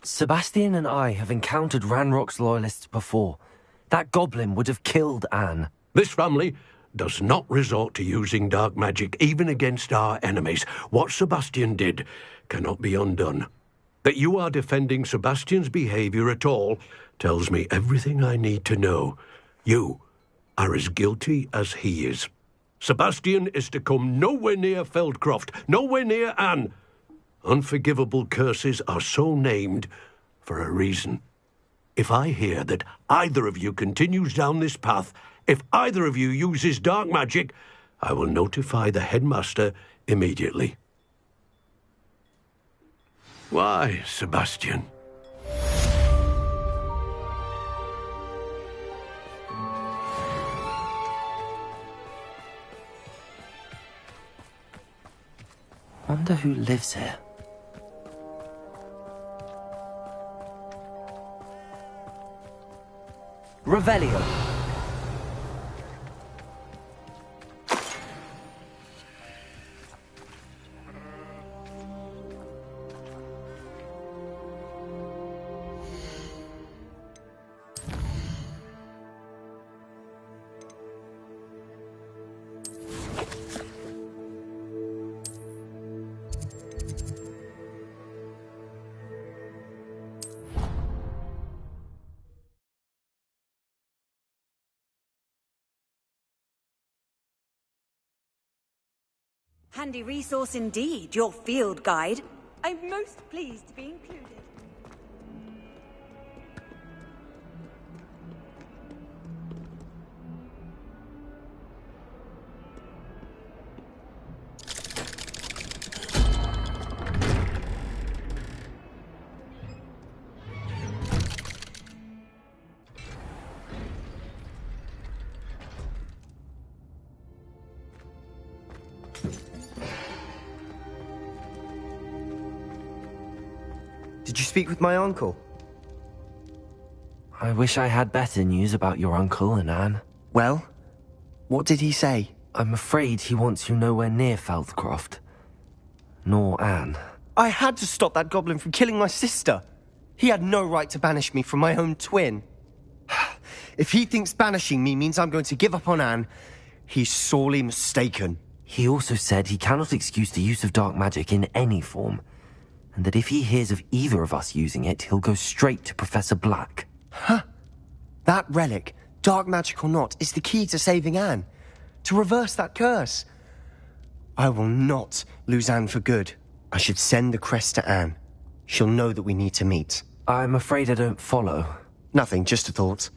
Sebastian and I have encountered Ranrock's loyalists before. That goblin would have killed Anne. This family does not resort to using dark magic, even against our enemies. What Sebastian did cannot be undone. That you are defending Sebastian's behavior at all tells me everything I need to know. You are as guilty as he is. Sebastian is to come nowhere near Feldcroft, nowhere near Anne. Unforgivable curses are so named for a reason. If I hear that either of you continues down this path, if either of you uses dark magic, I will notify the headmaster immediately. Why, Sebastian? Wonder who lives here. Revelio. Handy resource indeed, your field guide. I'm most pleased to be included. Did you speak with my uncle? I wish I had better news about your uncle and Anne. Well, what did he say? I'm afraid he wants you nowhere near Feldcroft. Nor Anne. I had to stop that goblin from killing my sister. He had no right to banish me from my own twin. If he thinks banishing me means I'm going to give up on Anne, he's sorely mistaken. He also said he cannot excuse the use of dark magic in any form, and that if he hears of either of us using it, he'll go straight to Professor Black. Huh. That relic, dark magic or not, is the key to saving Anne. To reverse that curse. I will not lose Anne for good. I should send the crest to Anne. She'll know that we need to meet. I'm afraid I don't follow. Nothing, just a thought.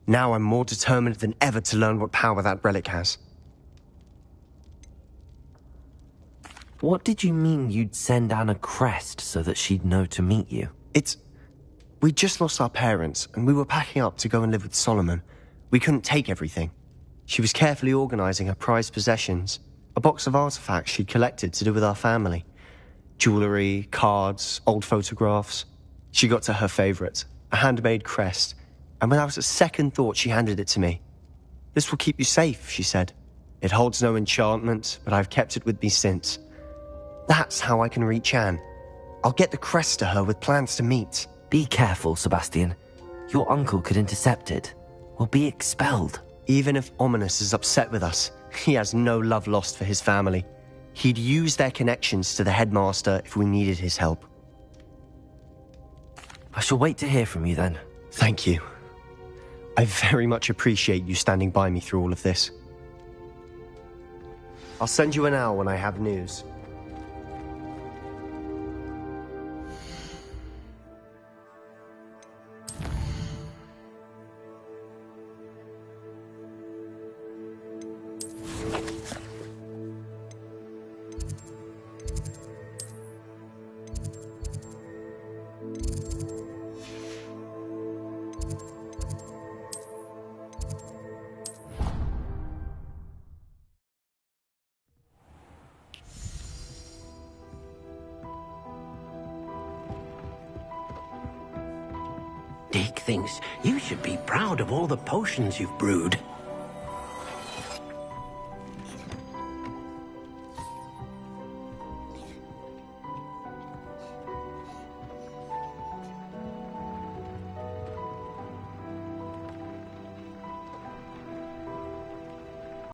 Now I'm more determined than ever to learn what power that relic has. What did you mean you'd send Anne a crest so that she'd know to meet you? We just lost our parents, and we were packing up to go and live with Solomon. We couldn't take everything. She was carefully organizing her prized possessions, a box of artifacts she'd collected to do with our family. Jewelry, cards, old photographs. She got to her favorite, a handmade crest, and without a second thought she handed it to me. This will keep you safe, she said. It holds no enchantment, but I've kept it with me since. That's how I can reach Anne. I'll get the crest to her with plans to meet. Be careful, Sebastian. Your uncle could intercept it. We'll be expelled. Even if Ominous is upset with us, he has no love lost for his family. He'd use their connections to the headmaster if we needed his help. I shall wait to hear from you then. Thank you. I very much appreciate you standing by me through all of this. I'll send you an owl when I have news. Dick thinks you should be proud of all the potions you've brewed.